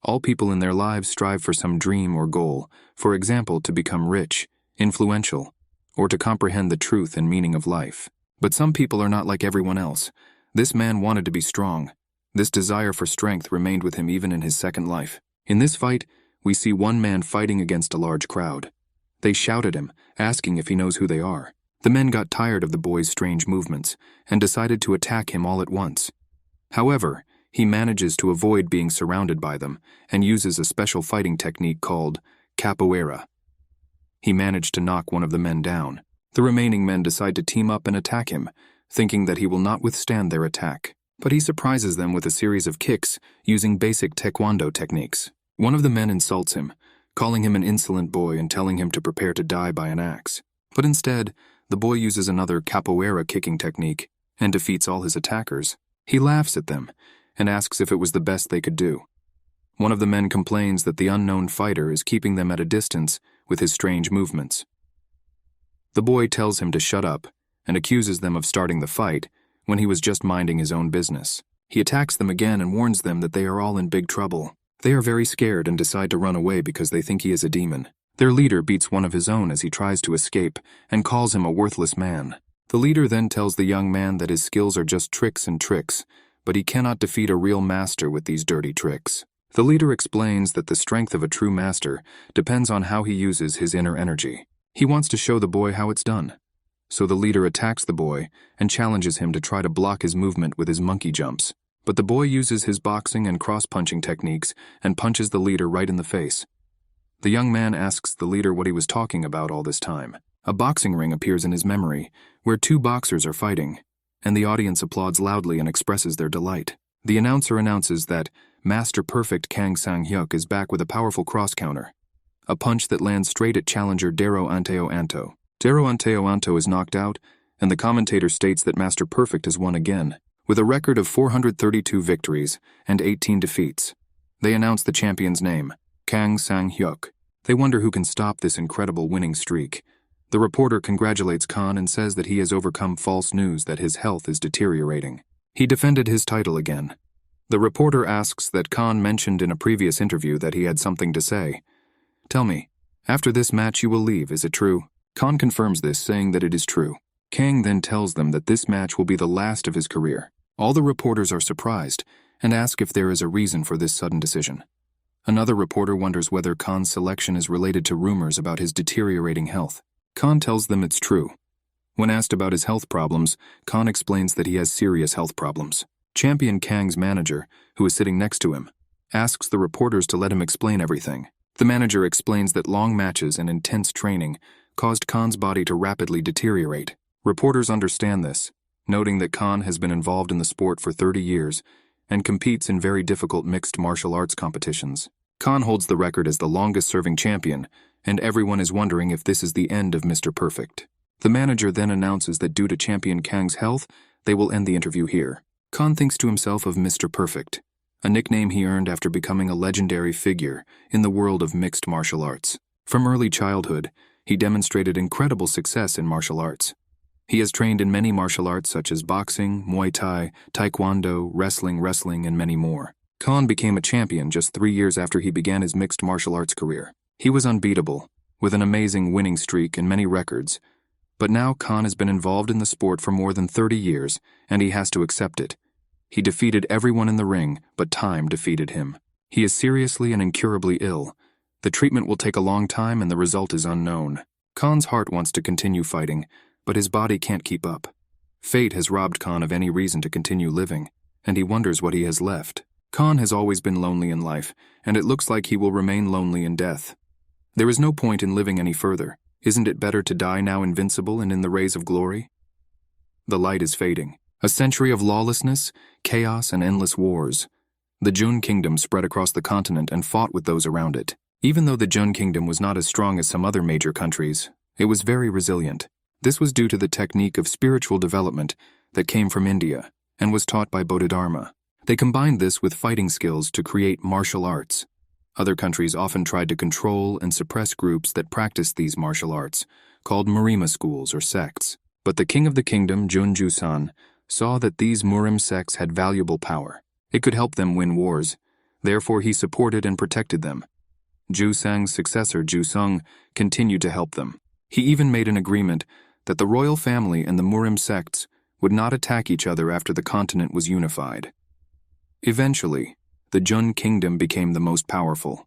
All people in their lives strive for some dream or goal, for example, to become rich, influential, or to comprehend the truth and meaning of life. But some people are not like everyone else. This man wanted to be strong. This desire for strength remained with him even in his second life. In this fight, we see one man fighting against a large crowd. They shout at him, asking if he knows who they are. The men got tired of the boy's strange movements and decided to attack him all at once. However, he manages to avoid being surrounded by them and uses a special fighting technique called capoeira. He managed to knock one of the men down. The remaining men decide to team up and attack him, thinking that he will not withstand their attack. But he surprises them with a series of kicks using basic Taekwondo techniques. One of the men insults him, calling him an insolent boy and telling him to prepare to die by an axe. But instead, the boy uses another capoeira kicking technique and defeats all his attackers. He laughs at them and asks if it was the best they could do. One of the men complains that the unknown fighter is keeping them at a distance with his strange movements. The boy tells him to shut up and accuses them of starting the fight when he was just minding his own business. He attacks them again and warns them that they are all in big trouble. They are very scared and decide to run away because they think he is a demon. Their leader beats one of his own as he tries to escape and calls him a worthless man. The leader then tells the young man that his skills are just tricks and tricks, but he cannot defeat a real master with these dirty tricks. The leader explains that the strength of a true master depends on how he uses his inner energy. He wants to show the boy how it's done. So the leader attacks the boy and challenges him to try to block his movement with his monkey jumps. But the boy uses his boxing and cross-punching techniques and punches the leader right in the face. The young man asks the leader what he was talking about all this time. A boxing ring appears in his memory, where two boxers are fighting, and the audience applauds loudly and expresses their delight. The announcer announces that Master Perfect Kang Sang-hyuk is back with a powerful cross-counter, a punch that lands straight at challenger Daro Anteo Anto. Daro Anteo Anto is knocked out, and the commentator states that Master Perfect has won again, with a record of 432 victories and 18 defeats. They announce the champion's name, Kang Sang-hyuk. They wonder who can stop this incredible winning streak. The reporter congratulates Khan and says that he has overcome false news that his health is deteriorating. He defended his title again. The reporter asks that Khan mentioned in a previous interview that he had something to say. Tell me, after this match you will leave, is it true? Khan confirms this, saying that it is true. Kang then tells them that this match will be the last of his career. All the reporters are surprised and ask if there is a reason for this sudden decision. Another reporter wonders whether Khan's selection is related to rumors about his deteriorating health. Khan tells them it's true. When asked about his health problems, Khan explains that he has serious health problems. Champion Kang's manager, who is sitting next to him, asks the reporters to let him explain everything. The manager explains that long matches and intense training caused Khan's body to rapidly deteriorate. Reporters understand this, noting that Khan has been involved in the sport for 30 years and competes in very difficult mixed martial arts competitions. Khan holds the record as the longest-serving champion, and everyone is wondering if this is the end of Mr. Perfect. The manager then announces that due to Champion Kang's health, they will end the interview here. Khan thinks to himself of Mr. Perfect, a nickname he earned after becoming a legendary figure in the world of mixed martial arts. From early childhood, he demonstrated incredible success in martial arts. He has trained in many martial arts such as boxing, Muay Thai, Taekwondo, wrestling, and many more. Khan became a champion just 3 years after he began his mixed martial arts career. He was unbeatable, with an amazing winning streak and many records. But now Khan has been involved in the sport for more than 30 years, and he has to accept it. He defeated everyone in the ring, but time defeated him. He is seriously and incurably ill. The treatment will take a long time and the result is unknown. Khan's heart wants to continue fighting, but his body can't keep up. Fate has robbed Khan of any reason to continue living, and he wonders what he has left. Khan has always been lonely in life, and it looks like he will remain lonely in death. There is no point in living any further. Isn't it better to die now invincible and in the rays of glory? The light is fading. A century of lawlessness, chaos, and endless wars. The Jun Kingdom spread across the continent and fought with those around it. Even though the Jun Kingdom was not as strong as some other major countries, it was very resilient. This was due to the technique of spiritual development that came from India and was taught by Bodhidharma. They combined this with fighting skills to create martial arts. Other countries often tried to control and suppress groups that practiced these martial arts, called Murim schools or sects. But the king of the kingdom, Jun Jusan, saw that these Murim sects had valuable power. It could help them win wars. Therefore he supported and protected them. Ju Sang's successor, Ju Sung, continued to help them. He even made an agreement that the royal family and the Murim sects would not attack each other after the continent was unified. Eventually, the Jun kingdom became the most powerful.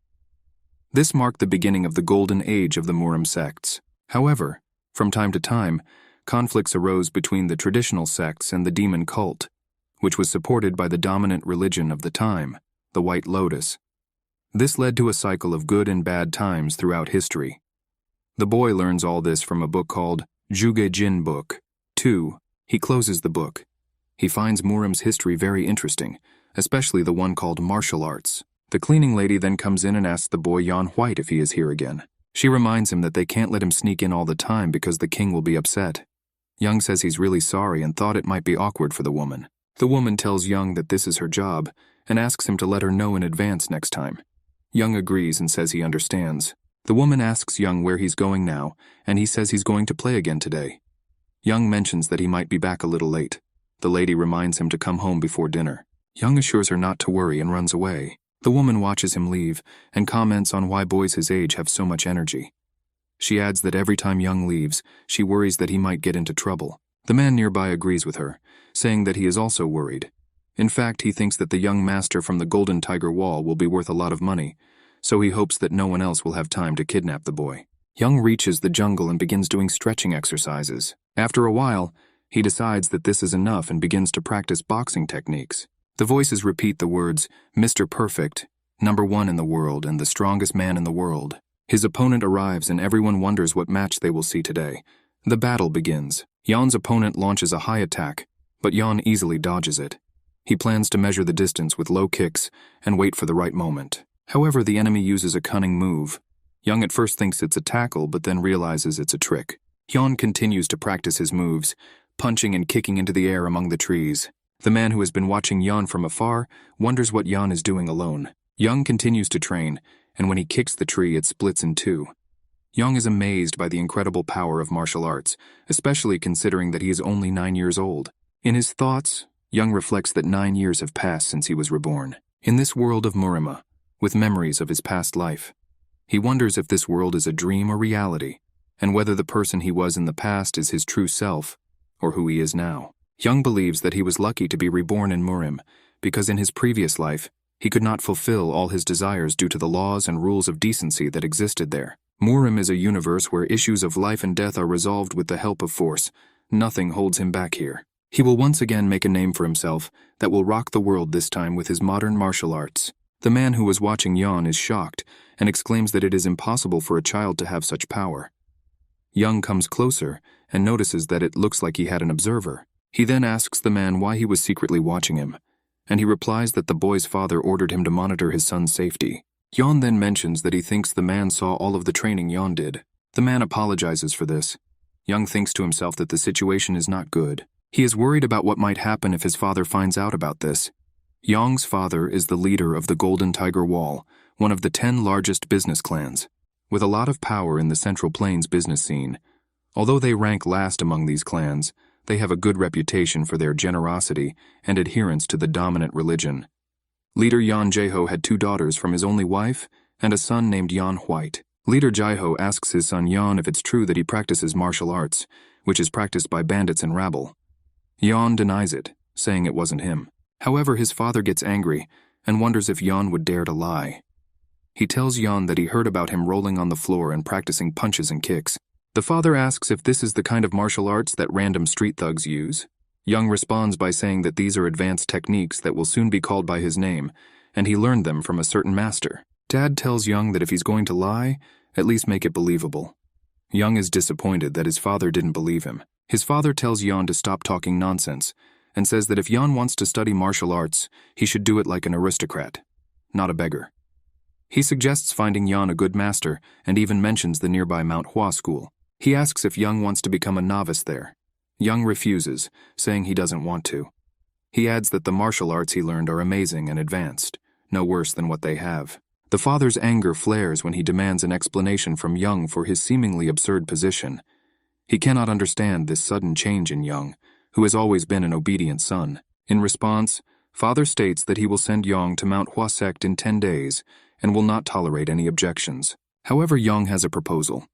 This marked the beginning of the golden age of the Murim sects. However, from time to time, conflicts arose between the traditional sects and the demon cult, which was supported by the dominant religion of the time, the White Lotus. This led to a cycle of good and bad times throughout history. The boy learns all this from a book called Juge Jin Book 2. He closes the book. He finds Murim's history very interesting, especially the one called martial arts. The cleaning lady then comes in and asks the boy Yan White if he is here again. She reminds him that they can't let him sneak in all the time because the king will be upset. Young says he's really sorry and thought it might be awkward for the woman. The woman tells Young that this is her job and asks him to let her know in advance next time. Young agrees and says he understands. The woman asks Young where he's going now, and he says he's going to play again today. Young mentions that he might be back a little late. The lady reminds him to come home before dinner. Young assures her not to worry and runs away. The woman watches him leave and comments on why boys his age have so much energy. She adds that every time Young leaves, she worries that he might get into trouble. The man nearby agrees with her, saying that he is also worried. In fact, he thinks that the young master from the Golden Tiger Wall will be worth a lot of money, so he hopes that no one else will have time to kidnap the boy. Young reaches the jungle and begins doing stretching exercises. After a while, he decides that this is enough and begins to practice boxing techniques. The voices repeat the words, Mr. Perfect, #1 in the world and the strongest man in the world. His opponent arrives and everyone wonders what match they will see today. The battle begins. Yan's opponent launches a high attack, but Yan easily dodges it. He plans to measure the distance with low kicks and wait for the right moment. However, the enemy uses a cunning move. Young at first thinks it's a tackle, but then realizes it's a trick. Yan continues to practice his moves, punching and kicking into the air among the trees. The man who has been watching Yan from afar wonders what Yan is doing alone. Young continues to train, and when he kicks the tree, it splits in two. Young is amazed by the incredible power of martial arts, especially considering that he is only 9 years old. In his thoughts, Young reflects that 9 years have passed since he was reborn. In this world of Murima, with memories of his past life, he wonders if this world is a dream or reality, and whether the person he was in the past is his true self, or who he is now. Young believes that he was lucky to be reborn in Murim, because in his previous life, he could not fulfill all his desires due to the laws and rules of decency that existed there. Murim is a universe where issues of life and death are resolved with the help of force. Nothing holds him back here. He will once again make a name for himself that will rock the world, this time with his modern martial arts. The man who was watching Yan is shocked and exclaims that it is impossible for a child to have such power. Young comes closer and notices that it looks like he had an observer. He then asks the man why he was secretly watching him, and he replies that the boy's father ordered him to monitor his son's safety. Yan then mentions that he thinks the man saw all of the training Yan did. The man apologizes for this. Young thinks to himself that the situation is not good. He is worried about what might happen if his father finds out about this. Young's father is the leader of the Golden Tiger Wall, one of the 10 largest business clans, with a lot of power in the Central Plains business scene. Although they rank last among these clans, they have a good reputation for their generosity and adherence to the dominant religion. Leader Yan Jaeho had 2 daughters from his only wife and a son named Yan White. Leader Jaeho asks his son Yan if it's true that he practices martial arts, which is practiced by bandits and rabble. Yan denies it, saying it wasn't him. However, his father gets angry and wonders if Yan would dare to lie. He tells Yan that he heard about him rolling on the floor and practicing punches and kicks. The father asks if this is the kind of martial arts that random street thugs use. Young responds by saying that these are advanced techniques that will soon be called by his name, and he learned them from a certain master. Dad tells Young that if he's going to lie, at least make it believable. Young is disappointed that his father didn't believe him. His father tells Yan to stop talking nonsense, and says that if Yan wants to study martial arts, he should do it like an aristocrat, not a beggar. He suggests finding Yan a good master, and even mentions the nearby Manhwa school. He asks if Young wants to become a novice there. Young refuses, saying he doesn't want to. He adds that the martial arts he learned are amazing and advanced, no worse than what they have. The father's anger flares when he demands an explanation from Young for his seemingly absurd position. He cannot understand this sudden change in Young, who has always been an obedient son. In response, Father states that he will send Yang to Mount Hua sect in 10 days and will not tolerate any objections. However, Yang has a proposal.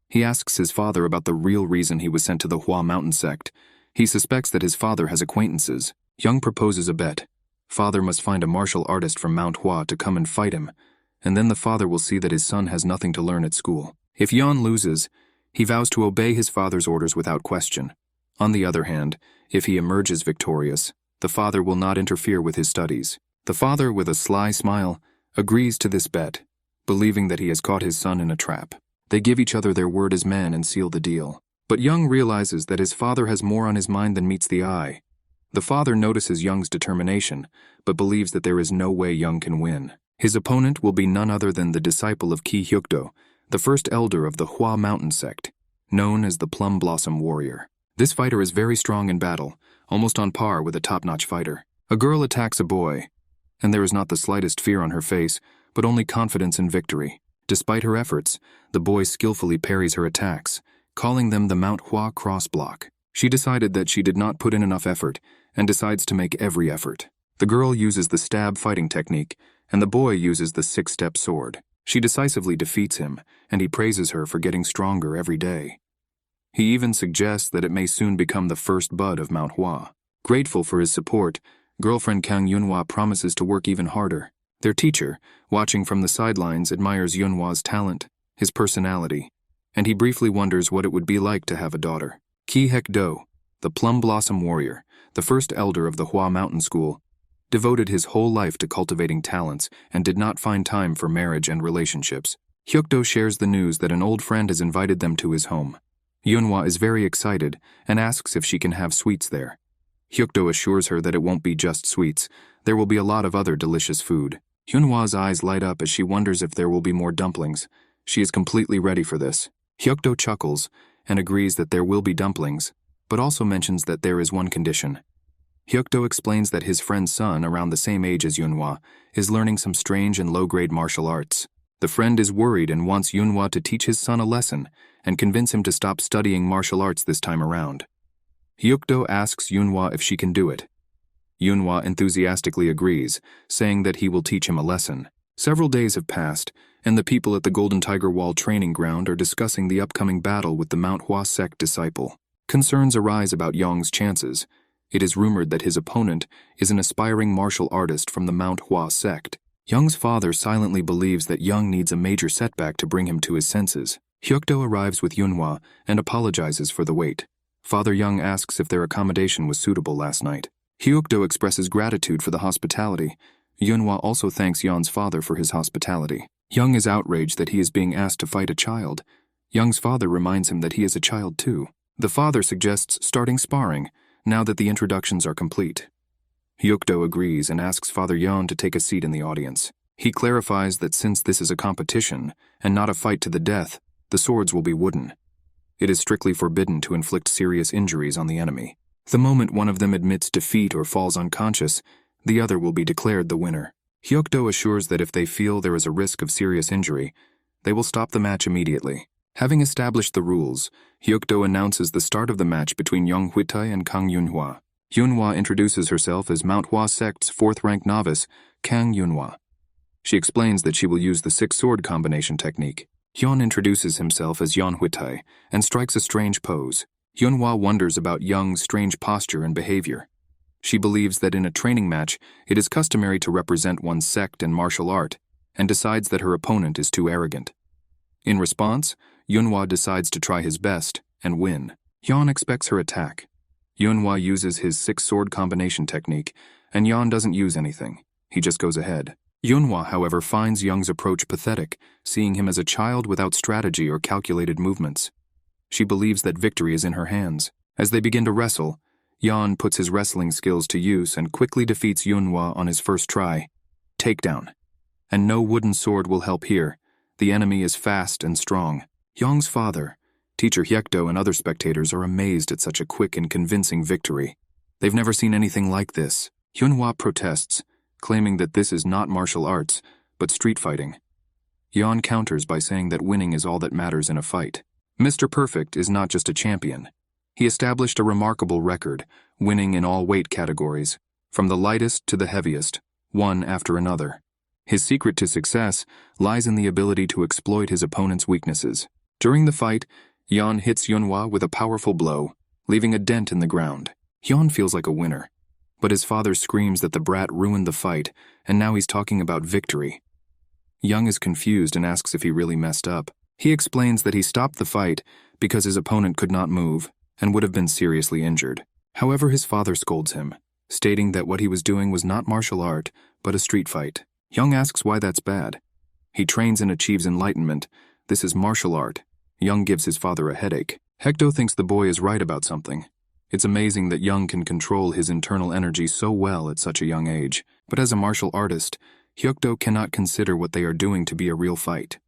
He asks his father about the real reason he was sent to the Hua mountain sect. He suspects that his father has acquaintances. Yang proposes a bet. Father must find a martial artist from Mount Hua to come and fight him, and then the father will see that his son has nothing to learn at school. If Yan loses, he vows to obey his father's orders without question. On the other hand, if he emerges victorious, the father will not interfere with his studies. The father, with a sly smile, agrees to this bet, believing that he has caught his son in a trap. They give each other their word as men and seal the deal. But Young realizes that his father has more on his mind than meets the eye. The father notices Young's determination, but believes that there is no way Young can win. His opponent will be none other than the disciple of Ki Hyukdo, the first elder of the Hua mountain sect, known as the Plum Blossom Warrior. This fighter is very strong in battle, almost on par with a top-notch fighter. A girl attacks a boy, and there is not the slightest fear on her face, but only confidence in victory. Despite her efforts, the boy skillfully parries her attacks, calling them the Mount Hua cross block. She decided that she did not put in enough effort, and decides to make every effort. The girl uses the stab fighting technique, and the boy uses the 6-step sword. She decisively defeats him, and he praises her for getting stronger every day. He even suggests that it may soon become the first bud of Mount Hua. Grateful for his support, girlfriend Kang Yunhua promises to work even harder. Their teacher, watching from the sidelines, admires Yunhua's talent, his personality, and he briefly wonders what it would be like to have a daughter. Ki Hek-do, the Plum Blossom Warrior, the first elder of the Hua Mountain School, devoted his whole life to cultivating talents and did not find time for marriage and relationships. Hyukdo shares the news that an old friend has invited them to his home. Yunhua is very excited and asks if she can have sweets there. Hyukdo assures her that it won't be just sweets. There will be a lot of other delicious food. Yunhua's eyes light up as she wonders if there will be more dumplings. She is completely ready for this. Hyukdo chuckles and agrees that there will be dumplings, but also mentions that there is one condition. Hyukdo explains that his friend's son, around the same age as Yunhua, is learning some strange and low-grade martial arts. The friend is worried and wants Yunhua to teach his son a lesson and convince him to stop studying martial arts this time around. Hyukdo asks Yunhua if she can do it. Yunhua enthusiastically agrees, saying that he will teach him a lesson. Several days have passed, and the people at the Golden Tiger Wall training ground are discussing the upcoming battle with the Mount Hua sect disciple. Concerns arise about Yong's chances. It is rumored that his opponent is an aspiring martial artist from the Mount Hua sect. Young's father silently believes that Young needs a major setback to bring him to his senses. Hyukdo arrives with Yunhua and apologizes for the wait. Father Young asks if their accommodation was suitable last night. Hyukdo expresses gratitude for the hospitality. Yunhua also thanks Young's father for his hospitality. Young is outraged that he is being asked to fight a child. Young's father reminds him that he is a child too. The father suggests starting sparring, now that the introductions are complete. Hyukdo agrees and asks Father Yan to take a seat in the audience. He clarifies that since this is a competition, and not a fight to the death, the swords will be wooden. It is strictly forbidden to inflict serious injuries on the enemy. The moment one of them admits defeat or falls unconscious, the other will be declared the winner. Hyukdo assures that if they feel there is a risk of serious injury, they will stop the match immediately. Having established the rules, Hyukdo announces the start of the match between Yong Huitai and Kang Yunhua. Yunhua introduces herself as Mount Hua sect's 4th-ranked novice, Kang Yunhua. She explains that she will use the 6-sword combination technique. Hyun introduces himself as Yon Huitai and strikes a strange pose. Yunhua wonders about Young's strange posture and behavior. She believes that in a training match, it is customary to represent one's sect and martial art, and decides that her opponent is too arrogant. In response, Yunhua decides to try his best and win. Yan expects her attack. Yunhua uses his 6-sword combination technique, and Yan doesn't use anything. He just goes ahead. Yunhua, however, finds Young's approach pathetic, seeing him as a child without strategy or calculated movements. She believes that victory is in her hands. As they begin to wrestle, Yan puts his wrestling skills to use and quickly defeats Yunhua on his first try. Takedown. And no wooden sword will help here. The enemy is fast and strong. Young's father, Teacher Hyekdo, and other spectators are amazed at such a quick and convincing victory. They've never seen anything like this. Yunhua protests, claiming that this is not martial arts, but street fighting. Yan counters by saying that winning is all that matters in a fight. Mr. Perfect is not just a champion. He established a remarkable record, winning in all weight categories. from the lightest to the heaviest, one after another. His secret to success lies in the ability to exploit his opponent's weaknesses. During the fight, Yan hits Yunhua with a powerful blow, leaving a dent in the ground. Yan feels like a winner, but his father screams that the brat ruined the fight, and now he's talking about victory. Young is confused and asks if he really messed up. He explains that he stopped the fight because his opponent could not move and would have been seriously injured. However, his father scolds him, stating that what he was doing was not martial art, but a street fight. Young asks why that's bad. He trains and achieves enlightenment. This is martial art. Young gives his father a headache. Hecto thinks the boy is right about something. It's amazing that Young can control his internal energy so well at such a young age. But as a martial artist, Hyukdo cannot consider what they are doing to be a real fight.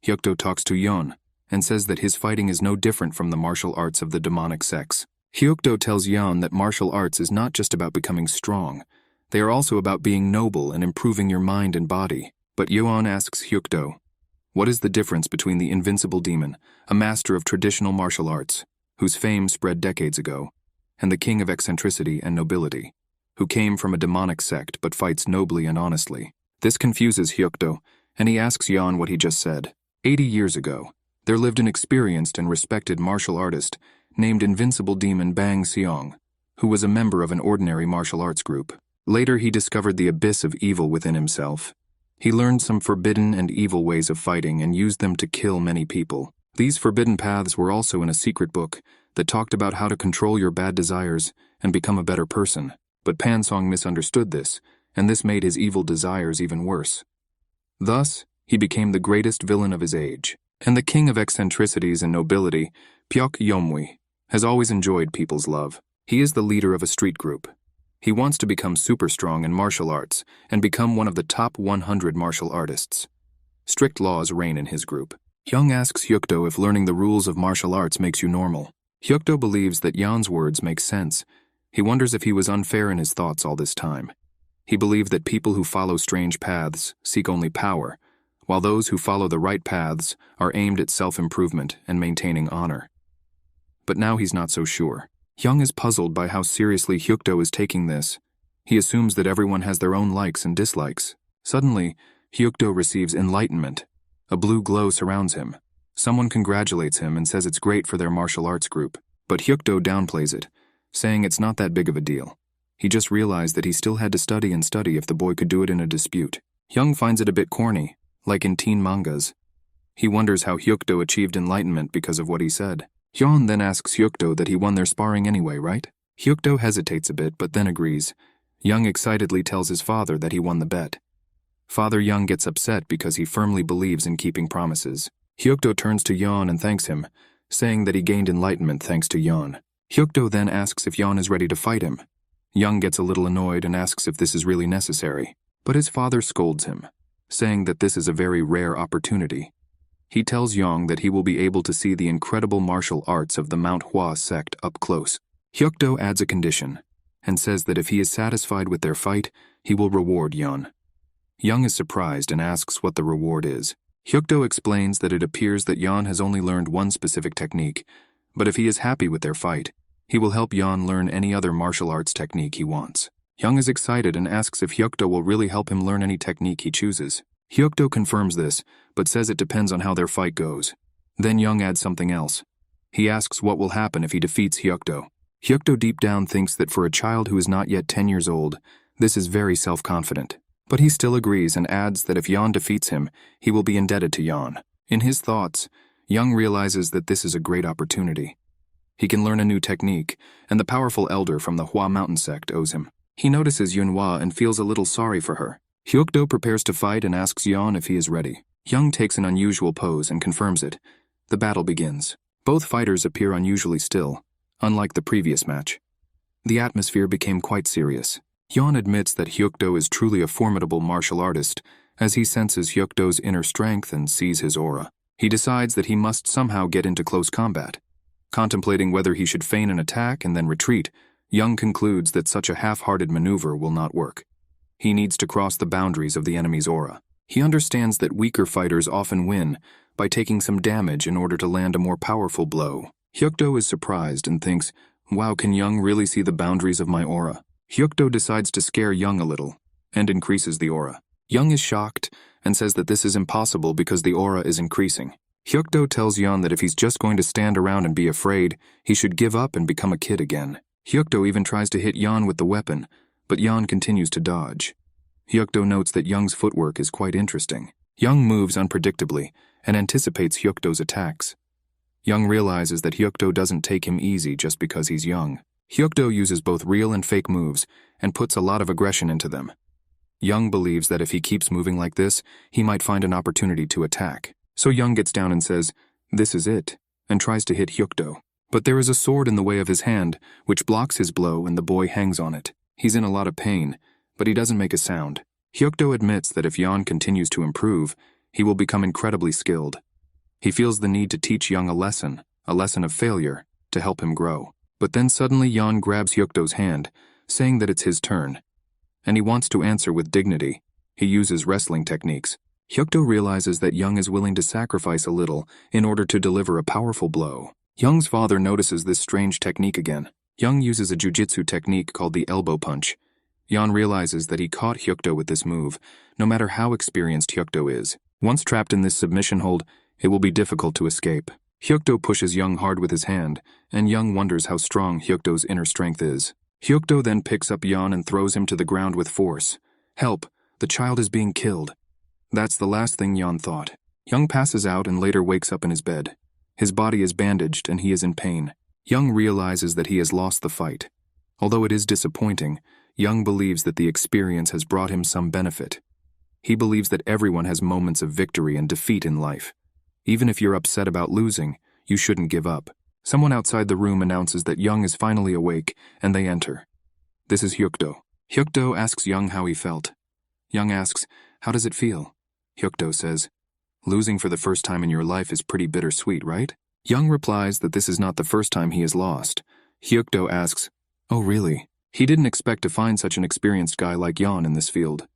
Hyukdo talks to Yon and says that his fighting is no different from the martial arts of the demonic sex. Hyukdo tells Yon that martial arts is not just about becoming strong. They are also about being noble and improving your mind and body. But Yon asks Hyukdo, what is the difference between the invincible demon, a master of traditional martial arts, whose fame spread decades ago, and the king of eccentricity and nobility, who came from a demonic sect but fights nobly and honestly? This confuses Hyukdo, and he asks Yon what he just said. 80 years ago, there lived an experienced and respected martial artist named Invincible Demon Bang Seong, who was a member of an ordinary martial arts group. Later, he discovered the abyss of evil within himself. He learned some forbidden and evil ways of fighting and used them to kill many people. These forbidden paths were also in a secret book that talked about how to control your bad desires and become a better person. But Pansong misunderstood this, and this made his evil desires even worse. Thus, he became the greatest villain of his age. And the king of eccentricities and nobility, Pyok Yomwi, has always enjoyed people's love. He is the leader of a street group. He wants to become super strong in martial arts and become one of the top 100 martial artists. Strict laws reign in his group. Young asks Hyukdo if learning the rules of martial arts makes you normal. Hyukdo believes that Yan's words make sense. He wonders if he was unfair in his thoughts all this time. He believed that people who follow strange paths seek only power, while those who follow the right paths are aimed at self-improvement and maintaining honor. But now he's not so sure. Young is puzzled by how seriously Hyukdo is taking this. He assumes that everyone has their own likes and dislikes. Suddenly, Hyukdo receives enlightenment. A blue glow surrounds him. Someone congratulates him and says it's great for their martial arts group. But Hyukdo downplays it, saying it's not that big of a deal. He just realized that he still had to study and study if the boy could do it in a dispute. Young finds it a bit corny, like in teen mangas. He wonders how Hyukdo achieved enlightenment because of what he said. Hyun then asks Hyukdo that he won their sparring anyway, right? Hyukdo hesitates a bit but then agrees. Young excitedly tells his father that he won the bet. Father Young gets upset because he firmly believes in keeping promises. Hyukdo turns to Yeon and thanks him, saying that he gained enlightenment thanks to Yeon. Hyukdo then asks if Yeon is ready to fight him. Young gets a little annoyed and asks if this is really necessary, but his father scolds him, saying that this is a very rare opportunity. He tells Yong that he will be able to see the incredible martial arts of the Mount Hua sect up close. Hyukdo adds a condition, and says that if he is satisfied with their fight, he will reward Yeon. Young is surprised and asks what the reward is. Hyukdo explains that it appears that Yeon has only learned one specific technique, but if he is happy with their fight, he will help Yeon learn any other martial arts technique he wants. Young is excited and asks if Hyukdo will really help him learn any technique he chooses. Hyukdo confirms this, but says it depends on how their fight goes. Then Young adds something else. He asks what will happen if he defeats Hyukdo. Hyukdo deep down thinks that for a child who is not yet 10 years old, this is very self-confident. But he still agrees and adds that if Yeon defeats him, he will be indebted to Yeon. In his thoughts, Young realizes that this is a great opportunity. He can learn a new technique, and the powerful elder from the Hua Mountain sect owes him. He notices Yunhua and feels a little sorry for her. Hyukdo prepares to fight and asks Yeon if he is ready. Young takes an unusual pose and confirms it. The battle begins. Both fighters appear unusually still, unlike the previous match. The atmosphere became quite serious. Yeon admits that Hyukdo is truly a formidable martial artist, as he senses Hyukdo's inner strength and sees his aura. He decides that he must somehow get into close combat. Contemplating whether he should feign an attack and then retreat, Young concludes that such a half-hearted maneuver will not work. He needs to cross the boundaries of the enemy's aura. He understands that weaker fighters often win by taking some damage in order to land a more powerful blow. Hyukdo is surprised and thinks, wow, can Young really see the boundaries of my aura? Hyukdo decides to scare Young a little and increases the aura. Young is shocked and says that this is impossible because the aura is increasing. Hyukdo tells Yeon that if he's just going to stand around and be afraid, he should give up and become a kid again. Hyukdo even tries to hit Yeon with the weapon, but Yeon continues to dodge. Hyukdo notes that Young's footwork is quite interesting. Young moves unpredictably and anticipates Hyukdo's attacks. Young realizes that Hyukdo doesn't take him easy just because he's young. Hyukdo uses both real and fake moves and puts a lot of aggression into them. Young believes that if he keeps moving like this, he might find an opportunity to attack. So Young gets down and says, "This is it," and tries to hit Hyukdo. But there is a sword in the way of his hand, which blocks his blow, and the boy hangs on it. He's in a lot of pain, but he doesn't make a sound. Hyukdo admits that if Yeon continues to improve, he will become incredibly skilled. He feels the need to teach Young a lesson of failure, to help him grow. But then suddenly Yeon grabs Hyukdo's hand, saying that it's his turn. And he wants to answer with dignity. He uses wrestling techniques. Hyukdo realizes that Young is willing to sacrifice a little in order to deliver a powerful blow. Young's father notices this strange technique again. Young uses a jujitsu technique called the elbow punch. Yeon realizes that he caught Hyukdo with this move, no matter how experienced Hyukdo is. Once trapped in this submission hold, it will be difficult to escape. Hyukdo pushes Young hard with his hand, and Young wonders how strong Hyukdo's inner strength is. Hyukdo then picks up Yeon and throws him to the ground with force. Help! The child is being killed. That's the last thing Yeon thought. Young passes out and later wakes up in his bed. His body is bandaged and he is in pain. Young realizes that he has lost the fight. Although it is disappointing, Young believes that the experience has brought him some benefit. He believes that everyone has moments of victory and defeat in life. Even if you're upset about losing, you shouldn't give up. Someone outside the room announces that Young is finally awake, and they enter. This is Hyukdo. Hyukdo asks Young how he felt. Young asks, "How does it feel?" Hyukdo says, "Losing for the first time in your life is pretty bittersweet, right?" Young replies that this is not the first time he has lost. Hyukdo asks, "Oh really?" He didn't expect to find such an experienced guy like Yeon in this field.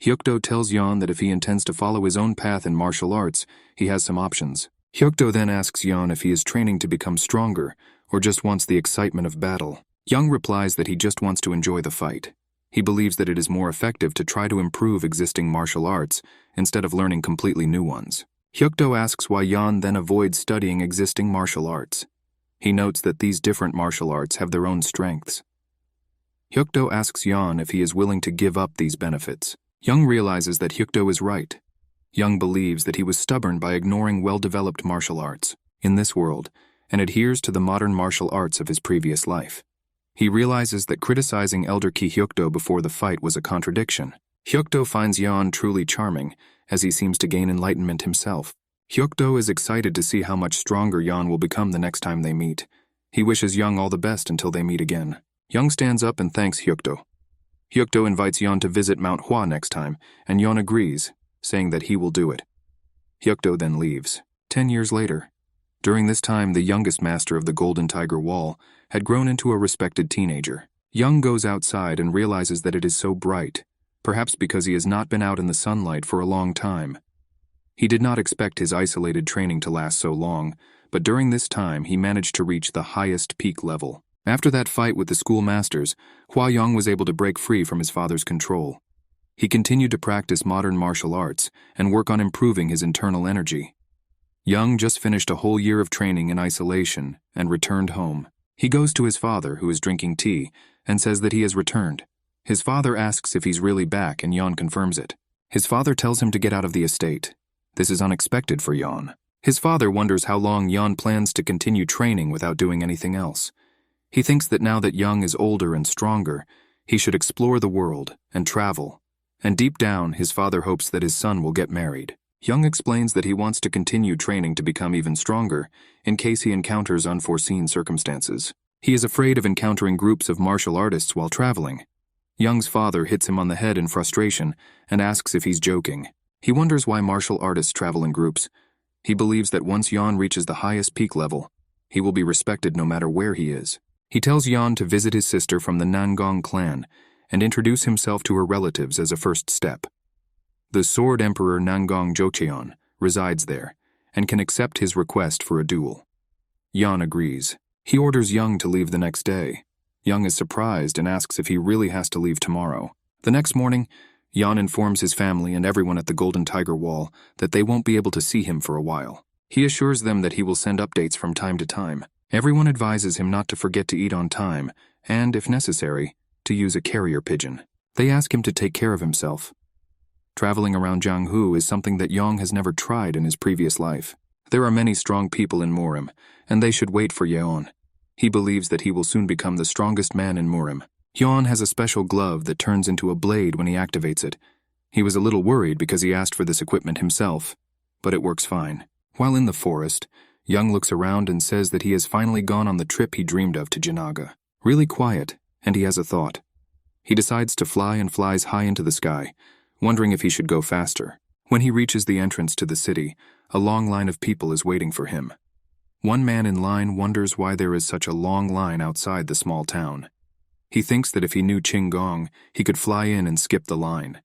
Hyukdo tells Yeon that if he intends to follow his own path in martial arts, he has some options. Hyukdo then asks Yeon if he is training to become stronger or just wants the excitement of battle. Young replies that he just wants to enjoy the fight. He believes that it is more effective to try to improve existing martial arts instead of learning completely new ones. Hyukdo asks why Yeon then avoids studying existing martial arts. He notes that these different martial arts have their own strengths. Hyukdo asks Yeon if he is willing to give up these benefits. Young realizes that Hyukdo is right. Young believes that he was stubborn by ignoring well-developed martial arts in this world and adheres to the modern martial arts of his previous life. He realizes that criticizing Elder Ki Hyukdo before the fight was a contradiction. Hyukdo finds Yeon truly charming, as he seems to gain enlightenment himself. Hyukdo is excited to see how much stronger Yeon will become the next time they meet. He wishes Young all the best until they meet again. Young stands up and thanks Hyukdo. Hyukdo invites Yeon to visit Mount Hwa next time, and Yeon agrees, saying that he will do it. Hyukdo then leaves. 10 years later. During this time, the youngest master of the Golden Tiger Wall had grown into a respected teenager. Young goes outside and realizes that it is so bright, perhaps because he has not been out in the sunlight for a long time. He did not expect his isolated training to last so long, but during this time he managed to reach the highest peak level. After that fight with the school masters, Hwa Young was able to break free from his father's control. He continued to practice modern martial arts and work on improving his internal energy. Young just finished a whole year of training in isolation and returned home. He goes to his father, who is drinking tea, and says that he has returned. His father asks if he's really back, and Yeon confirms it. His father tells him to get out of the estate. This is unexpected for Yeon. His father wonders how long Yeon plans to continue training without doing anything else. He thinks that now that Young is older and stronger, he should explore the world and travel. And deep down, his father hopes that his son will get married. Young explains that he wants to continue training to become even stronger in case he encounters unforeseen circumstances. He is afraid of encountering groups of martial artists while traveling. Young's father hits him on the head in frustration and asks if he's joking. He wonders why martial artists travel in groups. He believes that once Yeon reaches the highest peak level, he will be respected no matter where he is. He tells Yeon to visit his sister from the Nangong clan and introduce himself to her relatives as a first step. The Sword Emperor Nangong Jocheon resides there and can accept his request for a duel. Yeon agrees. He orders Young to leave the next day. Young is surprised and asks if he really has to leave tomorrow. The next morning, Yan informs his family and everyone at the Golden Tiger Wall that they won't be able to see him for a while. He assures them that he will send updates from time to time. Everyone advises him not to forget to eat on time and, if necessary, to use a carrier pigeon. They ask him to take care of himself. Traveling around Jianghu is something that Yang has never tried in his previous life. There are many strong people in Murim, and they should wait for Yeon. He believes that he will soon become the strongest man in Murim. Yeon has a special glove that turns into a blade when he activates it. He was a little worried because he asked for this equipment himself, but it works fine. While in the forest, Young looks around and says that he has finally gone on the trip he dreamed of to Jinaga. Really quiet, and he has a thought. He decides to fly and flies high into the sky, wondering if he should go faster. When he reaches the entrance to the city, a long line of people is waiting for him. One man in line wonders why there is such a long line outside the small town. He thinks that if he knew Qinggong, he could fly in and skip the line.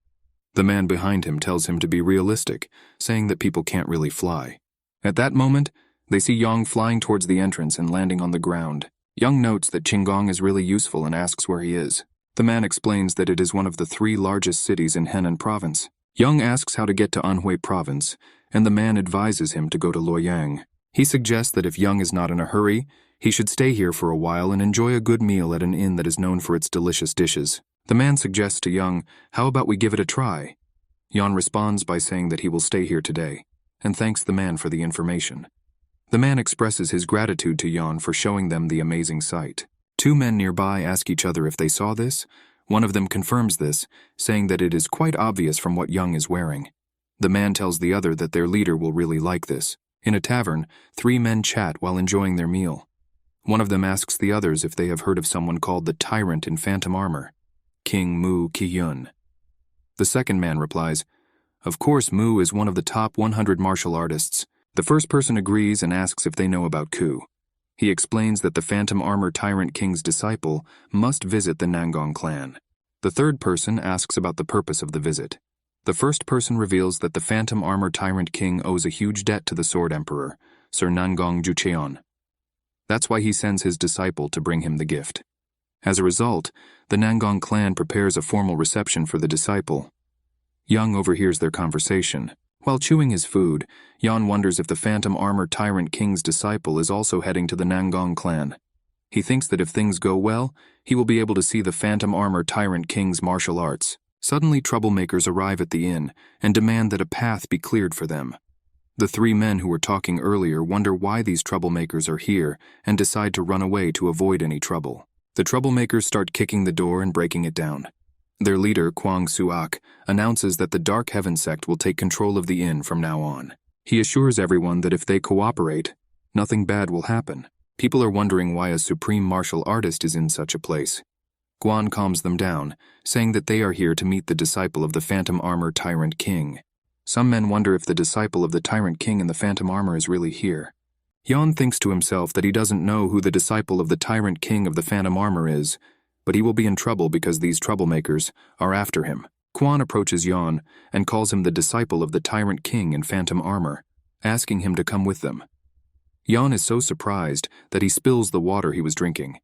The man behind him tells him to be realistic, saying that people can't really fly. At that moment, they see Yang flying towards the entrance and landing on the ground. Yang notes that Qinggong is really useful and asks where he is. The man explains that it is one of the 3 largest cities in Henan province. Yang asks how to get to Anhui province, and the man advises him to go to Luoyang. He suggests that if Yang is not in a hurry, he should stay here for a while and enjoy a good meal at an inn that is known for its delicious dishes. The man suggests to Yang, "How about we give it a try?" Yang responds by saying that he will stay here today, and thanks the man for the information. The man expresses his gratitude to Yan for showing them the amazing sight. 2 men nearby ask each other if they saw this. One of them confirms this, saying that it is quite obvious from what Young is wearing. The man tells the other that their leader will really like this. In a tavern, 3 men chat while enjoying their meal. One of them asks the others if they have heard of someone called the Tyrant in Phantom Armor, King Mu Ki-yun. The second man replies, "Of course, Mu is one of the top 100 martial artists." The first person agrees and asks if they know about Ku. He explains that the Phantom Armor Tyrant King's disciple must visit the Nangong clan. The third person asks about the purpose of the visit. The first person reveals that the Phantom Armor Tyrant King owes a huge debt to the Sword Emperor, Sir Nangong Jucheon. That's why he sends his disciple to bring him the gift. As a result, the Nangong clan prepares a formal reception for the disciple. Young overhears their conversation. While chewing his food, Yan wonders if the Phantom Armor Tyrant King's disciple is also heading to the Nangong clan. He thinks that if things go well, he will be able to see the Phantom Armor Tyrant King's martial arts. Suddenly, troublemakers arrive at the inn and demand that a path be cleared for them. The 3 men who were talking earlier wonder why these troublemakers are here and decide to run away to avoid any trouble. The troublemakers start kicking the door and breaking it down. Their leader, Kwang Suak, announces that the Dark Heaven sect will take control of the inn from now on. He assures everyone that if they cooperate, nothing bad will happen. People are wondering why a supreme martial artist is in such a place. Guan calms them down, saying that they are here to meet the disciple of the Phantom Armor Tyrant King. Some men wonder if the disciple of the Tyrant King in the Phantom Armor is really here. Yan thinks to himself that he doesn't know who the disciple of the Tyrant King of the Phantom Armor is, but he will be in trouble because these troublemakers are after him. Quan approaches Yan and calls him the disciple of the Tyrant King in Phantom Armor, asking him to come with them. Yan is so surprised that he spills the water he was drinking.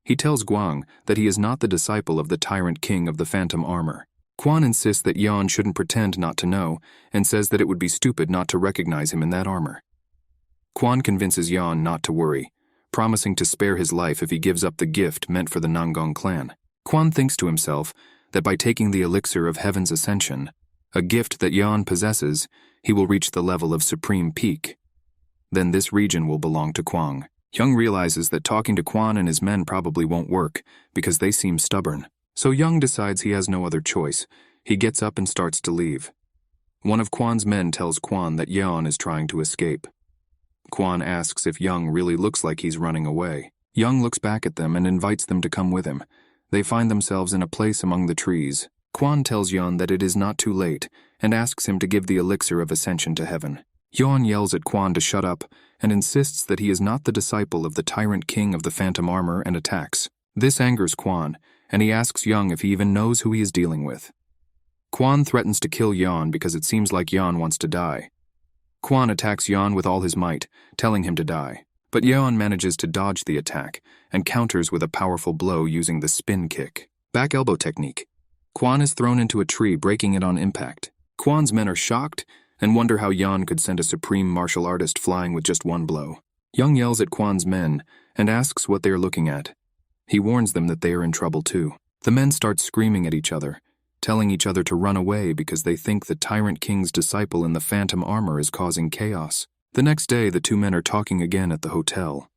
He tells Guang that he is not the disciple of the Tyrant King of the Phantom Armor. Quan insists that Yan shouldn't pretend not to know and says that it would be stupid not to recognize him in that armor. Quan convinces Yan not to worry, promising to spare his life if he gives up the gift meant for the Nangong clan. Quan thinks to himself that by taking the elixir of Heaven's Ascension, a gift that Yan possesses, he will reach the level of Supreme Peak. Then this region will belong to Kwang. Young realizes that talking to Quan and his men probably won't work because they seem stubborn. So Young decides he has no other choice. He gets up and starts to leave. One of Quan's men tells Quan that Yan is trying to escape. Quan asks if Young really looks like he's running away. Young looks back at them and invites them to come with him. They find themselves in a place among the trees. Quan tells Yan that it is not too late and asks him to give the elixir of ascension to heaven. Yan yells at Quan to shut up and insists that he is not the disciple of the Tyrant King of the Phantom Armor and attacks. This angers Quan, and he asks Young if he even knows who he is dealing with. Quan threatens to kill Yan because it seems like Yan wants to die. Quan attacks Yan with all his might, telling him to die. But Yeon manages to dodge the attack and counters with a powerful blow using the spin kick. Back elbow technique. Kwon is thrown into a tree, breaking it on impact. Kwon's men are shocked and wonder how Yeon could send a supreme martial artist flying with just one blow. Young yells at Kwon's men and asks what they are looking at. He warns them that they are in trouble too. The men start screaming at each other, telling each other to run away because they think the Tyrant King's disciple in the phantom armor is causing chaos. The next day, the two men are talking again at the hotel.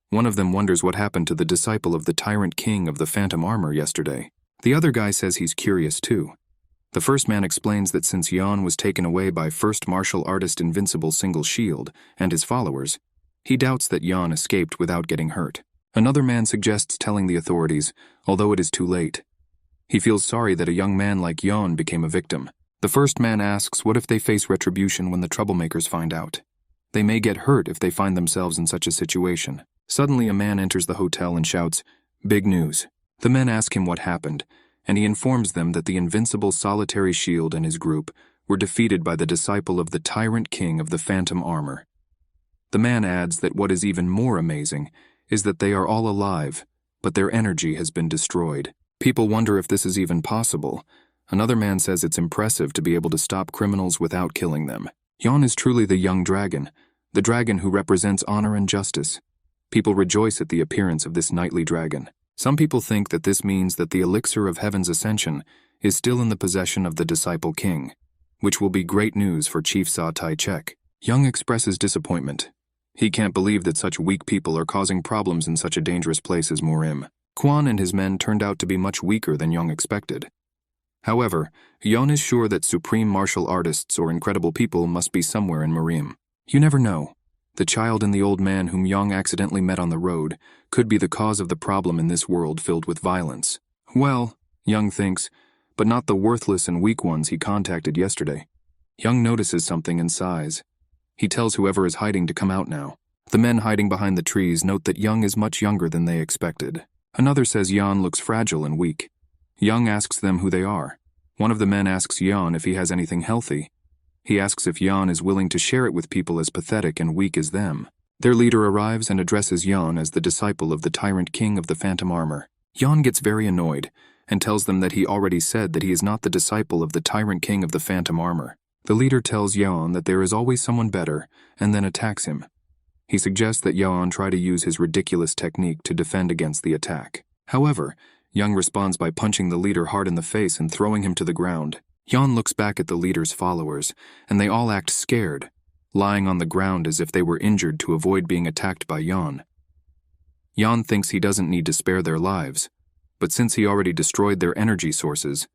One of them wonders what happened to the disciple of the Tyrant King of the phantom armor yesterday. The other guy says he's curious too. The first man explains that since Yeon was taken away by first martial artist Invincible Single Shield and his followers, he doubts that Yeon escaped without getting hurt. Another man suggests telling the authorities, although it is too late. He feels sorry that a young man like Yeon became a victim. The first man asks what if they face retribution when the troublemakers find out. They may get hurt if they find themselves in such a situation. Suddenly a man enters the hotel and shouts, "Big news." The men ask him what happened, and he informs them that the invincible Solitary Shield and his group were defeated by the disciple of the Tyrant King of the Phantom Armor. The man adds that what is even more amazing is that they are all alive, but their energy has been destroyed. People wonder if this is even possible. Another man says it's impressive to be able to stop criminals without killing them. Yeon is truly the young dragon, the dragon who represents honor and justice. People rejoice at the appearance of this knightly dragon. Some people think that this means that the elixir of heaven's ascension is still in the possession of the disciple king, which will be great news for Chief Sa Tai-chek. Young expresses disappointment. He can't believe that such weak people are causing problems in such a dangerous place as Murim. Kwon and his men turned out to be much weaker than Young expected. However, Yeon is sure that supreme martial artists or incredible people must be somewhere in Murim. You never know. The child and the old man whom Young accidentally met on the road could be the cause of the problem in this world filled with violence. Well, Young thinks, but not the worthless and weak ones he contacted yesterday. Young notices something and sighs. He tells whoever is hiding to come out now. The men hiding behind the trees note that Young is much younger than they expected. Another says Yeon looks fragile and weak. Young asks them who they are. One of the men asks Yeon if he has anything healthy. He asks if Yeon is willing to share it with people as pathetic and weak as them. Their leader arrives and addresses Yeon as the disciple of the Tyrant King of the Phantom Armor. Yeon gets very annoyed and tells them that he already said that he is not the disciple of the Tyrant King of the Phantom Armor. The leader tells Yeon that there is always someone better and then attacks him. He suggests that Yeon try to use his ridiculous technique to defend against the attack. However, Young responds by punching the leader hard in the face and throwing him to the ground. Yeon looks back at the leader's followers, and they all act scared, lying on the ground as if they were injured to avoid being attacked by Yeon. Yeon thinks he doesn't need to spare their lives, but since he already destroyed their energy sources,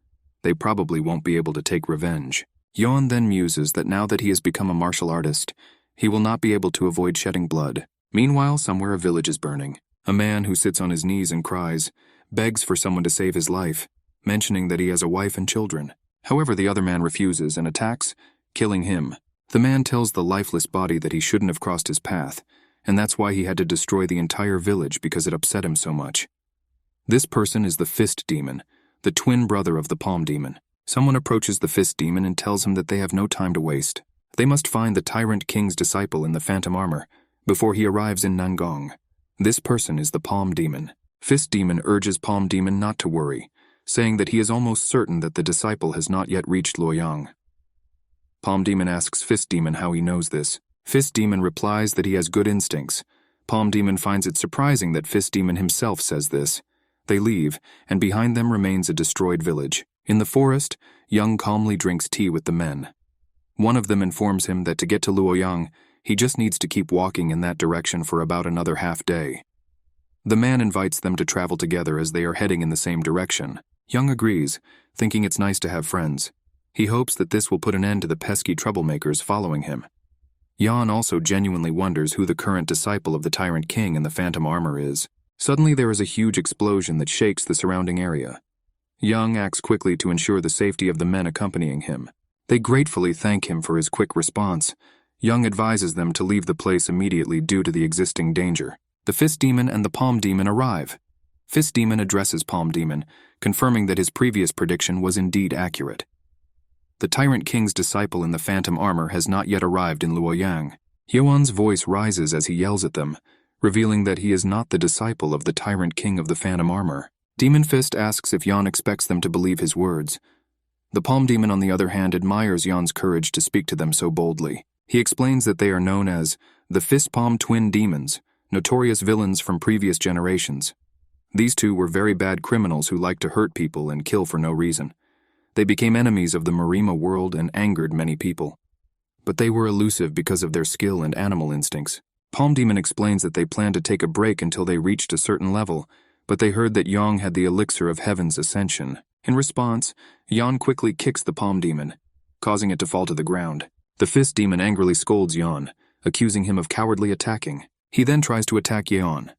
they probably won't be able to take revenge. Yeon then muses that now that he has become a martial artist, he will not be able to avoid shedding blood. Meanwhile, somewhere a village is burning. A man who sits on his knees and cries begs for someone to save his life, mentioning that he has a wife and children. However, the other man refuses and attacks, killing him. The man tells the lifeless body that he shouldn't have crossed his path, and that's why he had to destroy the entire village because it upset him so much. This person is the Fist Demon, the twin brother of the Palm Demon. Someone approaches the Fist Demon and tells him that they have no time to waste. They must find the Tyrant King's disciple in the Phantom Armor before he arrives in Nangong. This person is the Palm Demon. Fist Demon urges Palm Demon not to worry, saying that he is almost certain that the disciple has not yet reached Luoyang. Palm Demon asks Fist Demon how he knows this. Fist Demon replies that he has good instincts. Palm Demon finds it surprising that Fist Demon himself says this. They leave, and behind them remains a destroyed village. In the forest, Young calmly drinks tea with the men. One of them informs him that to get to Luoyang, he just needs to keep walking in that direction for about another half day. The man invites them to travel together as they are heading in the same direction. Young agrees, thinking it's nice to have friends. He hopes that this will put an end to the pesky troublemakers following him. Yeon also genuinely wonders who the current disciple of the Tyrant King in the Phantom Armor is. Suddenly there is a huge explosion that shakes the surrounding area. Young acts quickly to ensure the safety of the men accompanying him. They gratefully thank him for his quick response. Young advises them to leave the place immediately due to the existing danger. The Fist Demon and the Palm Demon arrive. Fist Demon addresses Palm Demon, confirming that his previous prediction was indeed accurate. The Tyrant King's disciple in the Phantom Armor has not yet arrived in Luoyang. Yeon's voice rises as he yells at them, revealing that he is not the disciple of the tyrant king of the Phantom Armor. Demon Fist asks if Yan expects them to believe his words. The Palm Demon, on the other hand, admires Yan's courage to speak to them so boldly. He explains that they are known as the Fist Palm Twin Demons, notorious villains from previous generations. These two were very bad criminals who liked to hurt people and kill for no reason. They became enemies of the Murim world and angered many people. But they were elusive because of their skill and animal instincts. Palm Demon explains that they planned to take a break until they reached a certain level, but they heard that Yang had the elixir of heaven's ascension. In response, Yan quickly kicks the Palm Demon, causing it to fall to the ground. The Fist Demon angrily scolds Yan, accusing him of cowardly attacking. He then tries to attack Yan.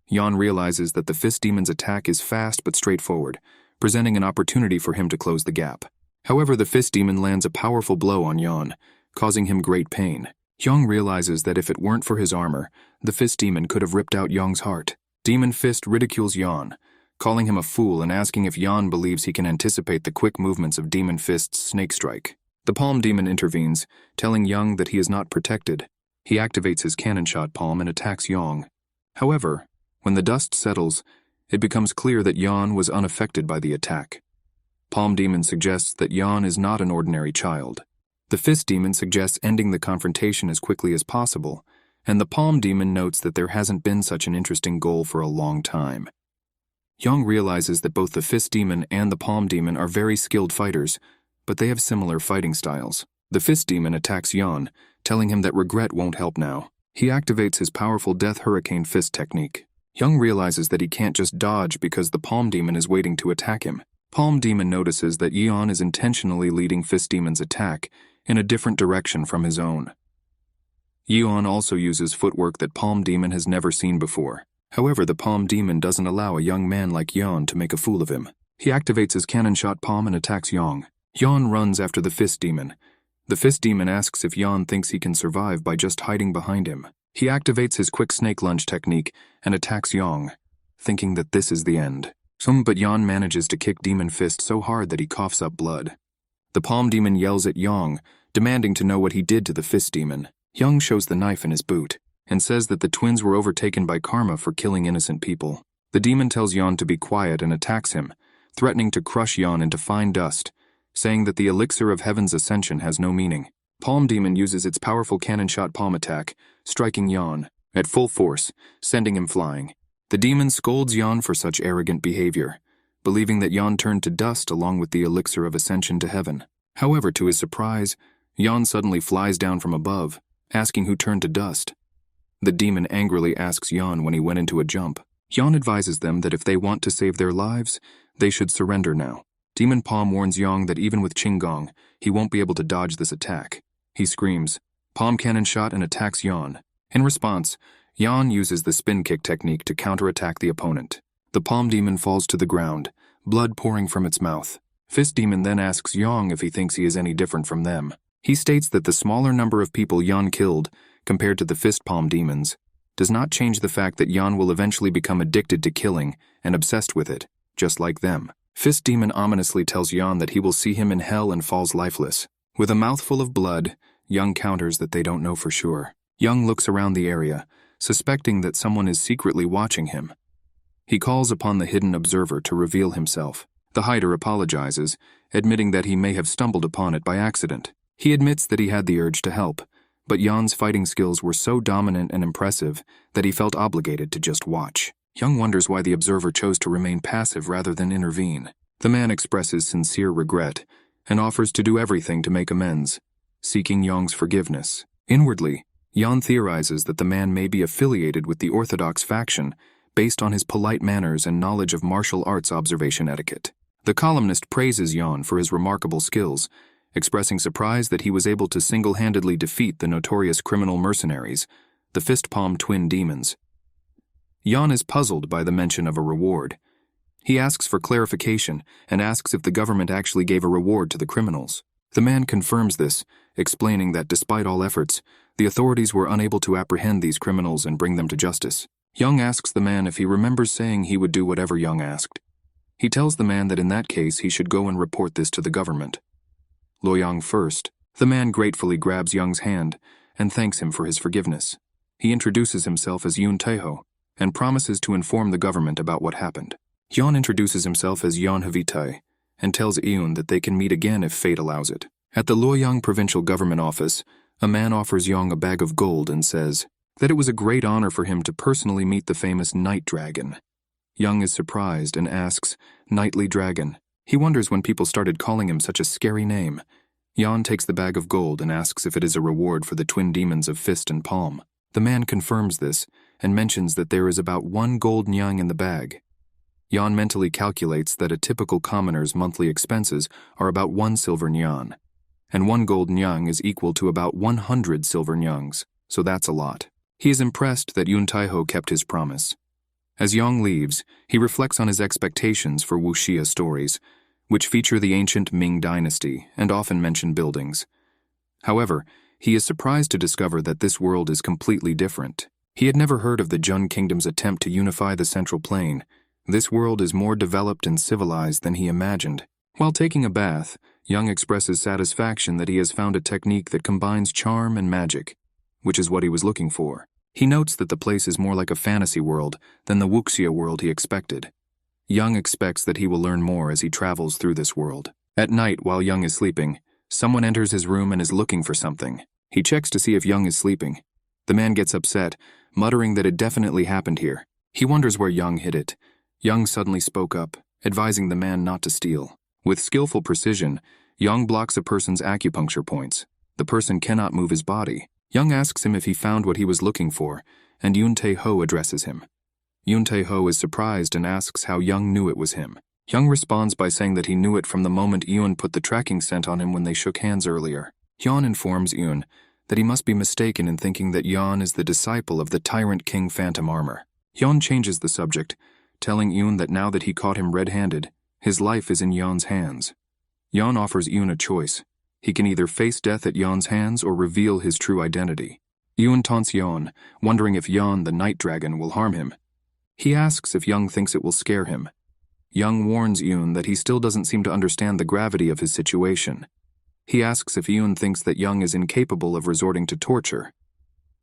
Yan realizes that the Fist Demon's attack is fast but straightforward, presenting an opportunity for him to close the gap. However, the Fist Demon lands a powerful blow on Yan, causing him great pain. Yang realizes that if it weren't for his armor, the Fist Demon could have ripped out Yang's heart. Demon Fist ridicules Yan, calling him a fool and asking if Yan believes he can anticipate the quick movements of Demon Fist's snake strike. The Palm Demon intervenes, telling Yang that he is not protected. He activates his cannon shot palm and attacks Yang. However, when the dust settles, it becomes clear that Yan was unaffected by the attack. Palm Demon suggests that Yan is not an ordinary child. The Fist Demon suggests ending the confrontation as quickly as possible, and the Palm Demon notes that there hasn't been such an interesting goal for a long time. Yang realizes that both the Fist Demon and the Palm Demon are very skilled fighters, but they have similar fighting styles. The Fist Demon attacks Yan, telling him that regret won't help now. He activates his powerful Death Hurricane Fist technique. Yang realizes that he can't just dodge because the Palm Demon is waiting to attack him. Palm Demon notices that Yan is intentionally leading Fist Demon's attack in a different direction from his own. Yan also uses footwork that Palm Demon has never seen before. However, the Palm Demon doesn't allow a young man like Yan to make a fool of him. He activates his cannon shot palm and attacks Yang. Yan runs after the Fist Demon. The Fist Demon asks if Yan thinks he can survive by just hiding behind him. He activates his quick snake lunge technique and attacks Yang, thinking that this is the end. But Yan manages to kick Demon Fist so hard that he coughs up blood. The Palm Demon yells at Yang, demanding to know what he did to the Fist Demon. Yang shows the knife in his boot and says that the twins were overtaken by karma for killing innocent people. The demon tells Yan to be quiet and attacks him, threatening to crush Yan into fine dust, saying that the elixir of heaven's ascension has no meaning. Palm Demon uses its powerful cannon shot palm attack, striking Yan at full force, sending him flying. The demon scolds Yan for such arrogant behavior, believing that Yan turned to dust along with the elixir of ascension to heaven. However, to his surprise, Yan suddenly flies down from above, asking who turned to dust. The demon angrily asks Yan when he went into a jump. Yan advises them that if they want to save their lives, they should surrender now. Demon Palm warns Yang that even with Qinggong, he won't be able to dodge this attack. He screams, palm cannon shot, and attacks Yan. In response, Yan uses the spin kick technique to counterattack the opponent. The Palm Demon falls to the ground, blood pouring from its mouth. Fist Demon then asks Yang if he thinks he is any different from them. He states that the smaller number of people Yan killed, compared to the Fist Palm Demons, does not change the fact that Yan will eventually become addicted to killing and obsessed with it, just like them. Fist Demon ominously tells Yan that he will see him in hell and falls lifeless. With a mouthful of blood, Yang counters that they don't know for sure. Yang looks around the area, suspecting that someone is secretly watching him. He calls upon the hidden observer to reveal himself. The hider apologizes, admitting that he may have stumbled upon it by accident. He admits that he had the urge to help, but Yan's fighting skills were so dominant and impressive that he felt obligated to just watch. Yang wonders why the observer chose to remain passive rather than intervene. The man expresses sincere regret and offers to do everything to make amends, seeking Yang's forgiveness. Inwardly, Yan theorizes that the man may be affiliated with the Orthodox faction based on his polite manners and knowledge of martial arts observation etiquette. The columnist praises Yan for his remarkable skills, expressing surprise that he was able to single-handedly defeat the notorious criminal mercenaries, the Fist Palm Twin Demons. Yan is puzzled by the mention of a reward. He asks for clarification and asks if the government actually gave a reward to the criminals. The man confirms this, explaining that despite all efforts, the authorities were unable to apprehend these criminals and bring them to justice. Yang asks the man if he remembers saying he would do whatever Yang asked. He tells the man that in that case he should go and report this to the government. Luoyang first. The man gratefully grabs Yang's hand and thanks him for his forgiveness. He introduces himself as Yoon Tae-ho and promises to inform the government about what happened. Yeon introduces himself as Yeon Havitai and tells Eun that they can meet again if fate allows it. At the Loyang Provincial Government Office, a man offers Yeong a bag of gold and says that it was a great honor for him to personally meet the famous Night Dragon. Yeong is surprised and asks, "Nightly Dragon?" He wonders when people started calling him such a scary name. Yeon takes the bag of gold and asks if it is a reward for the twin demons of fist and palm. The man confirms this and mentions that there is about 1 gold nyang in the bag. Yeon mentally calculates that a typical commoner's monthly expenses are about 1 silver nyan, and 1 gold nyang is equal to about 100 silver nyangs, so that's a lot. He is impressed that Yoon Tae-ho kept his promise. As Yeong leaves, he reflects on his expectations for wuxia stories, which feature the ancient Ming dynasty and often mention buildings. However, he is surprised to discover that this world is completely different. He had never heard of the Jun Kingdom's attempt to unify the Central Plain. This world is more developed and civilized than he imagined. While taking a bath, Yeong expresses satisfaction that he has found a technique that combines charm and magic, which is what he was looking for. He notes that the place is more like a fantasy world than the wuxia world he expected. Yeong expects that he will learn more as he travels through this world. At night, while Yeong is sleeping, someone enters his room and is looking for something. He checks to see if Yeong is sleeping. The man gets upset, muttering that it definitely happened here. He wonders where Yeong hid it. Yeong suddenly spoke up, advising the man not to steal. With skillful precision, Yeong blocks a person's acupuncture points. The person cannot move his body. Yeong asks him if he found what he was looking for, and Yoon Tae-ho addresses him. Yoon Tae-ho is surprised and asks how Yeong knew it was him. Yeong responds by saying that he knew it from the moment Eun put the tracking scent on him when they shook hands earlier. Yeon informs Eun that he must be mistaken in thinking that Yeon is the disciple of the Tyrant King Phantom Armor. Yeon changes the subject, telling Eun that now that he caught him red-handed, his life is in Yeon's hands. Yeon offers Eun a choice. He can either face death at Yeon's hands or reveal his true identity. Eun taunts Yeon, wondering if Yeon, the Night Dragon, will harm him. He asks if Yeong thinks it will scare him. Yeong warns Eun that he still doesn't seem to understand the gravity of his situation. He asks if Eun thinks that Yeong is incapable of resorting to torture.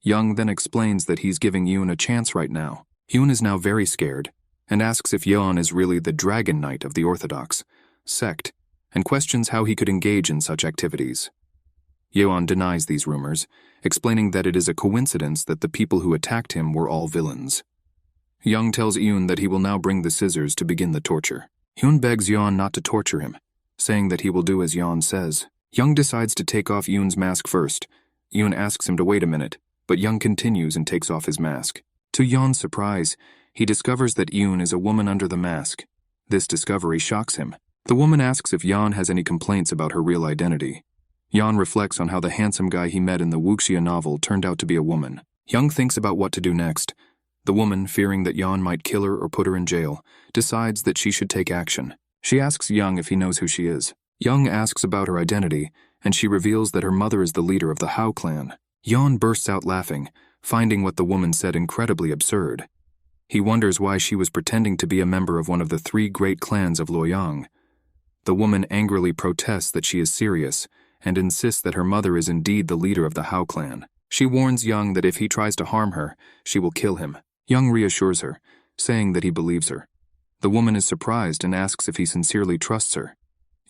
Yeong then explains that he's giving Eun a chance right now. Eun is now very scared, and asks if Yeon is really the Dragon Knight of the Orthodox sect, and questions how he could engage in such activities. Yeon denies these rumors, explaining that it is a coincidence that the people who attacked him were all villains. Yeong tells Eun that he will now bring the scissors to begin the torture. Eun begs Yeon not to torture him, saying that he will do as Yeon says. Yeong decides to take off Eun's mask first. Eun asks him to wait a minute, but Yeong continues and takes off his mask. To Yeon's surprise, he discovers that Eun is a woman under the mask. This discovery shocks him. The woman asks if Yeon has any complaints about her real identity. Yeon reflects on how the handsome guy he met in the wuxia novel turned out to be a woman. Yeong thinks about what to do next. The woman, fearing that Yeon might kill her or put her in jail, decides that she should take action. She asks Yeong if he knows who she is. Yeong asks about her identity, and she reveals that her mother is the leader of the Hao clan. Yeon bursts out laughing, finding what the woman said incredibly absurd. He wonders why she was pretending to be a member of one of the 3 great clans of Loyang. The woman angrily protests that she is serious, and insists that her mother is indeed the leader of the Hao clan. She warns Yeong that if he tries to harm her, she will kill him. Yeong reassures her, saying that he believes her. The woman is surprised and asks if he sincerely trusts her.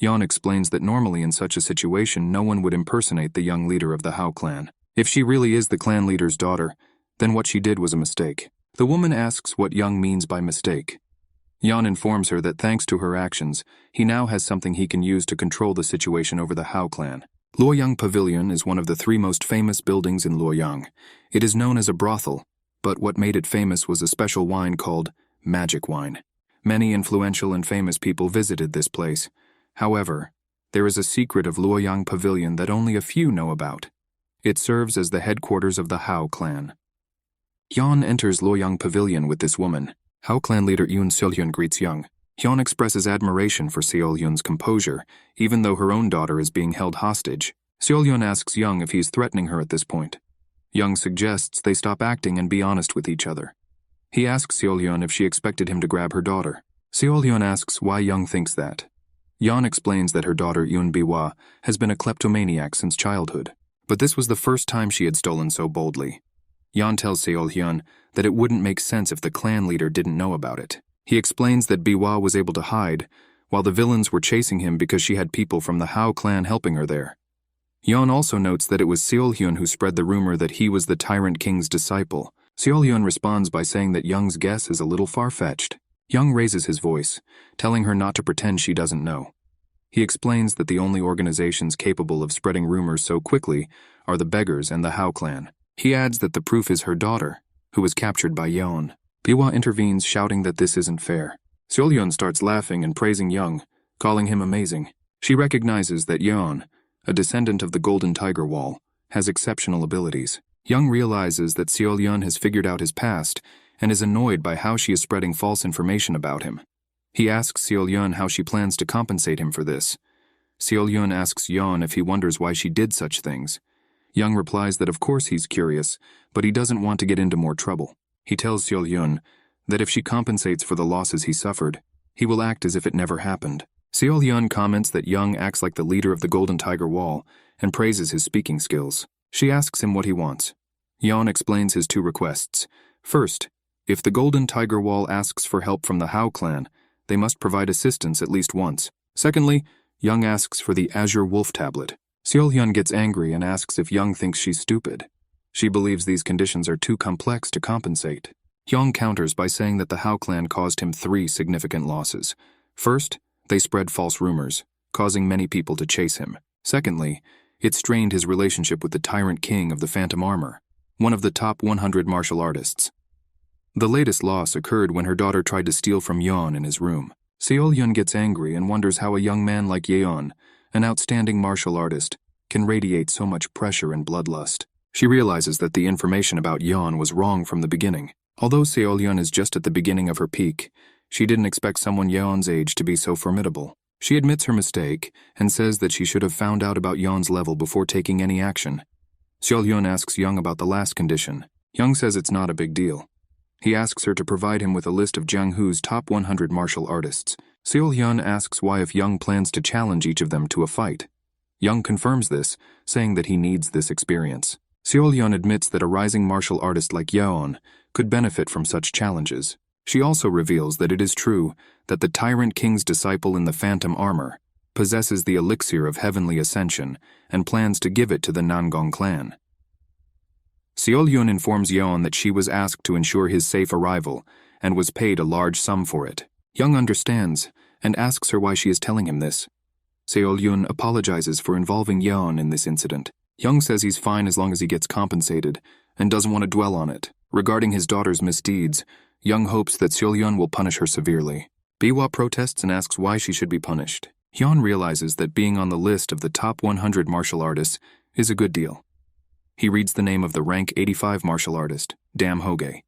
Yeon explains that normally in such a situation no one would impersonate the young leader of the Hao clan. If she really is the clan leader's daughter, then what she did was a mistake. The woman asks what Yeong means by mistake. Yeon informs her that thanks to her actions, he now has something he can use to control the situation over the Hao clan. Luoyang Pavilion is one of the 3 most famous buildings in Luoyang. It is known as a brothel, but what made it famous was a special wine called magic wine. Many influential and famous people visited this place. However, there is a secret of Luoyang Pavilion that only a few know about. It serves as the headquarters of the Hao clan. Yeon enters Luoyang Pavilion with this woman. Hao clan leader Yoon Seol-hyun greets Yeong. Yeon expresses admiration for Seol-hyun's composure, even though her own daughter is being held hostage. Seol-hyun asks Yeong if he is threatening her at this point. Yeong suggests they stop acting and be honest with each other. He asks Seol-hyun if she expected him to grab her daughter. Seol-hyun asks why Yeong thinks that. Yeon explains that her daughter Yoon Bi-hwa has been a kleptomaniac since childhood, but this was the first time she had stolen so boldly. Yeon tells Seol-hyun that it wouldn't make sense if the clan leader didn't know about it. He explains that Biwa was able to hide, while the villains were chasing him because she had people from the Hao clan helping her there. Yeon also notes that it was Seol-hyun who spread the rumor that he was the Tyrant King's disciple. Seol-hyun responds by saying that Young's guess is a little far-fetched. Young raises his voice, telling her not to pretend she doesn't know. He explains that the only organizations capable of spreading rumors so quickly are the Beggars and the Hao clan. He adds that the proof is her daughter, who was captured by Yeon. Biwa intervenes, shouting that this isn't fair. Seol-hyun starts laughing and praising Young, calling him amazing. She recognizes that Yeon, a descendant of the Golden Tiger Wall, has exceptional abilities. Young realizes that Seol-hyun has figured out his past and is annoyed by how she is spreading false information about him. He asks Seol-hyun how she plans to compensate him for this. Seol-hyun asks Yeon if he wonders why she did such things. Young replies that of course he's curious, but he doesn't want to get into more trouble. He tells Seol-hyun that if she compensates for the losses he suffered, he will act as if it never happened. Seol-hyun comments that Young acts like the leader of the Golden Tiger Wall and praises his speaking skills. She asks him what he wants. Yeon explains his two requests. First, if the Golden Tiger Wall asks for help from the Hao clan, they must provide assistance at least once. Secondly, Young asks for the Azure Wolf Tablet. Seol-hyun gets angry and asks if Young thinks she's stupid. She believes these conditions are too complex to compensate. Young counters by saying that the Hao clan caused him 3 significant losses. First, they spread false rumors, causing many people to chase him. Secondly, it strained his relationship with the Tyrant King of the Phantom Armor, one of the top 100 martial artists. The latest loss occurred when her daughter tried to steal from Yeon in his room. Seol-hyun gets angry and wonders how a young man like Yeon, an outstanding martial artist, can radiate so much pressure and bloodlust. She realizes that the information about Yeon was wrong from the beginning. Although Seol-hyun is just at the beginning of her peak, she didn't expect someone Yeon's age to be so formidable. She admits her mistake and says that she should have found out about Yeon's level before taking any action. Seol-hyun asks Young about the last condition. Young says it's not a big deal. He asks her to provide him with a list of Jianghu's top 100 martial artists. Seol-hyun asks why if Young plans to challenge each of them to a fight. Young confirms this, saying that he needs this experience. Seol-hyun admits that a rising martial artist like Yeon could benefit from such challenges. She also reveals that it is true that the Tyrant King's disciple in the Phantom Armor possesses the elixir of heavenly ascension and plans to give it to the Nangong clan. Seol-hyun informs Yeon that she was asked to ensure his safe arrival and was paid a large sum for it. Young understands and asks her why she is telling him this. Seol-hyun apologizes for involving Yeon in this incident. Young says he's fine as long as he gets compensated and doesn't want to dwell on it. Regarding his daughter's misdeeds, Young hopes that Seol-hyun will punish her severely. Biwa protests and asks why she should be punished. Yeon realizes that being on the list of the top 100 martial artists is a good deal. He reads the name of the rank 85 martial artist, Dam Hoge,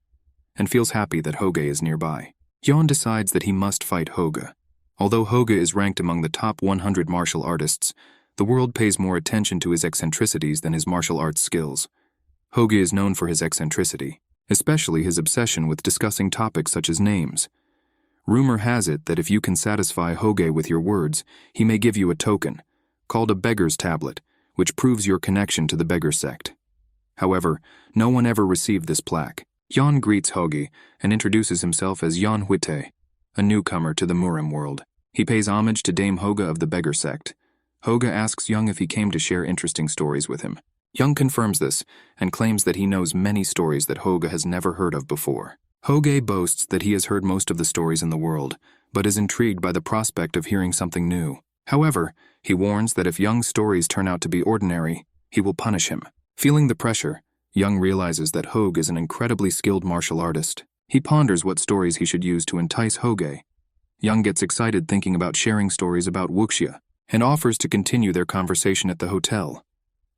and feels happy that Hoge is nearby. Yeon decides that he must fight Hoge. Although Hoge is ranked among the top 100 martial artists, the world pays more attention to his eccentricities than his martial arts skills. Hoge is known for his eccentricity, especially his obsession with discussing topics such as names. Rumor has it that if you can satisfy Hoge with your words, he may give you a token, called a beggar's tablet, which proves your connection to the beggar sect. However, no one ever received this plaque. Yeon greets Hoge and introduces himself as Yeon Hwitae, a newcomer to the Murim world. He pays homage to Dame Hoge of the beggar sect. Hoge asks Young if he came to share interesting stories with him. Young confirms this and claims that he knows many stories that Hoge has never heard of before. Hoge boasts that he has heard most of the stories in the world, but is intrigued by the prospect of hearing something new. However, he warns that if Young's stories turn out to be ordinary, he will punish him. Feeling the pressure, Young realizes that Hoge is an incredibly skilled martial artist. He ponders what stories he should use to entice Hoge. Young gets excited thinking about sharing stories about wuxia and offers to continue their conversation at the hotel.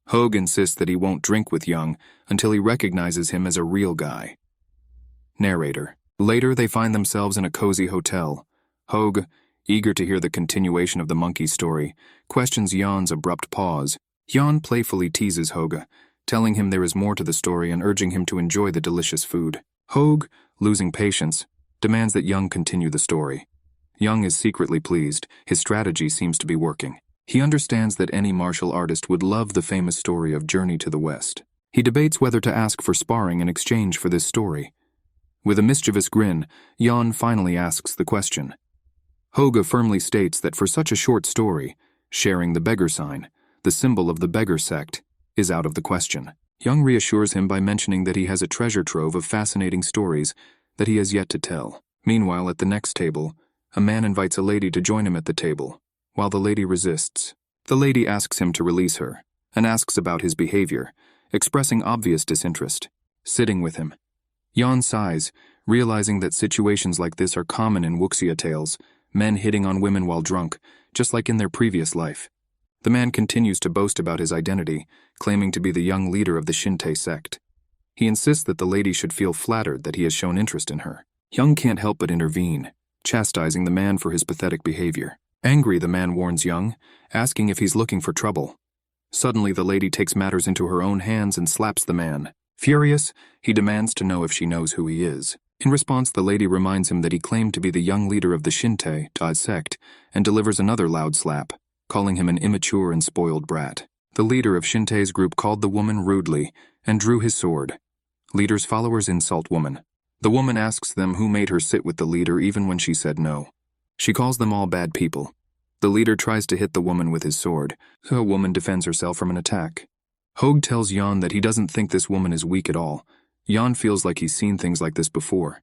Hoge insists that he won't drink with Young until he recognizes him as a real guy. Narrator. Later, they find themselves in a cozy hotel. Hoge, eager to hear the continuation of the monkey story, questions Yeon's abrupt pause. Yeon playfully teases Hoge, telling him there is more to the story and urging him to enjoy the delicious food. Hoge, losing patience, demands that Young continue the story. Young is secretly pleased. His strategy seems to be working. He understands that any martial artist would love the famous story of Journey to the West. He debates whether to ask for sparring in exchange for this story. With a mischievous grin, Jan finally asks the question. Hoge firmly states that for such a short story, sharing the beggar sign, the symbol of the beggar sect, is out of the question. Young reassures him by mentioning that he has a treasure trove of fascinating stories that he has yet to tell. Meanwhile, at the next table, a man invites a lady to join him at the table, while the lady resists. The lady asks him to release her, and asks about his behavior, expressing obvious disinterest. Sitting with him, Jan sighs, realizing that situations like this are common in wuxia tales, men hitting on women while drunk, just like in their previous life. The man continues to boast about his identity, claiming to be the young leader of the Shintai sect. He insists that the lady should feel flattered that he has shown interest in her. Young can't help but intervene, chastising the man for his pathetic behavior. Angry, the man warns Young, asking if he's looking for trouble. Suddenly, the lady takes matters into her own hands and slaps the man. Furious, he demands to know if she knows who he is. In response, the lady reminds him that he claimed to be the young leader of the Shintai sect and delivers another loud slap, calling him an immature and spoiled brat. The leader of Shintai's group called the woman rudely and drew his sword. Leader's followers insult woman. The woman asks them who made her sit with the leader even when she said no. She calls them all bad people. The leader tries to hit the woman with his sword, so a woman defends herself from an attack. Hoge tells Jan that he doesn't think this woman is weak at all. Jan feels like he's seen things like this before.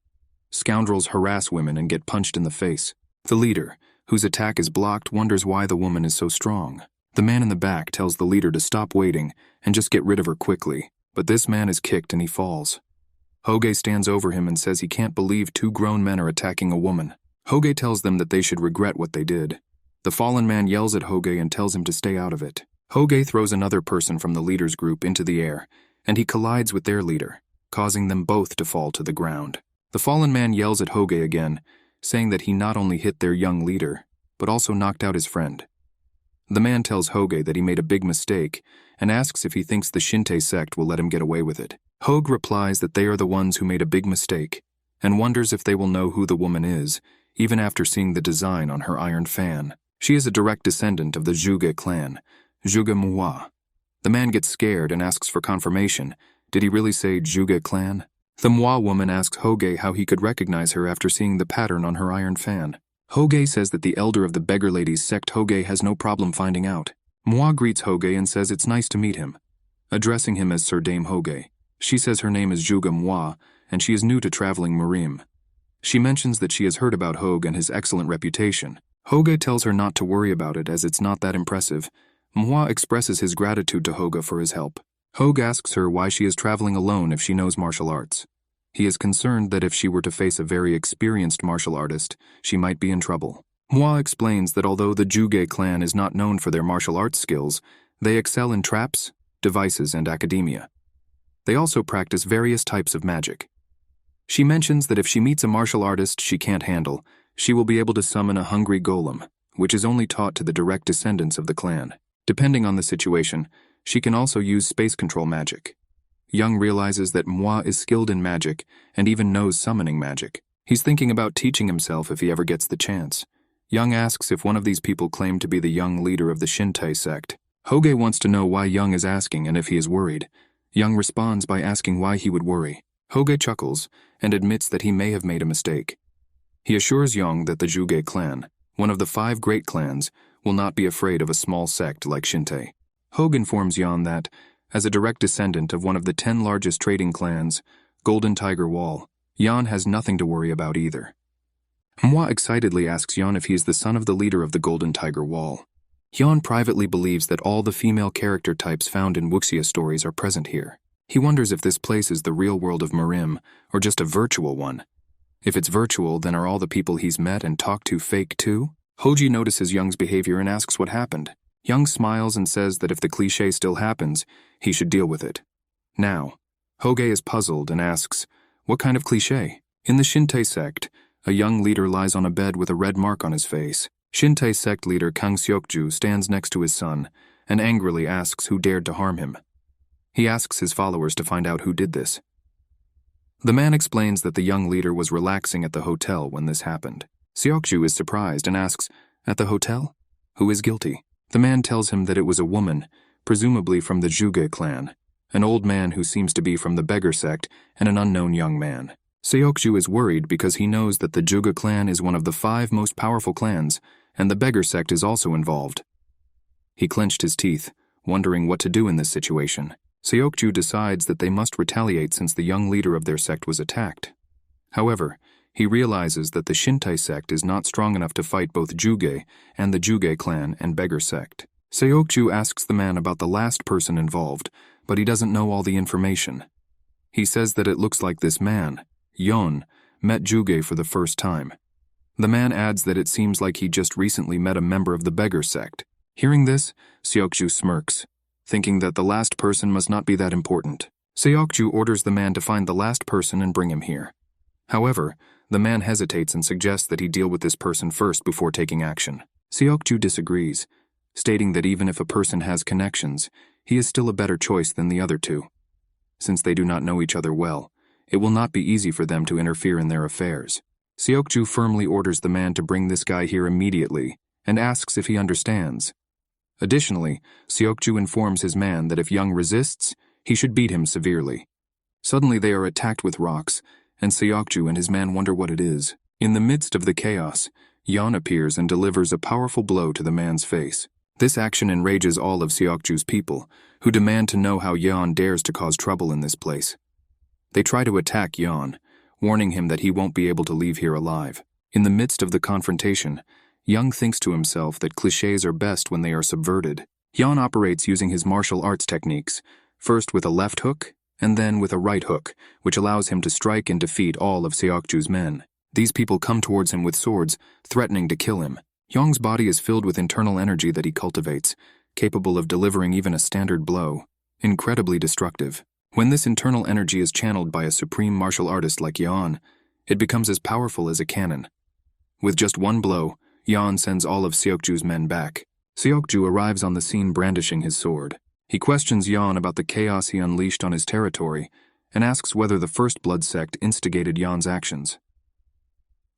Scoundrels harass women and get punched in the face. The leader, whose attack is blocked, wonders why the woman is so strong. The man in the back tells the leader to stop waiting and just get rid of her quickly, but this man is kicked and he falls. Hoge stands over him and says he can't believe two grown men are attacking a woman. Hoge tells them that they should regret what they did. The fallen man yells at Hoge and tells him to stay out of it. Hoge throws another person from the leader's group into the air, and he collides with their leader, causing them both to fall to the ground. The fallen man yells at Hoge again, saying that he not only hit their young leader, but also knocked out his friend. The man tells Hoge that he made a big mistake and asks if he thinks the Shintai sect will let him get away with it. Hoge replies that they are the ones who made a big mistake and wonders if they will know who the woman is, even after seeing the design on her iron fan. She is a direct descendant of the Zhuge clan, Zhuge Manhwa. The man gets scared and asks for confirmation. Did he really say Zhuge clan? The Manhwa woman asks Hoge how he could recognize her after seeing the pattern on her iron fan. Hoge says that the elder of the beggar ladies sect Hoge has no problem finding out. Manhwa greets Hoge and says it's nice to meet him, addressing him as Sir Dame Hoge. She says her name is Zhuge Manhwa and she is new to traveling Murim. She mentions that she has heard about Hoge and his excellent reputation. Hoge tells her not to worry about it as it's not that impressive. Manhwa expresses his gratitude to Hoge for his help. Hoge asks her why she is traveling alone if she knows martial arts. He is concerned that if she were to face a very experienced martial artist, she might be in trouble. Manhwa explains that although the Zhuge clan is not known for their martial arts skills, they excel in traps, devices, and academia. They also practice various types of magic. She mentions that if she meets a martial artist she can't handle, she will be able to summon a hungry golem, which is only taught to the direct descendants of the clan. Depending on the situation, she can also use space control magic. Young realizes that Manhwa is skilled in magic and even knows summoning magic. He's thinking about teaching himself if he ever gets the chance. Young asks if one of these people claimed to be the young leader of the Shintai sect. Hoge wants to know why Young is asking and if he is worried. Young responds by asking why he would worry. Hoge chuckles and admits that he may have made a mistake. He assures Young that the Zhuge clan, one of the 5 great clans, will not be afraid of a small sect like Shintai. Hoge informs Young that, as a direct descendant of one of the 10 largest trading clans, Golden Tiger Wall, Yan has nothing to worry about either. Manhwa excitedly asks Yan if he is the son of the leader of the Golden Tiger Wall. Yan privately believes that all the female character types found in wuxia stories are present here. He wonders if this place is the real world of Murim or just a virtual one. If it's virtual, then are all the people he's met and talked to fake too? Hoji notices Young's behavior and asks what happened. Young smiles and says that if the cliché still happens, he should deal with it. Now, Hoge is puzzled and asks, what kind of cliché? In the Shintai sect, a young leader lies on a bed with a red mark on his face. Shintai sect leader Kang Seokju stands next to his son and angrily asks who dared to harm him. He asks his followers to find out who did this. The man explains that the young leader was relaxing at the hotel when this happened. Seokju is surprised and asks, at the hotel? Who is guilty? The man tells him that it was a woman, presumably from the Zhuge clan. an old man who seems to be from the beggar sect, and an unknown young man. Seokju is worried because he knows that the Juga clan is one of the 5 most powerful clans, and the beggar sect is also involved. He clenched his teeth, wondering what to do in this situation. Seokju decides that they must retaliate since the young leader of their sect was attacked. However, he realizes that the Shintai sect is not strong enough to fight both Juge and the Juge clan and beggar sect. Seokju asks the man about the last person involved, but he doesn't know all the information. He says that it looks like this man, Yon, met Juge for the first time. The man adds that it seems like he just recently met a member of the beggar sect. Hearing this, Seokju smirks, thinking that the last person must not be that important. Seokju orders the man to find the last person and bring him here. However, the man hesitates and suggests that he deal with this person first before taking action. Seokju disagrees, stating that even if a person has connections, he is still a better choice than the other 2. Since they do not know each other well, it will not be easy for them to interfere in their affairs. Seokju firmly orders the man to bring this guy here immediately and asks if he understands. Additionally, Seokju informs his man that if Young resists, he should beat him severely. Suddenly they are attacked with rocks, and Seokju and his man wonder what it is. In the midst of the chaos, Yon appears and delivers a powerful blow to the man's face. This action enrages all of Seokju's people, who demand to know how Yon dares to cause trouble in this place. They try to attack Yon, warning him that he won't be able to leave here alive. In the midst of the confrontation, Young thinks to himself that clichés are best when they are subverted. Yon operates using his martial arts techniques, first with a left hook, and then with a right hook, which allows him to strike and defeat all of Seokju's men. These people come towards him with swords, threatening to kill him. Young's body is filled with internal energy that he cultivates, capable of delivering even a standard blow. Incredibly destructive. When this internal energy is channeled by a supreme martial artist like Yon, it becomes as powerful as a cannon. With just one blow, Yon sends all of Seokju's men back. Seokju arrives on the scene brandishing his sword. He questions Yon about the chaos he unleashed on his territory and asks whether the First Blood sect instigated Yon's actions.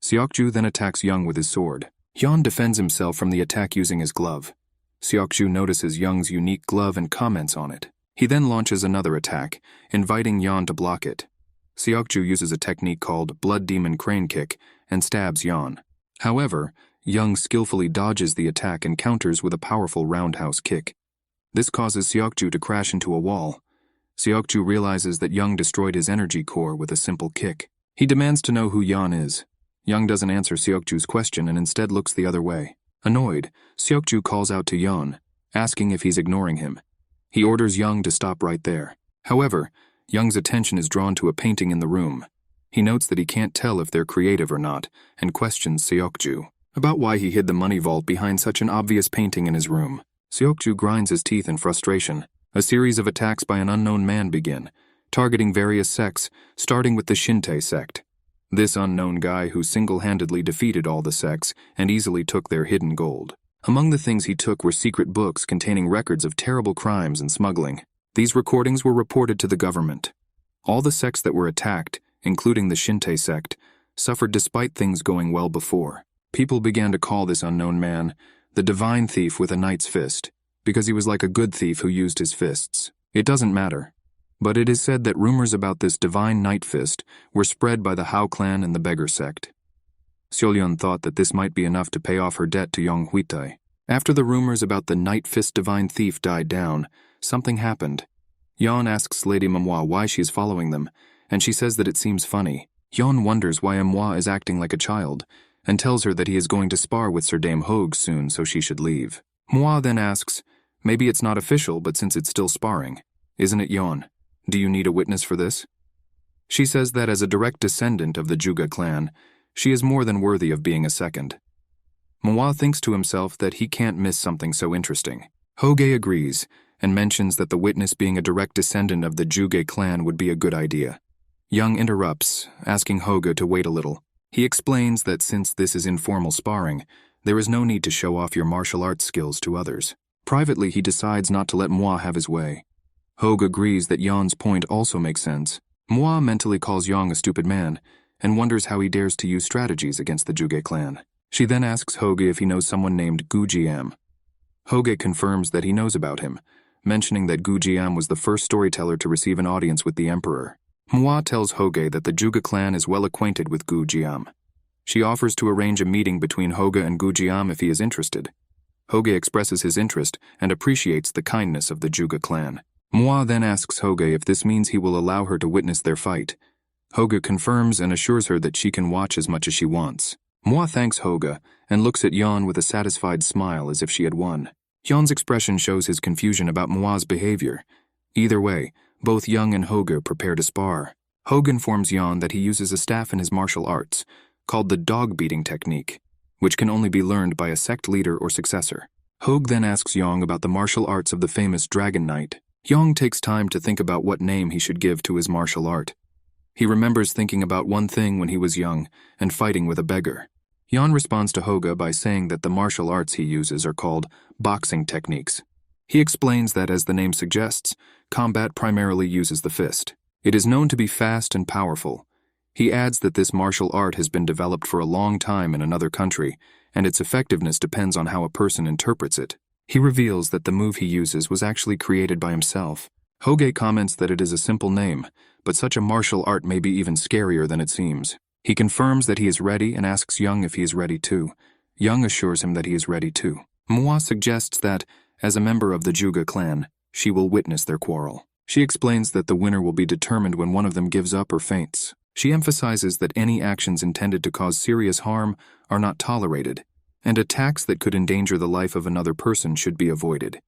Seokju then attacks Young with his sword. Yon defends himself from the attack using his glove. Seokju notices Young's unique glove and comments on it. He then launches another attack, inviting Yon to block it. Seokju uses a technique called Blood Demon Crane Kick and stabs Yon. However, Young skillfully dodges the attack and counters with a powerful roundhouse kick. This causes Seokju to crash into a wall. Seokju realizes that Young destroyed his energy core with a simple kick. He demands to know who Yon is. Young doesn't answer Seokju's question and instead looks the other way. Annoyed, Seokju calls out to Yon, asking if he's ignoring him. He orders Young to stop right there. However, Young's attention is drawn to a painting in the room. He notes that he can't tell if they're creative or not, and questions Seokju about why he hid the money vault behind such an obvious painting in his room. Seokju grinds his teeth in frustration. A series of attacks by an unknown man begin, targeting various sects, starting with the Shintai sect. This unknown guy who single-handedly defeated all the sects and easily took their hidden gold. Among the things he took were secret books containing records of terrible crimes and smuggling. These recordings were reported to the government. All the sects that were attacked, including the Shintai sect, suffered despite things going well before. People began to call this unknown man the divine thief with a knight's fist, because he was like a good thief who used his fists. It doesn't matter. But it is said that rumors about this divine knight fist were spread by the Hao clan and the beggar sect. Seolyeon thought that this might be enough to pay off her debt to Yong Huitai. After the rumors about the knight fist divine thief died down, something happened. Yeon asks Lady Manhwa why she is following them, and she says that it seems funny. Yeon wonders why Manhwa is acting like a child, and tells her that he is going to spar with Sir Dame Hogue soon, so she should leave. Manhwa then asks, maybe it's not official, but since it's still sparring, isn't it, Yeon? Do you need a witness for this? She says that as a direct descendant of the Juga clan, she is more than worthy of being a second. Manhwa thinks to himself that he can't miss something so interesting. Hogue agrees, and mentions that the witness being a direct descendant of the Juga clan would be a good idea. Young interrupts, asking Hogue to wait a little. He explains that since this is informal sparring, there is no need to show off your martial arts skills to others. Privately, he decides not to let Manhwa have his way. Hogue agrees that Yeon's point also makes sense. Manhwa mentally calls Yeon a stupid man, and wonders how he dares to use strategies against the Juga clan. She then asks Hogue if he knows someone named Gu Jiam. Hogue confirms that he knows about him, mentioning that Gu Jiam was the first storyteller to receive an audience with the emperor. Manhwa tells Hoge that the Juga clan is well acquainted with Gu Jiam. She offers to arrange a meeting between Hoge and Gu Jiam if he is interested. Hoge expresses his interest and appreciates the kindness of the Juga clan. Manhwa then asks Hoge if this means he will allow her to witness their fight. Hoge confirms and assures her that she can watch as much as she wants. Manhwa thanks Hoge and looks at Yeon with a satisfied smile as if she had won. Yeon's expression shows his confusion about Manhwa's behavior. Either way, both Young and Hoge prepare to spar. Hoge informs Yeon that he uses a staff in his martial arts, called the dog-beating technique, which can only be learned by a sect leader or successor. Hoge then asks Yeon about the martial arts of the famous Dragon Knight. Yeon takes time to think about what name he should give to his martial art. He remembers thinking about one thing when he was young and fighting with a beggar. Yeon responds to Hoge by saying that the martial arts he uses are called boxing techniques. He explains that, as the name suggests, combat primarily uses the fist. It is known to be fast and powerful. He adds that this martial art has been developed for a long time in another country, and its effectiveness depends on how a person interprets it. He reveals that the move he uses was actually created by himself. Hoge comments that it is a simple name, but such a martial art may be even scarier than it seems. He confirms that he is ready and asks Young if he is ready too. Young assures him that he is ready too. Manhwa suggests that, as a member of the Juga clan, she will witness their quarrel. She explains that the winner will be determined when one of them gives up or faints. She emphasizes that any actions intended to cause serious harm are not tolerated, and attacks that could endanger the life of another person should be avoided.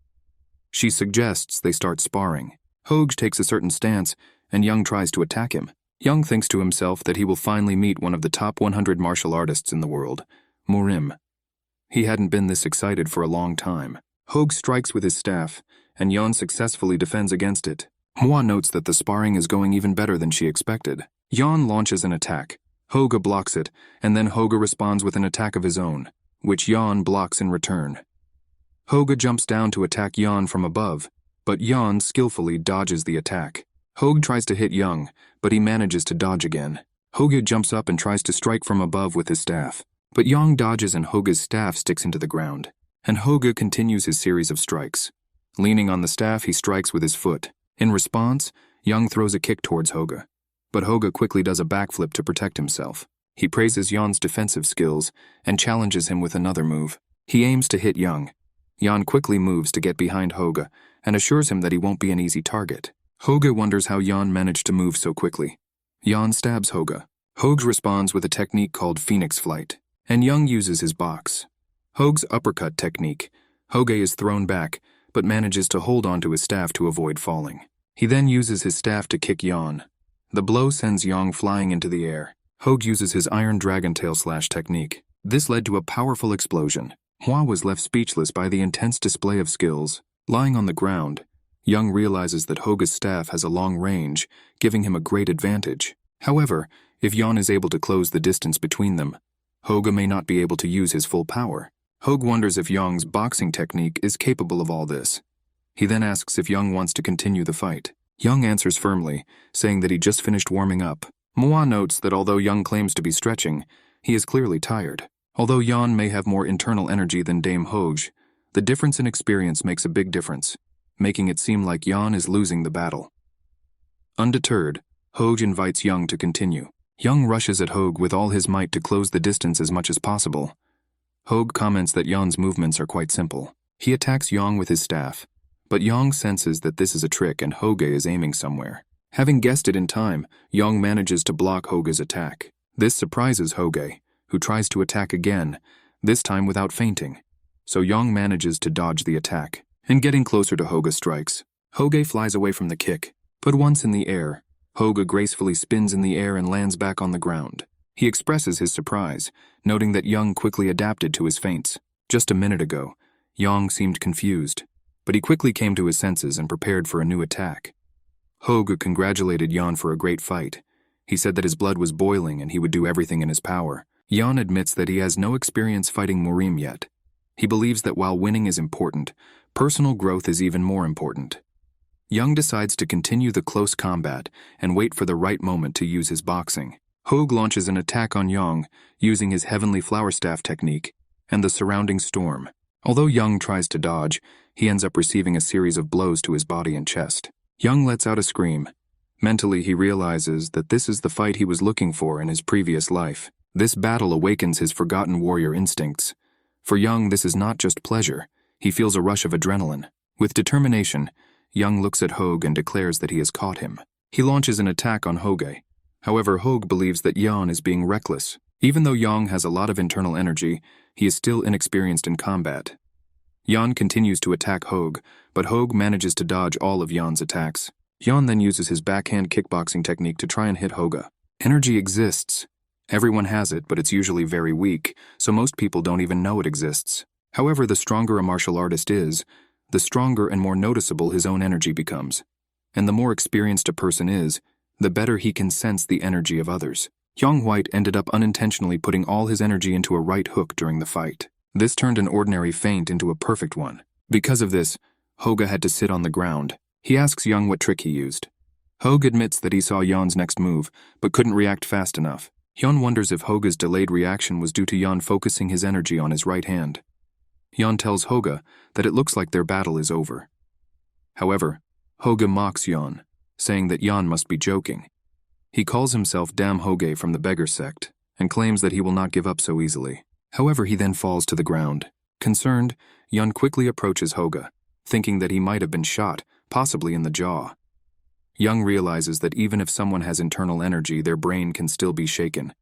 She suggests they start sparring. Hoge takes a certain stance, and Young tries to attack him. Young thinks to himself that he will finally meet one of the top 100 martial artists in the world, Murim. He hadn't been this excited for a long time. Hoge strikes with his staff, and Yeon successfully defends against it. Manhwa notes that the sparring is going even better than she expected. Yeon launches an attack. Hoge blocks it, and then Hoge responds with an attack of his own, which Yeon blocks in return. Hoge jumps down to attack Yeon from above, but Yeon skillfully dodges the attack. Hoge tries to hit Young, but he manages to dodge again. Hoge jumps up and tries to strike from above with his staff, but Young dodges and Hoge's staff sticks into the ground. And Hoge continues his series of strikes. Leaning on the staff, he strikes with his foot. In response, Young throws a kick towards Hoge, but Hoge quickly does a backflip to protect himself. He praises Yeon's defensive skills and challenges him with another move. He aims to hit Young. Yeon quickly moves to get behind Hoge and assures him that he won't be an easy target. Hoge wonders how Yeon managed to move so quickly. Yeon stabs Hoge. Hoge responds with a technique called Phoenix Flight, and Young uses his box. Hoge's uppercut technique. Hoge is thrown back, but manages to hold onto his staff to avoid falling. He then uses his staff to kick Yeon. The blow sends Young flying into the air. Hoge uses his Iron Dragon Tail Slash technique. This led to a powerful explosion. Hwa was left speechless by the intense display of skills. Lying on the ground, Young realizes that Hoge's staff has a long range, giving him a great advantage. However, if Yeon is able to close the distance between them, Hoge may not be able to use his full power. Hoge wonders if Young's boxing technique is capable of all this. He then asks if Young wants to continue the fight. Young answers firmly, saying that he just finished warming up. Manhwa notes that although Young claims to be stretching, he is clearly tired. Although Yeon may have more internal energy than Dame Hoge, the difference in experience makes a big difference, making it seem like Yeon is losing the battle. Undeterred, Hoge invites Young to continue. Young rushes at Hoge with all his might to close the distance as much as possible. Hoge comments that Yeon's movements are quite simple. He attacks Young with his staff, but Young senses that this is a trick and Hoge is aiming somewhere. Having guessed it in time, Young manages to block Hoge's attack. This surprises Hoge, who tries to attack again, this time without fainting. So Young manages to dodge the attack, and getting closer to Hoge strikes. Hoge flies away from the kick, but once in the air, Hoge gracefully spins in the air and lands back on the ground. He expresses his surprise, noting that Young quickly adapted to his feints. Just a minute ago, Young seemed confused, but he quickly came to his senses and prepared for a new attack. Hoge congratulated Yeon for a great fight. He said that his blood was boiling and he would do everything in his power. Yeon admits that he has no experience fighting Murim yet. He believes that while winning is important, personal growth is even more important. Young decides to continue the close combat and wait for the right moment to use his boxing. Hoge launches an attack on Young using his Heavenly Flower Staff technique and the surrounding storm. Although Young tries to dodge, he ends up receiving a series of blows to his body and chest. Young lets out a scream. Mentally, he realizes that this is the fight he was looking for in his previous life. This battle awakens his forgotten warrior instincts. For Young, this is not just pleasure. He feels a rush of adrenaline. With determination, Young looks at Hogue and declares that he has caught him. He launches an attack on Hogue. However, Hogue believes that Young is being reckless. Even though Young has a lot of internal energy, he is still inexperienced in combat. Young continues to attack Hogue, but Hogue manages to dodge all of Young's attacks. Young then uses his backhand kickboxing technique to try and hit Hogue. Energy exists. Everyone has it, but it's usually very weak, so most people don't even know it exists. However, the stronger a martial artist is, the stronger and more noticeable his own energy becomes. And the more experienced a person is, the better he can sense the energy of others. Young White ended up unintentionally putting all his energy into a right hook during the fight. This turned an ordinary feint into a perfect one. Because of this, Hogue had to sit on the ground. He asks Young what trick he used. Hogue admits that he saw Young's next move, but couldn't react fast enough. Young wonders if Hogue's delayed reaction was due to Young focusing his energy on his right hand. Young tells Hogue that it looks like their battle is over. However, Hogue mocks Young, saying that Young must be joking. He calls himself Damn Hogue from the beggar sect, and claims that he will not give up so easily. However, he then falls to the ground. Concerned, Young quickly approaches Hogue, thinking that he might have been shot, possibly in the jaw. Young realizes that even if someone has internal energy, their brain can still be shaken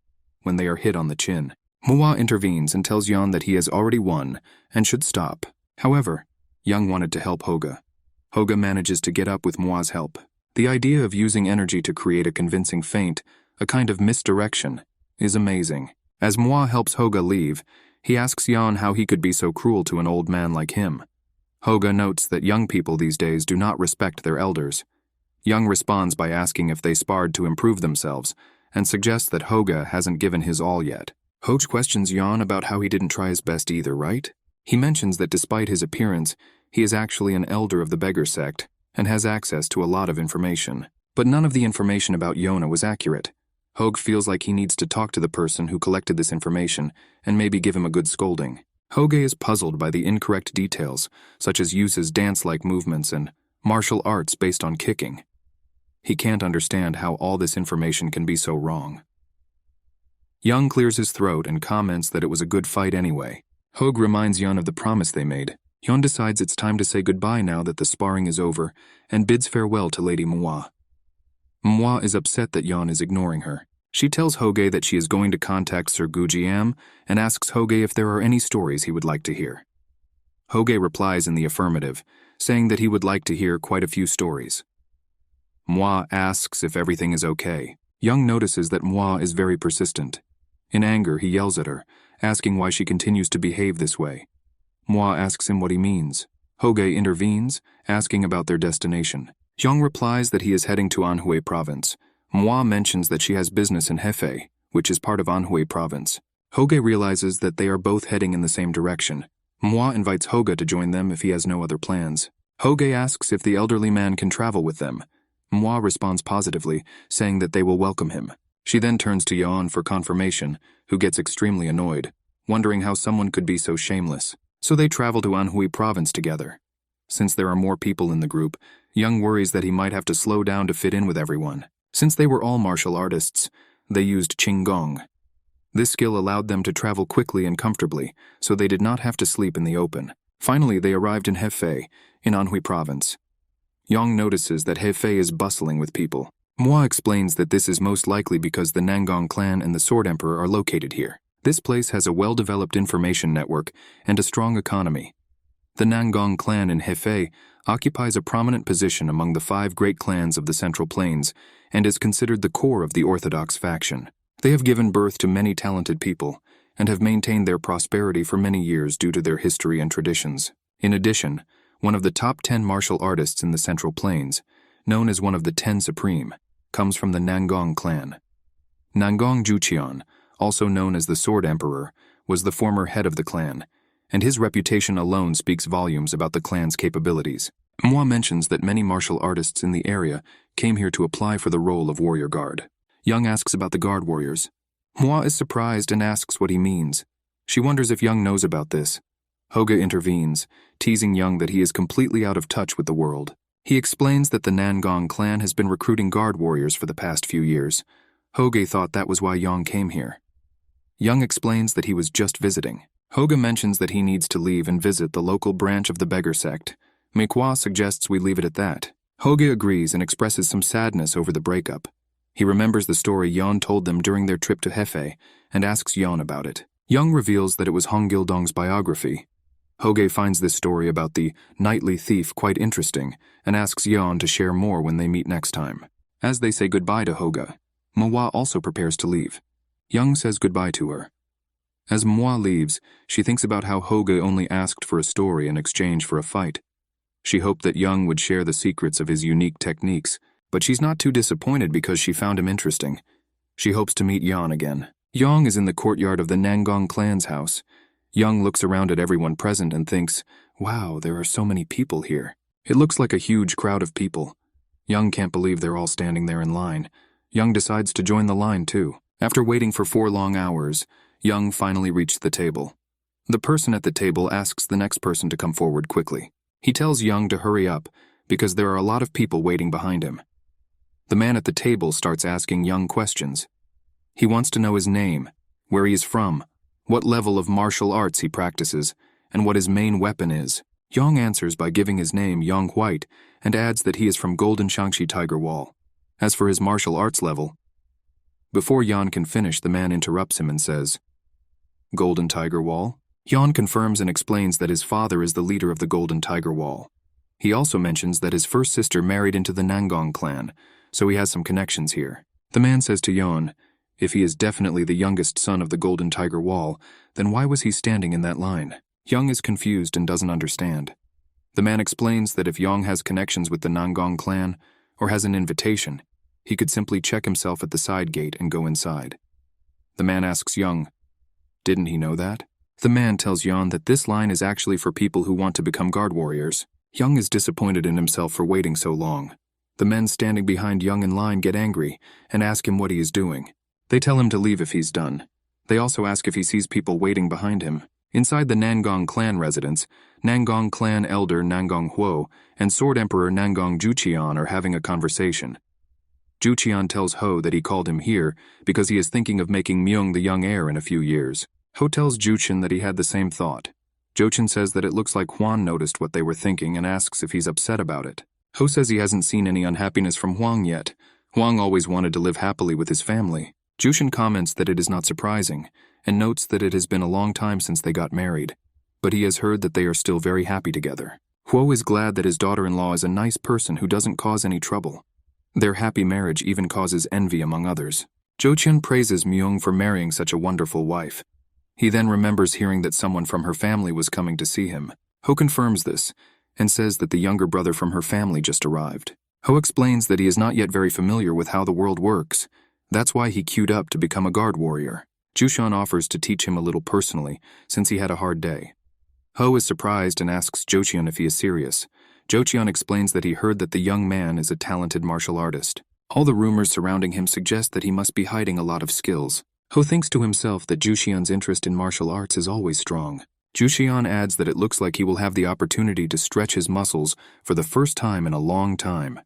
when they are hit on the chin. Muah intervenes and tells Young that he has already won and should stop. However, Young wanted to help Hogue. Hogue manages to get up with Muah's help. The idea of using energy to create a convincing feint, a kind of misdirection, is amazing. As Muah helps Hogue leave, he asks Young how he could be so cruel to an old man like him. Hogue notes that young people these days do not respect their elders. Young responds by asking if they sparred to improve themselves, and suggests that Hogue hasn't given his all yet. Hogue questions Young about how he didn't try his best either, right? He mentions that despite his appearance, he is actually an elder of the beggar sect, and has access to a lot of information. But none of the information about Yona was accurate. Hogue feels like he needs to talk to the person who collected this information, and maybe give him a good scolding. Hogue is puzzled by the incorrect details, such as uses dance-like movements and martial arts based on kicking. He can't understand how all this information can be so wrong. Young clears his throat and comments that it was a good fight anyway. Hogue reminds Young of the promise they made. Young decides it's time to say goodbye now that the sparring is over, and bids farewell to Lady Muah. Muah is upset that Young is ignoring her. She tells Hogue that she is going to contact Sir Gujiam and asks Hogue if there are any stories he would like to hear. Hogue replies in the affirmative, saying that he would like to hear quite a few stories. Muah asks if everything is okay. Young notices that Muah is very persistent. In anger, he yells at her, asking why she continues to behave this way. Muah asks him what he means. Hogue intervenes, asking about their destination. Young replies that he is heading to Anhui province. Muah mentions that she has business in Hefei, which is part of Anhui province. Hogue realizes that they are both heading in the same direction. Muah invites Hogue to join them if he has no other plans. Hogue asks if the elderly man can travel with them. Muah responds positively, saying that they will welcome him. She then turns to Yoan for confirmation, who gets extremely annoyed, wondering how someone could be so shameless. So they travel to Anhui province together. Since there are more people in the group, Young worries that he might have to slow down to fit in with everyone. Since they were all martial artists, they used Qinggong. This skill allowed them to travel quickly and comfortably, so they did not have to sleep in the open. Finally, they arrived in Hefei, in Anhui province. Young notices that Hefei is bustling with people. Muah explains that this is most likely because the Nangong clan and the Sword Emperor are located here. This place has a well-developed information network and a strong economy. The Nangong clan in Hefei occupies a prominent position among the 5 great clans of the Central Plains and is considered the core of the Orthodox faction. They have given birth to many talented people and have maintained their prosperity for many years due to their history and traditions. In addition, one of the top 10 martial artists in the Central Plains, known as one of the 10 Supreme, comes from the Nangong clan. Nangong Juqian, also known as the Sword Emperor, was the former head of the clan, and his reputation alone speaks volumes about the clan's capabilities. Muah mentions that many martial artists in the area came here to apply for the role of warrior guard. Young asks about the guard warriors. Muah is surprised and asks what he means. She wonders if Young knows about this. Hoga intervenes, teasing Young that he is completely out of touch with the world. He explains that the Nangong clan has been recruiting guard warriors for the past few years. Hoga thought that was why Young came here. Young explains that he was just visiting. Hoga mentions that he needs to leave and visit the local branch of the beggar sect. Mekwa suggests we leave it at that. Hoga agrees and expresses some sadness over the breakup. He remembers the story Yon told them during their trip to Hefei and asks Yon about it. Young reveals that it was Hong Gildong's biography. Hoge finds this story about the nightly thief quite interesting and asks Yon to share more when they meet next time. As they say goodbye to Hoga, Mwa also prepares to leave. Young says goodbye to her. As Mwa leaves, she thinks about how Hoga only asked for a story in exchange for a fight. She hoped that Young would share the secrets of his unique techniques, but she's not too disappointed because she found him interesting. She hopes to meet Yon again. Young is in the courtyard of the Nangong clan's house. Young looks around at everyone present and thinks, wow, there are so many people here. It looks like a huge crowd of people. Young can't believe they're all standing there in line. Young decides to join the line too. After waiting for 4 long hours, Young finally reached the table. The person at the table asks the next person to come forward quickly. He tells Young to hurry up because there are a lot of people waiting behind him. The man at the table starts asking Young questions. He wants to know his name, where he is from, what level of martial arts he practices, and what his main weapon is. Young answers by giving his name Young White and adds that he is from Golden Shangxi Tiger Wall. As for his martial arts level, before Yan can finish, the man interrupts him and says, Golden Tiger Wall? Yan confirms and explains that his father is the leader of the Golden Tiger Wall. He also mentions that his first sister married into the Nangong clan, so he has some connections here. The man says to Yan, if he is definitely the youngest son of the Golden Tiger Wall, then why was he standing in that line? Young is confused and doesn't understand. The man explains that if Young has connections with the Nangong clan, or has an invitation, he could simply check himself at the side gate and go inside. The man asks Young, didn't he know that? The man tells Young that this line is actually for people who want to become guard warriors. Young is disappointed in himself for waiting so long. The men standing behind Young in line get angry and ask him what he is doing. They tell him to leave if he's done. They also ask if he sees people waiting behind him. Inside the Nangong clan residence, Nangong clan elder Nangong Huo and Sword Emperor Nangong Juqian are having a conversation. Juqian tells Ho that he called him here because he is thinking of making Myung the young heir in a few years. Ho tells Juqian that he had the same thought. Juqian says that it looks like Huan noticed what they were thinking and asks if he's upset about it. Ho says he hasn't seen any unhappiness from Huang yet. Huang always wanted to live happily with his family. Jushin comments that it is not surprising, and notes that it has been a long time since they got married, but he has heard that they are still very happy together. Huo is glad that his daughter-in-law is a nice person who doesn't cause any trouble. Their happy marriage even causes envy among others. Joqian praises Myung for marrying such a wonderful wife. He then remembers hearing that someone from her family was coming to see him. Ho confirms this, and says that the younger brother from her family just arrived. Ho explains that he is not yet very familiar with how the world works. That's why he queued up to become a guard warrior. Jushan offers to teach him a little personally, since he had a hard day. Ho is surprised and asks Jochian if he is serious. Jochian explains that he heard that the young man is a talented martial artist. All the rumors surrounding him suggest that he must be hiding a lot of skills. Ho thinks to himself that Juxian's interest in martial arts is always strong. Juxian adds that it looks like he will have the opportunity to stretch his muscles for the first time in a long time.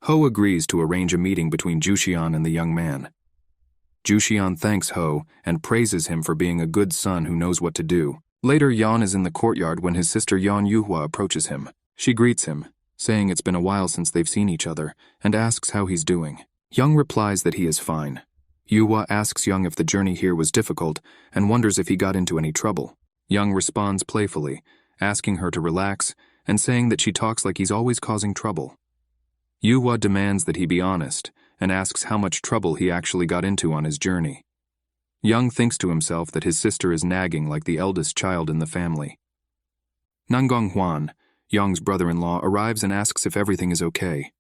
Ho agrees to arrange a meeting between Juxian and the young man. Juxian thanks Ho and praises him for being a good son who knows what to do. Later, Yan is in the courtyard when his sister Yan Yuhua approaches him. She greets him, saying it's been a while since they've seen each other, and asks how he's doing. Young replies that he is fine. Yuhua asks Young if the journey here was difficult and wonders if he got into any trouble. Young responds playfully, asking her to relax and saying that she talks like he's always causing trouble. Yuhua demands that he be honest and asks how much trouble he actually got into on his journey. Young thinks to himself that his sister is nagging like the eldest child in the family. Nangong Huan, Young's brother-in-law, arrives and asks if everything is okay.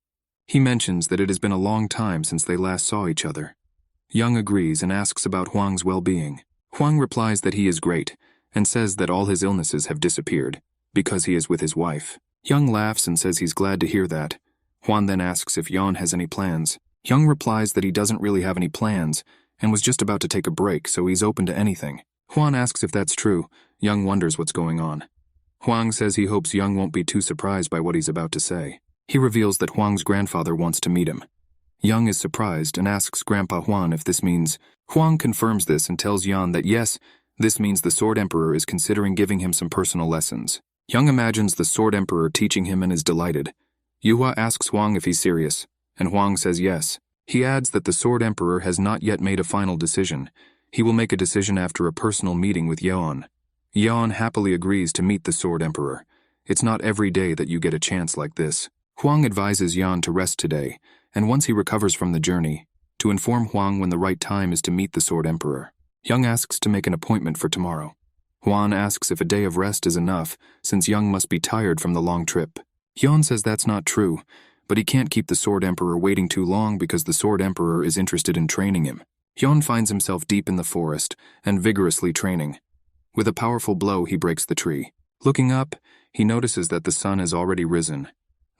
He mentions that it has been a long time since they last saw each other. Young agrees and asks about Huang's well-being. Huang replies that he is great and says that all his illnesses have disappeared because he is with his wife. Young laughs and says he's glad to hear that. Huan then asks if Yan has any plans. Young replies that he doesn't really have any plans and was just about to take a break, so he's open to anything. Huan asks if that's true. Young wonders what's going on. Huang says he hopes Young won't be too surprised by what he's about to say. He reveals that Huang's grandfather wants to meet him. Young is surprised and asks Grandpa Huan if this means. Huang confirms this and tells Yan that yes, this means the Sword Emperor is considering giving him some personal lessons. Young imagines the Sword Emperor teaching him and is delighted. Yuhua asks Huang if he's serious, and Huang says yes. He adds that the Sword Emperor has not yet made a final decision. He will make a decision after a personal meeting with Yeon. Yeon happily agrees to meet the Sword Emperor. It's not every day that you get a chance like this. Huang advises Yan to rest today, and once he recovers from the journey, to inform Huang when the right time is to meet the Sword Emperor. Young asks to make an appointment for tomorrow. Huan asks if a day of rest is enough, since Young must be tired from the long trip. Yan says that's not true, but he can't keep the Sword Emperor waiting too long because the Sword Emperor is interested in training him. Yan finds himself deep in the forest and vigorously training. With a powerful blow, he breaks the tree. Looking up, he notices that the sun has already risen.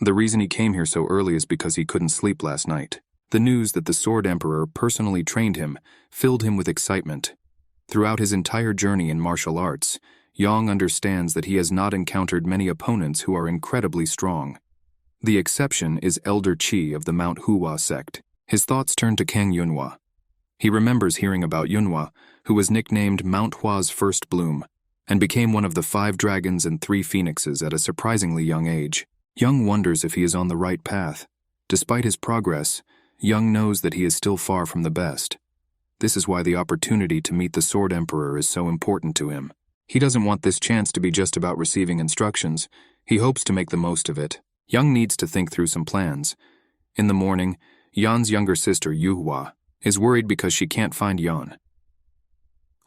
The reason he came here so early is because he couldn't sleep last night. The news that the Sword Emperor personally trained him filled him with excitement. Throughout his entire journey in martial arts, Yang understands that he has not encountered many opponents who are incredibly strong. The exception is Elder Qi of the Mount Hua sect. His thoughts turn to Kang Yunhua. He remembers hearing about Yunhua, who was nicknamed Mount Hua's First Bloom, and became one of the 5 dragons and 3 phoenixes at a surprisingly young age. Young wonders if he is on the right path. Despite his progress, Young knows that he is still far from the best. This is why the opportunity to meet the Sword Emperor is so important to him. He doesn't want this chance to be just about receiving instructions. He hopes to make the most of it. Young needs to think through some plans. In the morning, Yan's younger sister, Yuhua, is worried because she can't find Yan.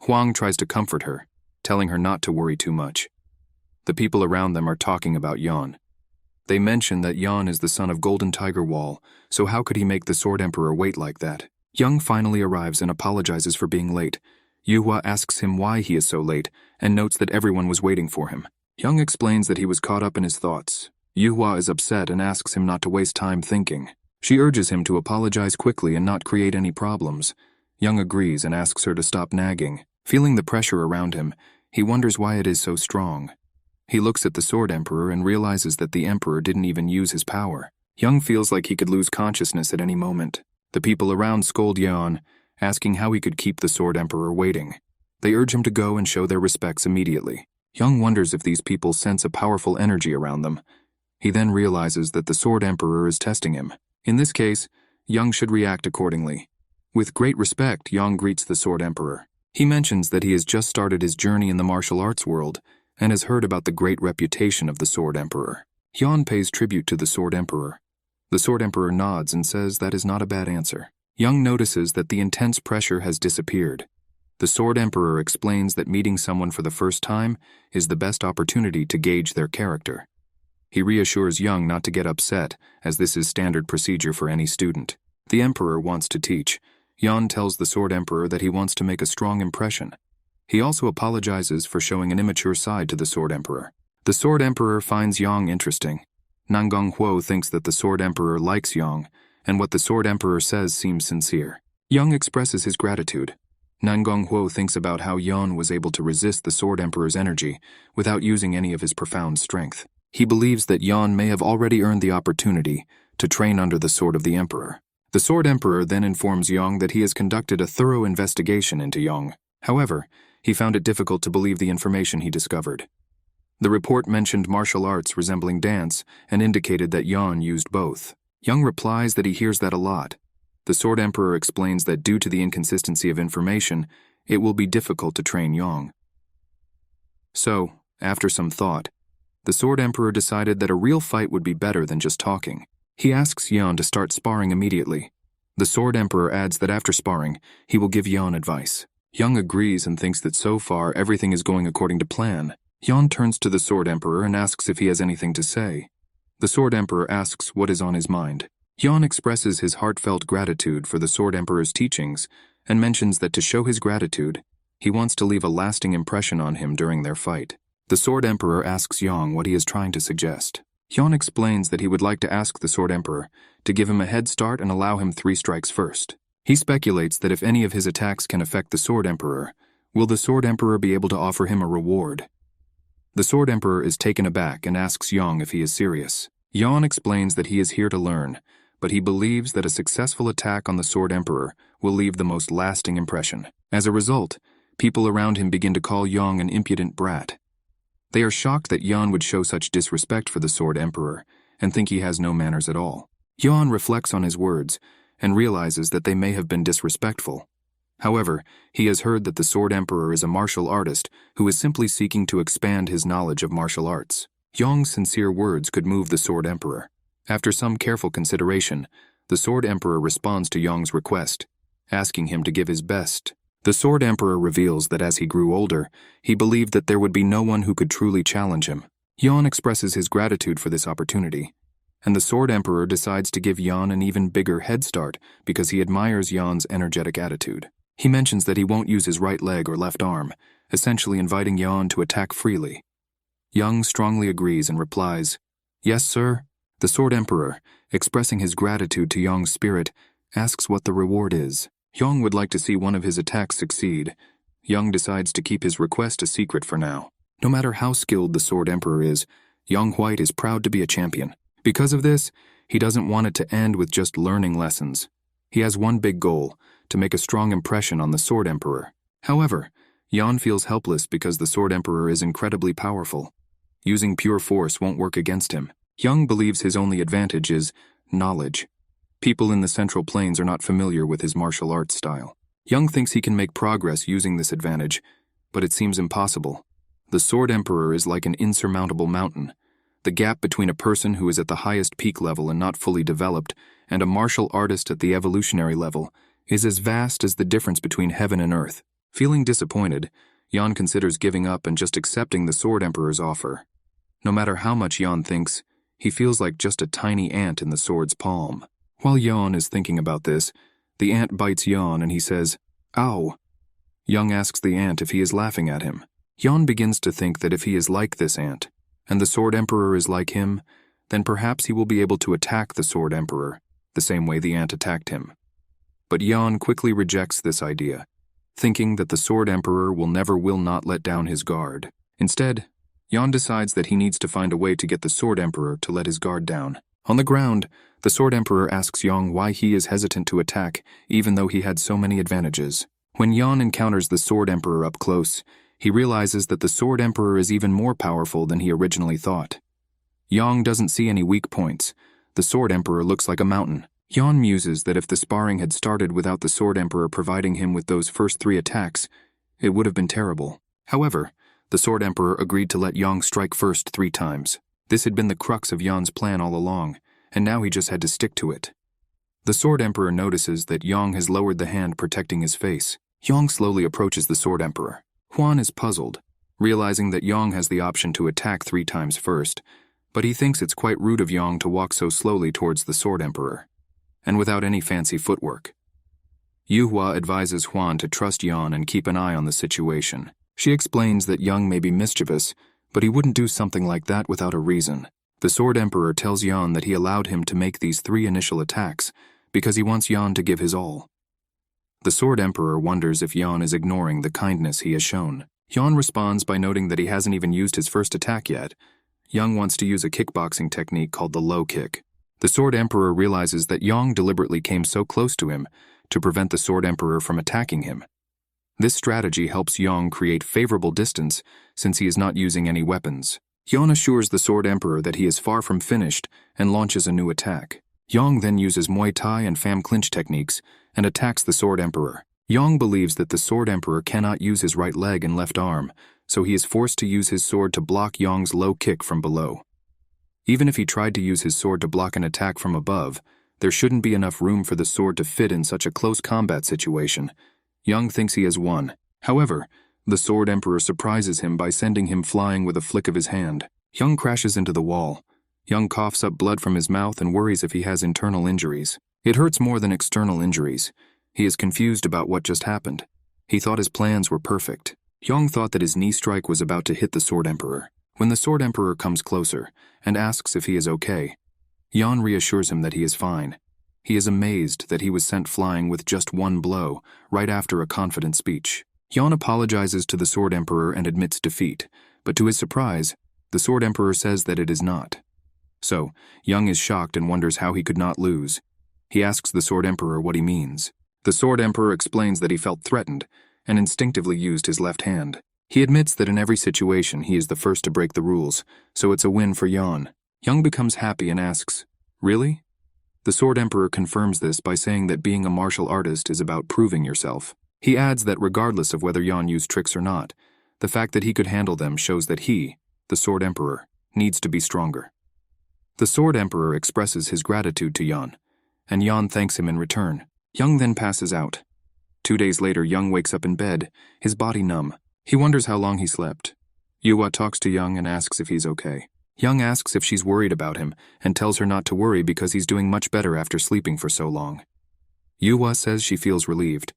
Huang tries to comfort her, telling her not to worry too much. The people around them are talking about Yan. They mention that Yan is the son of Golden Tiger Wall, so how could he make the Sword Emperor wait like that? Young finally arrives and apologizes for being late. Yuhua asks him why he is so late, and notes that everyone was waiting for him. Young explains that he was caught up in his thoughts. Yuhua is upset and asks him not to waste time thinking. She urges him to apologize quickly and not create any problems. Young agrees and asks her to stop nagging. Feeling the pressure around him, he wonders why it is so strong. He looks at the Sword Emperor and realizes that the Emperor didn't even use his power. Young feels like he could lose consciousness at any moment. The people around scold Yeon, asking how he could keep the Sword Emperor waiting. They urge him to go and show their respects immediately. Young wonders if these people sense a powerful energy around them. He then realizes that the Sword Emperor is testing him. In this case, Young should react accordingly. With great respect, Young greets the Sword Emperor. He mentions that he has just started his journey in the martial arts world and has heard about the great reputation of the Sword Emperor. Yan pays tribute to the Sword Emperor. The Sword Emperor nods and says that is not a bad answer. Young notices that the intense pressure has disappeared. The Sword Emperor explains that meeting someone for the first time is the best opportunity to gauge their character. He reassures Young not to get upset, as this is standard procedure for any student. The Emperor wants to teach. Yan tells the Sword Emperor that he wants to make a strong impression. He also apologizes for showing an immature side to the Sword Emperor. The Sword Emperor finds Yang interesting. Nanggong Huo thinks that the Sword Emperor likes Yang, and what the Sword Emperor says seems sincere. Yang expresses his gratitude. Nanggong Huo thinks about how Yan was able to resist the Sword Emperor's energy without using any of his profound strength. He believes that Yan may have already earned the opportunity to train under the Sword of the Emperor. The Sword Emperor then informs Yang that he has conducted a thorough investigation into Yang. However, he found it difficult to believe the information he discovered. The report mentioned martial arts resembling dance and indicated that Yan used both. Young replies that he hears that a lot. The Sword Emperor explains that due to the inconsistency of information, it will be difficult to train Yang. So, after some thought, the Sword Emperor decided that a real fight would be better than just talking. He asks Yan to start sparring immediately. The Sword Emperor adds that after sparring, he will give Yan advice. Young agrees and thinks that so far everything is going according to plan. Yan turns to the Sword Emperor and asks if he has anything to say. The Sword Emperor asks what is on his mind. Yan expresses his heartfelt gratitude for the Sword Emperor's teachings and mentions that to show his gratitude, he wants to leave a lasting impression on him during their fight. The Sword Emperor asks Yang what he is trying to suggest. Yan explains that he would like to ask the Sword Emperor to give him a head start and allow him 3 strikes first. He speculates that if any of his attacks can affect the Sword Emperor, Will the Sword Emperor be able to offer him a reward? The Sword Emperor is taken aback and asks Yang if he is serious. Yang explains that he is here to learn, but he believes that a successful attack on the Sword Emperor will leave the most lasting impression. As a result, people around him begin to call Yang an impudent brat. They are shocked that Yan would show such disrespect for the Sword Emperor and think he has no manners at all. Yan reflects on his words and realizes that they may have been disrespectful. However, he has heard that the Sword Emperor is a martial artist who is simply seeking to expand his knowledge of martial arts. Yang's sincere words could move the Sword Emperor. After some careful consideration, the Sword Emperor responds to Yang's request, asking him to give his best. The Sword Emperor reveals that as he grew older, he believed that there would be no one who could truly challenge him. Yan expresses his gratitude for this opportunity, and the Sword Emperor decides to give Yan an even bigger head start because he admires Yan's energetic attitude. He mentions that he won't use his right leg or left arm, essentially inviting Yan to attack freely. Yang strongly agrees and replies, "Yes, sir." The Sword Emperor, expressing his gratitude to Yang's spirit, asks what the reward is. Yang would like to see one of his attacks succeed. Yang decides to keep his request a secret for now. No matter how skilled the Sword Emperor is, Yang White is proud to be a champion. Because of this, he doesn't want it to end with just learning lessons. He has one big goal, to make a strong impression on the Sword Emperor. However, Yan feels helpless because the Sword Emperor is incredibly powerful. Using pure force won't work against him. Yang believes his only advantage is knowledge. People in the Central Plains are not familiar with his martial arts style. Yang thinks he can make progress using this advantage, but it seems impossible. The Sword Emperor is like an insurmountable mountain. The gap between a person who is at the highest peak level and not fully developed and a martial artist at the evolutionary level is as vast as the difference between heaven and earth. Feeling disappointed, Yan considers giving up and just accepting the Sword Emperor's offer. No matter how much Yan thinks, he feels like just a tiny ant in the sword's palm. While Yan is thinking about this, the ant bites Yan and he says, "Ow." Yang asks the ant if he is laughing at him. Yan begins to think that if he is like this ant, and the Sword Emperor is like him, then perhaps he will be able to attack the Sword Emperor, the same way the ant attacked him. But Yan quickly rejects this idea, thinking that the Sword Emperor will not let down his guard. Instead, Yan decides that he needs to find a way to get the Sword Emperor to let his guard down. On the ground, the Sword Emperor asks Yang why he is hesitant to attack, even though he had so many advantages. When Yan encounters the Sword Emperor up close, he realizes that the Sword Emperor is even more powerful than he originally thought. Yang doesn't see any weak points. The Sword Emperor looks like a mountain. Yan muses that if the sparring had started without the Sword Emperor providing him with those first 3 attacks, it would have been terrible. However, the Sword Emperor agreed to let Yang strike first 3 times. This had been the crux of Yan's plan all along, and now he just had to stick to it. The Sword Emperor notices that Yang has lowered the hand protecting his face. Yang slowly approaches the Sword Emperor. Huan is puzzled, realizing that Yang has the option to attack 3 times first, but he thinks it's quite rude of Yang to walk so slowly towards the Sword Emperor, and without any fancy footwork. Yuhua advises Huan to trust Yan and keep an eye on the situation. She explains that Yang may be mischievous, but he wouldn't do something like that without a reason. The Sword Emperor tells Yan that he allowed him to make these 3 initial attacks because he wants Yan to give his all. The Sword Emperor wonders if Yan is ignoring the kindness he has shown. Yan responds by noting that he hasn't even used his first attack yet. Yang wants to use a kickboxing technique called the low kick. The Sword Emperor realizes that Yang deliberately came so close to him to prevent the Sword Emperor from attacking him. This strategy helps Yang create favorable distance since he is not using any weapons. Yan assures the Sword Emperor that he is far from finished and launches a new attack. Yang then uses Muay Thai and Pham clinch techniques and attacks the Sword Emperor. Yang believes that the Sword Emperor cannot use his right leg and left arm, so he is forced to use his sword to block Yang's low kick from below. Even if he tried to use his sword to block an attack from above, there shouldn't be enough room for the sword to fit in such a close combat situation. Yang thinks he has won. However, the Sword Emperor surprises him by sending him flying with a flick of his hand. Yang crashes into the wall. Yang coughs up blood from his mouth and worries if he has internal injuries. It hurts more than external injuries. He is confused about what just happened. He thought his plans were perfect. Yang thought that his knee strike was about to hit the Sword Emperor. When the Sword Emperor comes closer and asks if he is okay, Yan reassures him that he is fine. He is amazed that he was sent flying with just 1 blow right after a confident speech. Yan apologizes to the Sword Emperor and admits defeat, but to his surprise, the Sword Emperor says that it is not. So, Young is shocked and wonders how he could not lose. He asks the Sword Emperor what he means. The Sword Emperor explains that he felt threatened and instinctively used his left hand. He admits that in every situation he is the first to break the rules, so it's a win for Yan. Young becomes happy and asks, "Really?" The Sword Emperor confirms this by saying that being a martial artist is about proving yourself. He adds that regardless of whether Yan used tricks or not, the fact that he could handle them shows that he, the Sword Emperor, needs to be stronger. The Sword Emperor expresses his gratitude to Yan, and Yan thanks him in return. Young then passes out. 2 days later, Young wakes up in bed, his body numb. He wonders how long he slept. Yuhua talks to Young and asks if he's okay. Young asks if she's worried about him and tells her not to worry because he's doing much better after sleeping for so long. Yuhua says she feels relieved.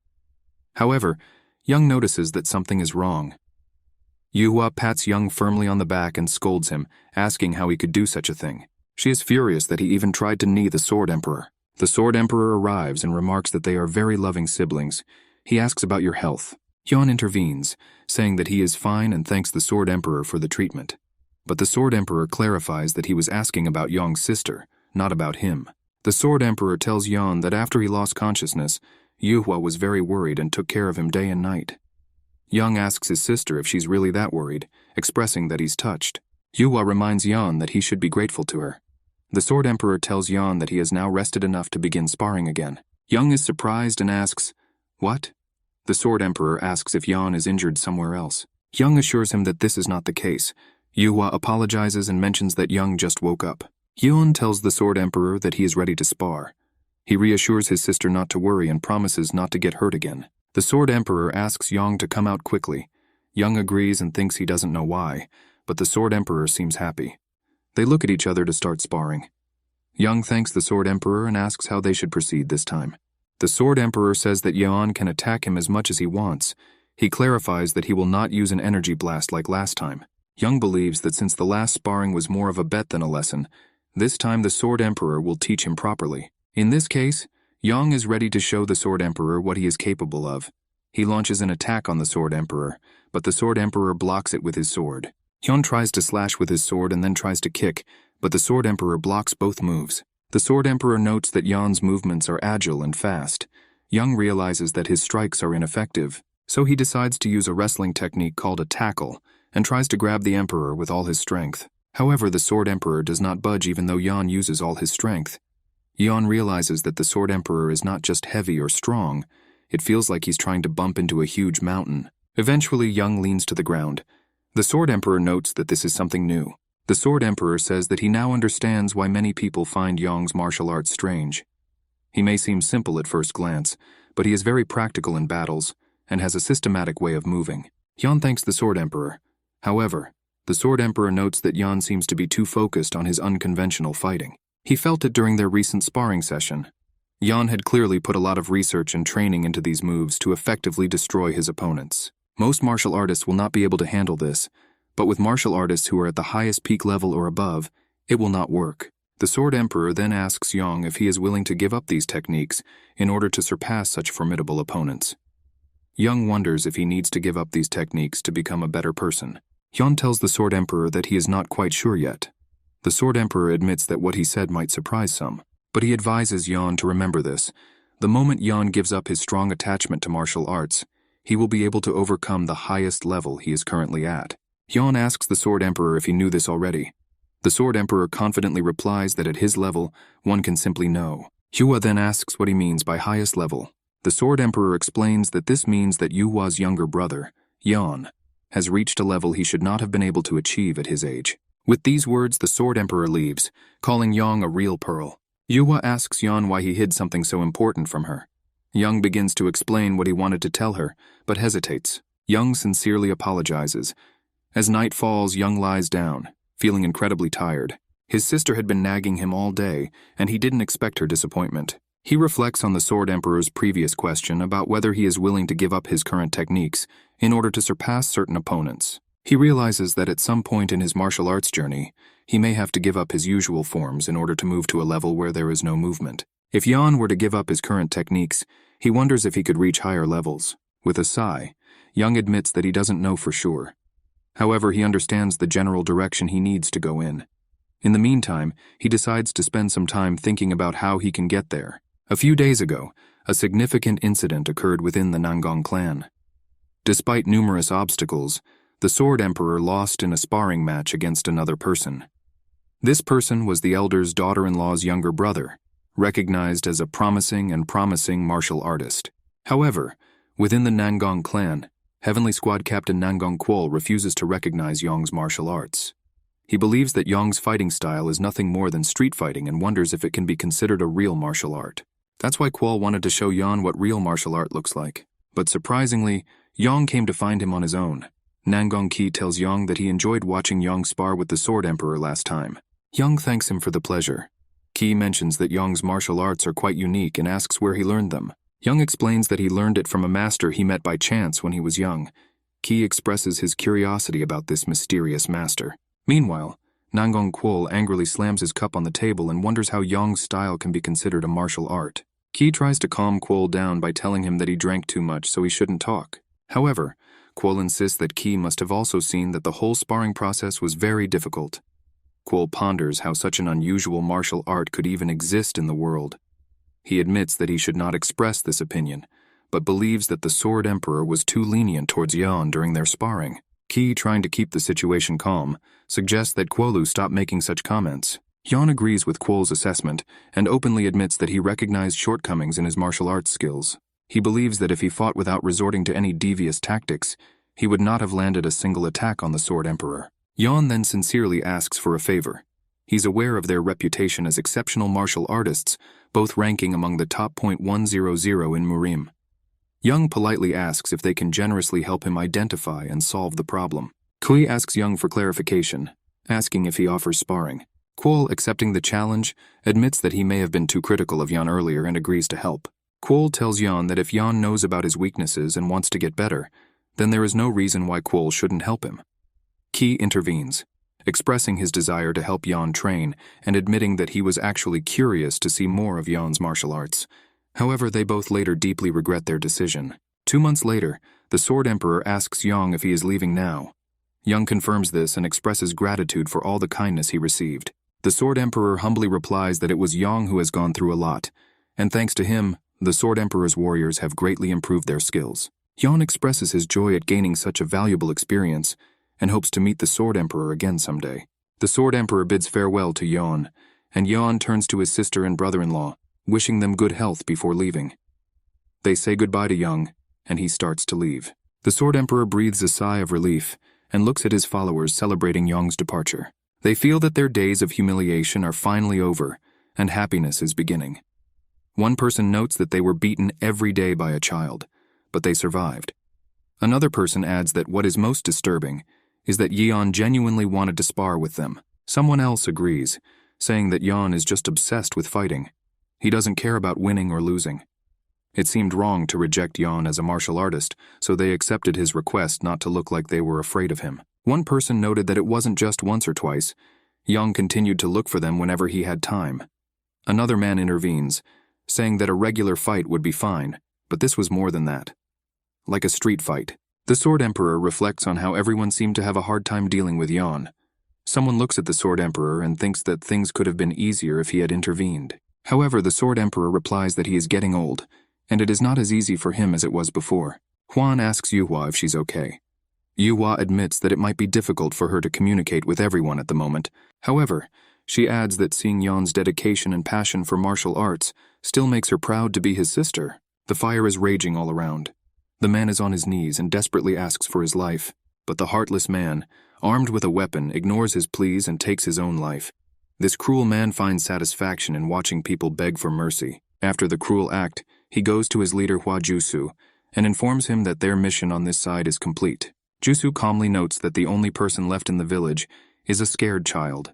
However, Young notices that something is wrong. Yuhua pats Young firmly on the back and scolds him, asking how he could do such a thing. She is furious that he even tried to knee the Sword Emperor. The Sword Emperor arrives and remarks that they are very loving siblings. He asks about your health. Yan intervenes, saying that he is fine and thanks the Sword Emperor for the treatment. But the Sword Emperor clarifies that he was asking about Young's sister, not about him. The Sword Emperor tells Yan that after he lost consciousness, Yuhua was very worried and took care of him day and night. Young asks his sister if she's really that worried, expressing that he's touched. Yuhua reminds Yan that he should be grateful to her. The Sword Emperor tells Yan that he has now rested enough to begin sparring again. Young is surprised and asks, "What?" The Sword Emperor asks if Yan is injured somewhere else. Young assures him that this is not the case. Yuhua apologizes and mentions that Young just woke up. Yan tells the Sword Emperor that he is ready to spar. He reassures his sister not to worry and promises not to get hurt again. The Sword Emperor asks Young to come out quickly. Young agrees and thinks he doesn't know why, but the Sword Emperor seems happy. They look at each other to start sparring. Young thanks the Sword Emperor and asks how they should proceed this time. The Sword Emperor says that Yan can attack him as much as he wants. He clarifies that he will not use an energy blast like last time. Young believes that since the last sparring was more of a bet than a lesson, this time the Sword Emperor will teach him properly. In this case, Young is ready to show the Sword Emperor what he is capable of. He launches an attack on the Sword Emperor, but the Sword Emperor blocks it with his sword. Young tries to slash with his sword and then tries to kick, but the Sword Emperor blocks both moves. The Sword Emperor notes that Yan's movements are agile and fast. Young realizes that his strikes are ineffective, so he decides to use a wrestling technique called a tackle and tries to grab the Emperor with all his strength. However, the Sword Emperor does not budge even though Yan uses all his strength. Yan realizes that the Sword Emperor is not just heavy or strong, it feels like he's trying to bump into a huge mountain. Eventually, Young leans to the ground. The Sword Emperor notes that this is something new. The Sword Emperor says that he now understands why many people find Young's martial arts strange. He may seem simple at first glance, but he is very practical in battles and has a systematic way of moving. Yan thanks the Sword Emperor. However, the Sword Emperor notes that Yan seems to be too focused on his unconventional fighting. He felt it during their recent sparring session. Yan had clearly put a lot of research and training into these moves to effectively destroy his opponents. Most martial artists will not be able to handle this, but with martial artists who are at the highest peak level or above, it will not work. The Sword Emperor then asks Young if he is willing to give up these techniques in order to surpass such formidable opponents. Young wonders if he needs to give up these techniques to become a better person. Young tells the Sword Emperor that he is not quite sure yet. The Sword Emperor admits that what he said might surprise some, but he advises Yan to remember this. The moment Yan gives up his strong attachment to martial arts, he will be able to overcome the highest level he is currently at. Yan asks the Sword Emperor if he knew this already. The Sword Emperor confidently replies that at his level, one can simply know. Yuhua then asks what he means by highest level. The Sword Emperor explains that this means that Yuhua's younger brother, Yan, has reached a level he should not have been able to achieve at his age. With these words, the Sword Emperor leaves, calling Yang a real pearl. Yuhua asks Yan why he hid something so important from her. Yang begins to explain what he wanted to tell her, but hesitates. Yang sincerely apologizes. As night falls, Young lies down, feeling incredibly tired. His sister had been nagging him all day, and he didn't expect her disappointment. He reflects on the Sword Emperor's previous question about whether he is willing to give up his current techniques in order to surpass certain opponents. He realizes that at some point in his martial arts journey, he may have to give up his usual forms in order to move to a level where there is no movement. If Yan were to give up his current techniques, he wonders if he could reach higher levels. With a sigh, Young admits that he doesn't know for sure. However, he understands the general direction he needs to go in. In the meantime, he decides to spend some time thinking about how he can get there. A few days ago, a significant incident occurred within the Nangang clan. Despite numerous obstacles, the Sword Emperor lost in a sparring match against another person. This person was the elder's daughter-in-law's younger brother, recognized as a promising martial artist. However, within the Nangang clan, Heavenly Squad Captain Nangang Kwol refuses to recognize Yong's martial arts. He believes that Yong's fighting style is nothing more than street fighting and wonders if it can be considered a real martial art. That's why Kwol wanted to show Yon what real martial art looks like. But surprisingly, Yong came to find him on his own. Nangang Ki tells Yong that he enjoyed watching Yong spar with the Sword Emperor last time. Yong thanks him for the pleasure. Ki mentions that Yong's martial arts are quite unique and asks where he learned them. Yong explains that he learned it from a master he met by chance when he was young. Ki expresses his curiosity about this mysterious master. Meanwhile, Nangang Kwol angrily slams his cup on the table and wonders how Yong's style can be considered a martial art. Ki tries to calm Kwol down by telling him that he drank too much so he shouldn't talk. However, Kwol insists that Ki must have also seen that the whole sparring process was very difficult. Kwol ponders how such an unusual martial art could even exist in the world. He admits that he should not express this opinion, but believes that the Sword Emperor was too lenient towards Yon during their sparring. Ki, trying to keep the situation calm, suggests that Kwolu stop making such comments. Yon agrees with Kwol's assessment and openly admits that he recognized shortcomings in his martial arts skills. He believes that if he fought without resorting to any devious tactics, he would not have landed a single attack on the Sword Emperor. Yon then sincerely asks for a favor. He's aware of their reputation as exceptional martial artists, both ranking among the top 100 in Murim. Young politely asks if they can generously help him identify and solve the problem. Kui asks Young for clarification, asking if he offers sparring. Kwol, accepting the challenge, admits that he may have been too critical of Yon earlier and agrees to help. Kwol tells Yon that if Yon knows about his weaknesses and wants to get better, then there is no reason why Kwol shouldn't help him. Ki intervenes, expressing his desire to help Yon train and admitting that he was actually curious to see more of Yon's martial arts. However, they both later deeply regret their decision. 2 months later, the Sword Emperor asks Yong if he is leaving now. Young confirms this and expresses gratitude for all the kindness he received. The Sword Emperor humbly replies that it was Yong who has gone through a lot, and thanks to him, the Sword Emperor's warriors have greatly improved their skills. Yon expresses his joy at gaining such a valuable experience and hopes to meet the Sword Emperor again someday. The Sword Emperor bids farewell to Yon, and Yon turns to his sister and brother-in-law, wishing them good health before leaving. They say goodbye to Young, and he starts to leave. The Sword Emperor breathes a sigh of relief and looks at his followers celebrating Young's departure. They feel that their days of humiliation are finally over, and happiness is beginning. One person notes that they were beaten every day by a child, but they survived. Another person adds that what is most disturbing is that Yeon genuinely wanted to spar with them. Someone else agrees, saying that Yeon is just obsessed with fighting. He doesn't care about winning or losing. It seemed wrong to reject Yeon as a martial artist, so they accepted his request not to look like they were afraid of him. One person noted that it wasn't just once or twice. Yeon continued to look for them whenever he had time. Another man intervenes, saying that a regular fight would be fine, but this was more than that. Like a street fight. The Sword Emperor reflects on how everyone seemed to have a hard time dealing with Yeon. Someone looks at the Sword Emperor and thinks that things could have been easier if he had intervened. However, the Sword Emperor replies that he is getting old, and it is not as easy for him as it was before. Hwan asks Yuhua if she's okay. Yuhua admits that it might be difficult for her to communicate with everyone at the moment. However, she adds that seeing Yeon's dedication and passion for martial arts still makes her proud to be his sister. The fire is raging all around. The man is on his knees and desperately asks for his life, but the heartless man, armed with a weapon, ignores his pleas and takes his own life. This cruel man finds satisfaction in watching people beg for mercy. After the cruel act, he goes to his leader Hua Jusu and informs him that their mission on this side is complete. Jusu calmly notes that the only person left in the village is a scared child.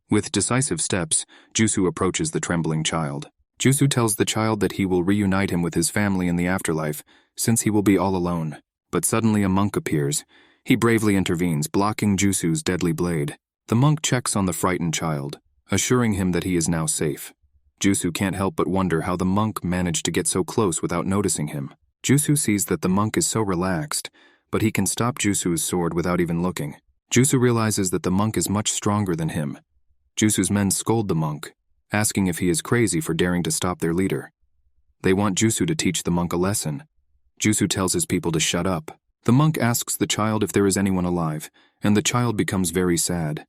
With decisive steps, Jusu approaches the trembling child. Jusu tells the child that he will reunite him with his family in the afterlife, since he will be all alone. But suddenly a monk appears. He bravely intervenes, blocking Jusu's deadly blade. The monk checks on the frightened child, assuring him that he is now safe. Jusu can't help but wonder how the monk managed to get so close without noticing him. Jusu sees that the monk is so relaxed but he can stop Jusu's sword without even looking. Jusu realizes that the monk is much stronger than him. Jusu's men scold the monk, asking if he is crazy for daring to stop their leader. They want Jusu to teach the monk a lesson. Jusu tells his people to shut up. The monk asks the child if there is anyone alive, and the child becomes very sad.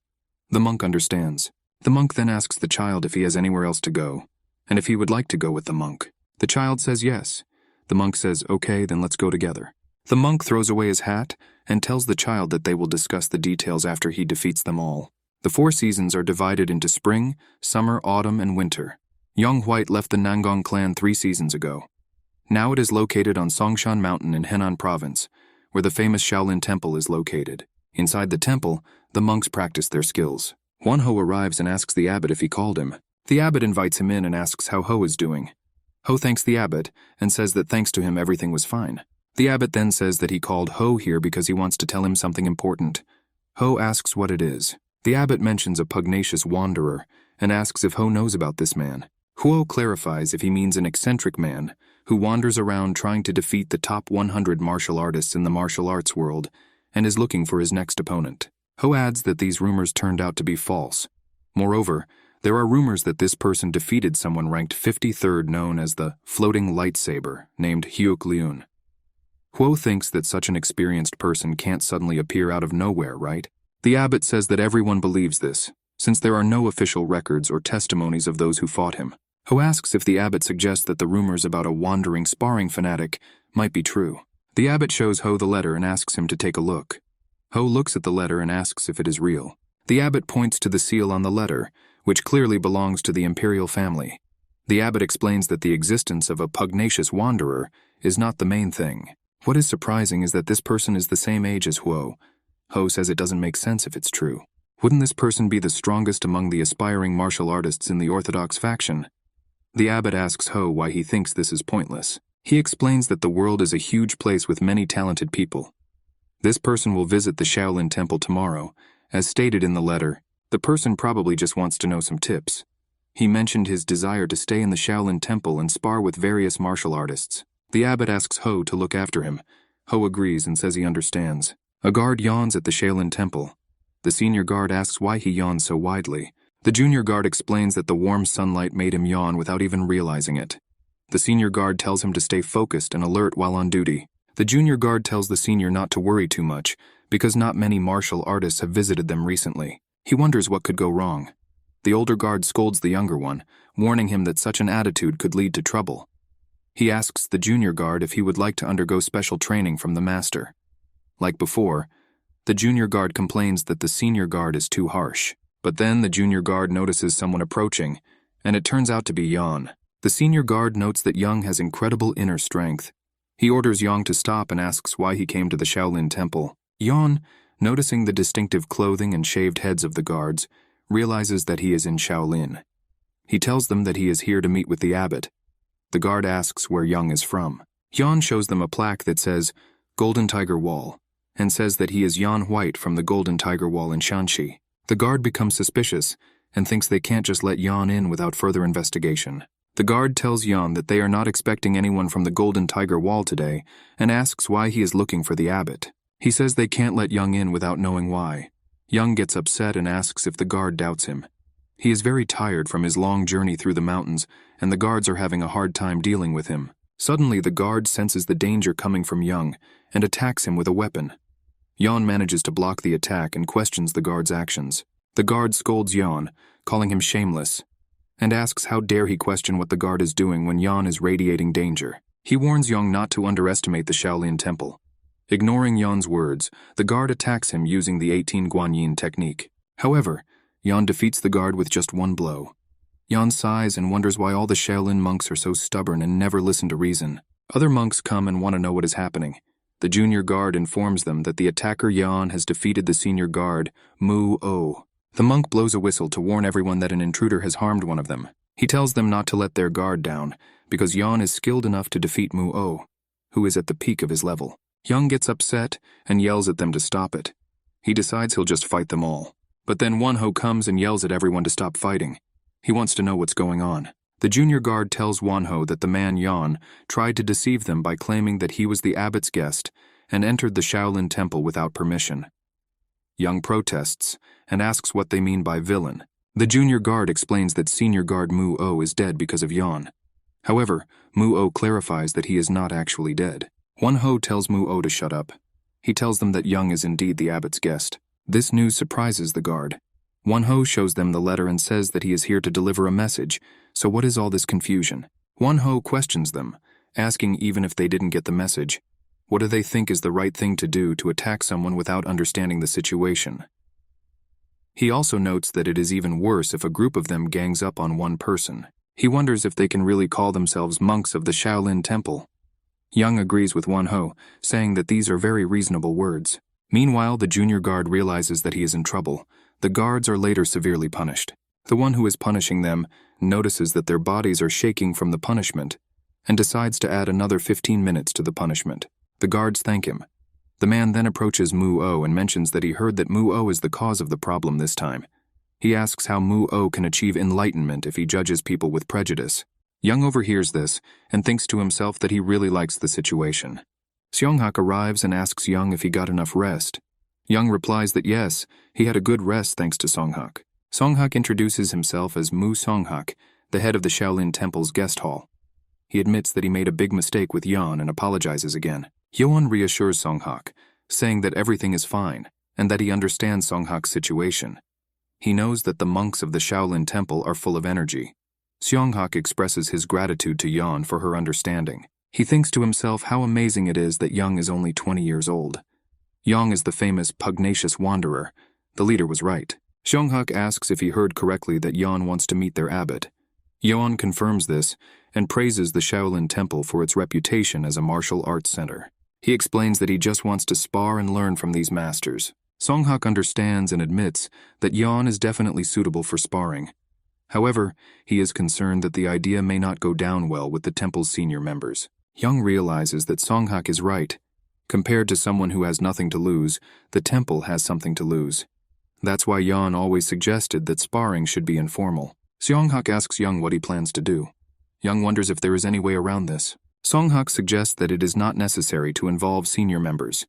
The monk understands. The monk then asks the child if he has anywhere else to go, and if he would like to go with the monk. The child says yes. The monk says, "Okay, then let's go together." The monk throws away his hat and tells the child that they will discuss the details after he defeats them all. The 4 seasons are divided into spring, summer, autumn, and winter. Young White left the Nangong clan 3 seasons ago. Now it is located on Songshan Mountain in Henan Province, where the famous Shaolin Temple is located. Inside the temple, the monks practice their skills. One Ho arrives and asks the abbot if he called him. The abbot invites him in and asks how Ho is doing. Ho thanks the abbot and says that thanks to him everything was fine. The abbot then says that he called Ho here because he wants to tell him something important. Ho asks what it is. The abbot mentions a pugnacious wanderer and asks if Ho knows about this man. Huo clarifies if he means an eccentric man who wanders around trying to defeat the top 100 martial artists in the martial arts world and is looking for his next opponent. Ho adds that these rumors turned out to be false. Moreover, there are rumors that this person defeated someone ranked 53rd known as the Floating Lightsaber, named Hyuk Leun. Huo thinks that such an experienced person can't suddenly appear out of nowhere, right? The abbot says that everyone believes this, since there are no official records or testimonies of those who fought him. Ho asks if the abbot suggests that the rumors about a wandering sparring fanatic might be true. The abbot shows Ho the letter and asks him to take a look. Ho looks at the letter and asks if it is real. The abbot points to the seal on the letter, which clearly belongs to the imperial family. The abbot explains that the existence of a pugnacious wanderer is not the main thing. What is surprising is that this person is the same age as Huo. Ho says it doesn't make sense if it's true. Wouldn't this person be the strongest among the aspiring martial artists in the orthodox faction? The abbot asks Ho why he thinks this is pointless. He explains that the world is a huge place with many talented people. This person will visit the Shaolin Temple tomorrow. As stated in the letter, the person probably just wants to know some tips. He mentioned his desire to stay in the Shaolin Temple and spar with various martial artists. The abbot asks Ho to look after him. Ho agrees and says he understands. A guard yawns at the Shaolin Temple. The senior guard asks why he yawns so widely. The junior guard explains that the warm sunlight made him yawn without even realizing it. The senior guard tells him to stay focused and alert while on duty. The junior guard tells the senior not to worry too much, because not many martial artists have visited them recently. He wonders what could go wrong. The older guard scolds the younger one, warning him that such an attitude could lead to trouble. He asks the junior guard if he would like to undergo special training from the master. Like before, the junior guard complains that the senior guard is too harsh. But then the junior guard notices someone approaching, and it turns out to be Yan. The senior guard notes that Young has incredible inner strength. He orders Yang to stop and asks why he came to the Shaolin Temple. Yan, noticing the distinctive clothing and shaved heads of the guards, realizes that he is in Shaolin. He tells them that he is here to meet with the abbot. The guard asks where Young is from. Yan shows them a plaque that says, Golden Tiger Wall, and says that he is Yan White from the Golden Tiger Wall in Shanxi. The guard becomes suspicious and thinks they can't just let Yan in without further investigation. The guard tells Yan that they are not expecting anyone from the Golden Tiger Wall today and asks why he is looking for the abbot. He says they can't let Young in without knowing why. Young gets upset and asks if the guard doubts him. He is very tired from his long journey through the mountains, and the guards are having a hard time dealing with him. Suddenly, the guard senses the danger coming from Young and attacks him with a weapon. Yan manages to block the attack and questions the guard's actions. The guard scolds Yan, calling him shameless, and asks how dare he question what the guard is doing when Yan is radiating danger. He warns Young not to underestimate the Shaolin Temple. Ignoring Yan's words, the guard attacks him using the 18 Guanyin technique. However, Yan defeats the guard with just one blow. Yan sighs and wonders why all the Shaolin monks are so stubborn and never listen to reason. Other monks come and want to know what is happening. The junior guard informs them that the attacker Yan has defeated the senior guard, Mu-O. The monk blows a whistle to warn everyone that an intruder has harmed one of them. He tells them not to let their guard down, because Yan is skilled enough to defeat Mu-O, who is at the peak of his level. Young gets upset and yells at them to stop it. He decides he'll just fight them all. But then Wonho comes and yells at everyone to stop fighting. He wants to know what's going on. The junior guard tells Wonho that the man Yan tried to deceive them by claiming that he was the abbot's guest and entered the Shaolin Temple without permission. Young protests and asks what they mean by villain. The junior guard explains that senior guard Mu-O is dead because of Yan. However, Mu-O clarifies that he is not actually dead. Won-Ho tells Mu-O to shut up. He tells them that Young is indeed the abbot's guest. This news surprises the guard. Won-Ho shows them the letter and says that he is here to deliver a message, so what is all this confusion? Won-Ho questions them, asking even if they didn't get the message, what do they think is the right thing to do to attack someone without understanding the situation? He also notes that it is even worse if a group of them gangs up on one person. He wonders if they can really call themselves monks of the Shaolin Temple. Young agrees with Won-Ho, saying that these are very reasonable words. Meanwhile, the junior guard realizes that he is in trouble. The guards are later severely punished. The one who is punishing them notices that their bodies are shaking from the punishment and decides to add another 15 minutes to the punishment. The guards thank him. The man then approaches Mu-O and mentions that he heard that Mu-O is the cause of the problem this time. He asks how Mu-O can achieve enlightenment if he judges people with prejudice. Young overhears this and thinks to himself that he really likes the situation. Seonghak arrives and asks Young if he got enough rest. Young replies that yes, he had a good rest thanks to Seonghak. Seonghak introduces himself as Mu Seonghak, the head of the Shaolin Temple's guest hall. He admits that he made a big mistake with Yeon and apologizes again. Yeon reassures Seonghak, saying that everything is fine and that he understands Seonghak's situation. He knows that the monks of the Shaolin Temple are full of energy. Seonghak expresses his gratitude to Yeon for her understanding. He thinks to himself how amazing it is that Young is only 20 years old. Young is the famous pugnacious wanderer. The leader was right. Seonghak asks if he heard correctly that Yeon wants to meet their abbot. Yeon confirms this and praises the Shaolin Temple for its reputation as a martial arts center. He explains that he just wants to spar and learn from these masters. Seonghak understands and admits that Yeon is definitely suitable for sparring. However, he is concerned that the idea may not go down well with the temple's senior members. Young realizes that Seonghak is right. Compared to someone who has nothing to lose, the temple has something to lose. That's why Yeon always suggested that sparring should be informal. Seonghak asks Young what he plans to do. Young wonders if there is any way around this. Seonghak suggests that it is not necessary to involve senior members.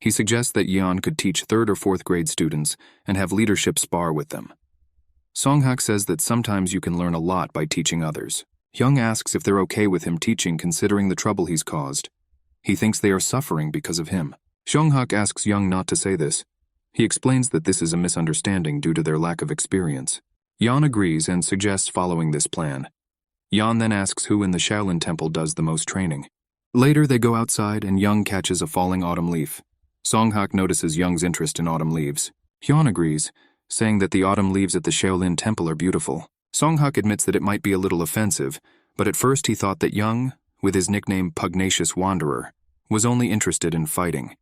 He suggests that Yeon could teach 3rd or 4th grade students and have leadership spar with them. Seonghak says that sometimes you can learn a lot by teaching others. Young asks if they're okay with him teaching considering the trouble he's caused. He thinks they are suffering because of him. Seonghak asks Young not to say this. He explains that this is a misunderstanding due to their lack of experience. Yeon agrees and suggests following this plan. Yeon then asks who in the Shaolin Temple does the most training. Later they go outside and Young catches a falling autumn leaf. Seonghak notices Young's interest in autumn leaves. Yeon agrees, saying that the autumn leaves at the Shaolin Temple are beautiful. Seonghak admits that it might be a little offensive, but at first he thought that Young, with his nickname Pugnacious Wanderer, was only interested in fighting.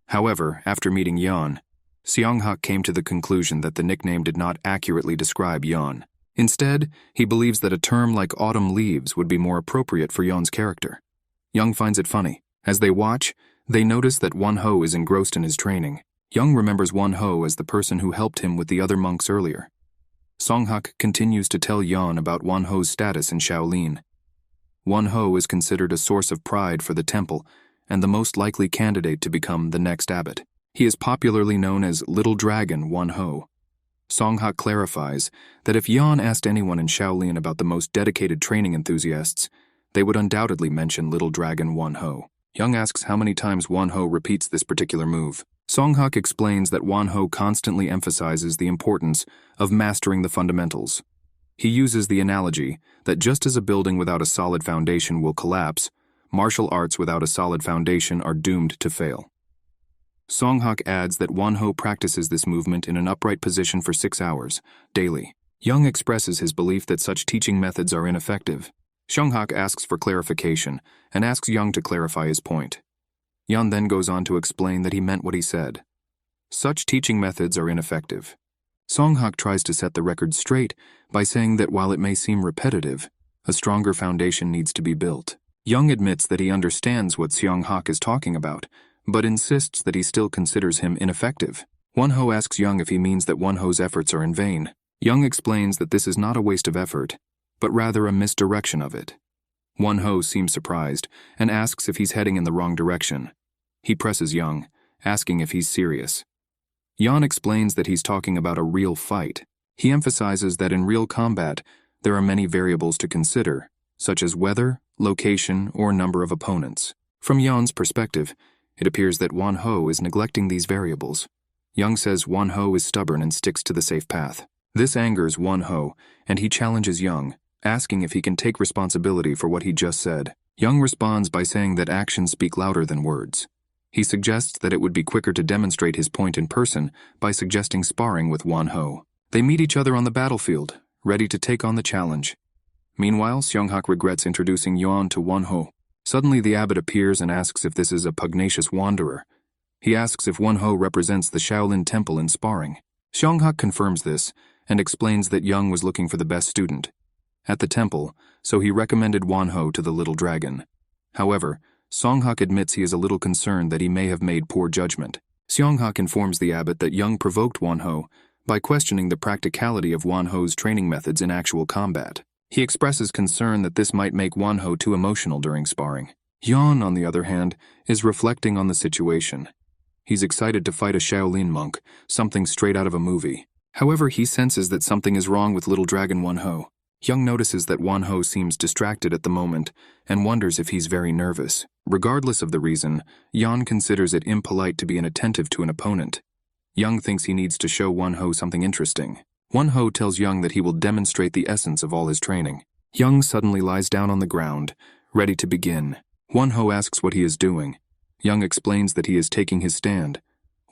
However, after meeting Yeon, Seonghak came to the conclusion that the nickname did not accurately describe Yeon. Instead, he believes that a term like autumn leaves would be more appropriate for Yeon's character. Young finds it funny. As they watch, they notice that Won-Ho is engrossed in his training. Young remembers Won-Ho as the person who helped him with the other monks earlier. Seonghak continues to tell Yeon about Won-Ho's status in Shaolin. Won-Ho is considered a source of pride for the temple and the most likely candidate to become the next abbot. He is popularly known as Little Dragon Won-Ho. Seonghak clarifies that if Yeon asked anyone in Shaolin about the most dedicated training enthusiasts, they would undoubtedly mention Little Dragon Won-Ho. Young asks how many times Won-Ho repeats this particular move. Seonghak explains that Won-Ho constantly emphasizes the importance of mastering the fundamentals. He uses the analogy that just as a building without a solid foundation will collapse, martial arts without a solid foundation are doomed to fail. Seonghak adds that Won-Ho practices this movement in an upright position for 6 hours, daily. Young expresses his belief that such teaching methods are ineffective. Seonghak asks for clarification and asks Young to clarify his point. Yeon then goes on to explain that he meant what he said. Such teaching methods are ineffective. Seonghak tries to set the record straight by saying that while it may seem repetitive, a stronger foundation needs to be built. Young admits that he understands what Seonghak is talking about, but insists that he still considers him ineffective. Won-Ho asks Young if he means that Won-Ho's efforts are in vain. Young explains that this is not a waste of effort, but rather a misdirection of it. Won-Ho seems surprised and asks if he's heading in the wrong direction. He presses Young, asking if he's serious. Yan explains that he's talking about a real fight. He emphasizes that in real combat, there are many variables to consider, such as weather, location, or number of opponents. From Yan's perspective, it appears that Wan Ho is neglecting these variables. Young says Wan Ho is stubborn and sticks to the safe path. This angers Wan Ho, and he challenges Young, asking if he can take responsibility for what he just said. Young responds by saying that actions speak louder than words. He suggests that it would be quicker to demonstrate his point in person by suggesting sparring with Wan Ho. They meet each other on the battlefield, ready to take on the challenge. Meanwhile, Seonghak regrets introducing Yuan to Wan Ho. Suddenly the abbot appears and asks if this is a pugnacious wanderer. He asks if Wan Ho represents the Shaolin Temple in sparring. Seonghak confirms this and explains that Young was looking for the best student at the temple, so he recommended Wan Ho to the little dragon. However, Seonghak admits he is a little concerned that he may have made poor judgment. Seonghak informs the abbot that Young provoked Wan Ho by questioning the practicality of Wan Ho's training methods in actual combat. He expresses concern that this might make Wan Ho too emotional during sparring. Yan, on the other hand, is reflecting on the situation. He's excited to fight a Shaolin monk, something straight out of a movie. However, he senses that something is wrong with little dragon Wan Ho. Young notices that Wan Ho seems distracted at the moment and wonders if he's very nervous. Regardless of the reason, Yan considers it impolite to be inattentive to an opponent. Young thinks he needs to show Wan Ho something interesting. Wan Ho tells Young that he will demonstrate the essence of all his training. Young suddenly lies down on the ground, ready to begin. Wan Ho asks what he is doing. Young explains that he is taking his stand.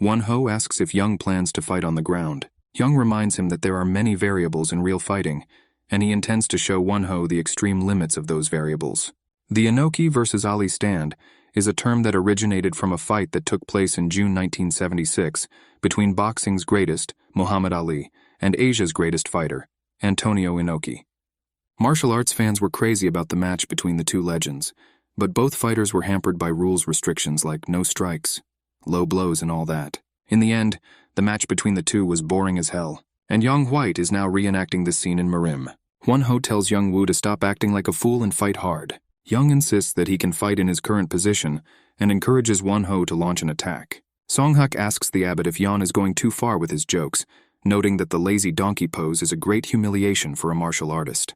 Wan Ho asks if Young plans to fight on the ground. Young reminds him that there are many variables in real fighting, and he intends to show Wan Ho the extreme limits of those variables. The Inoki versus Ali stand is a term that originated from a fight that took place in June 1976 between boxing's greatest, Muhammad Ali, and Asia's greatest fighter, Antonio Inoki. Martial arts fans were crazy about the match between the two legends, but both fighters were hampered by rules restrictions like no strikes, low blows, and all that. In the end, the match between the two was boring as hell, and Young White is now reenacting this scene in Murim. Wan Ho tells Young Woo to stop acting like a fool and fight hard. Young insists that he can fight in his current position and encourages Wan Ho to launch an attack. Seonghak asks the abbot if Yan is going too far with his jokes, noting that the lazy donkey pose is a great humiliation for a martial artist.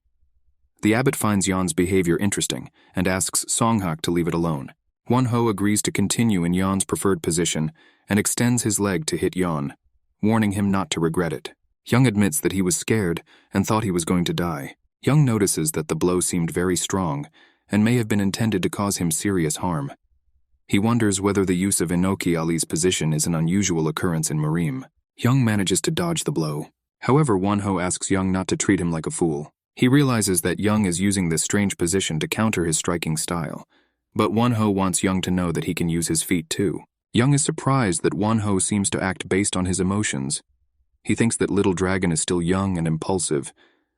The abbot finds Yan's behavior interesting and asks Seonghak to leave it alone. Wan Ho agrees to continue in Yan's preferred position and extends his leg to hit Yan, warning him not to regret it. Young admits that he was scared and thought he was going to die. Young notices that the blow seemed very strong and may have been intended to cause him serious harm. He wonders whether the use of Inoki Ali's position is an unusual occurrence in Murim. Young manages to dodge the blow. However, Wan Ho asks Young not to treat him like a fool. He realizes that Young is using this strange position to counter his striking style, but Wan Ho wants Young to know that he can use his feet too. Young is surprised that Wan Ho seems to act based on his emotions. He thinks that Little Dragon is still young and impulsive.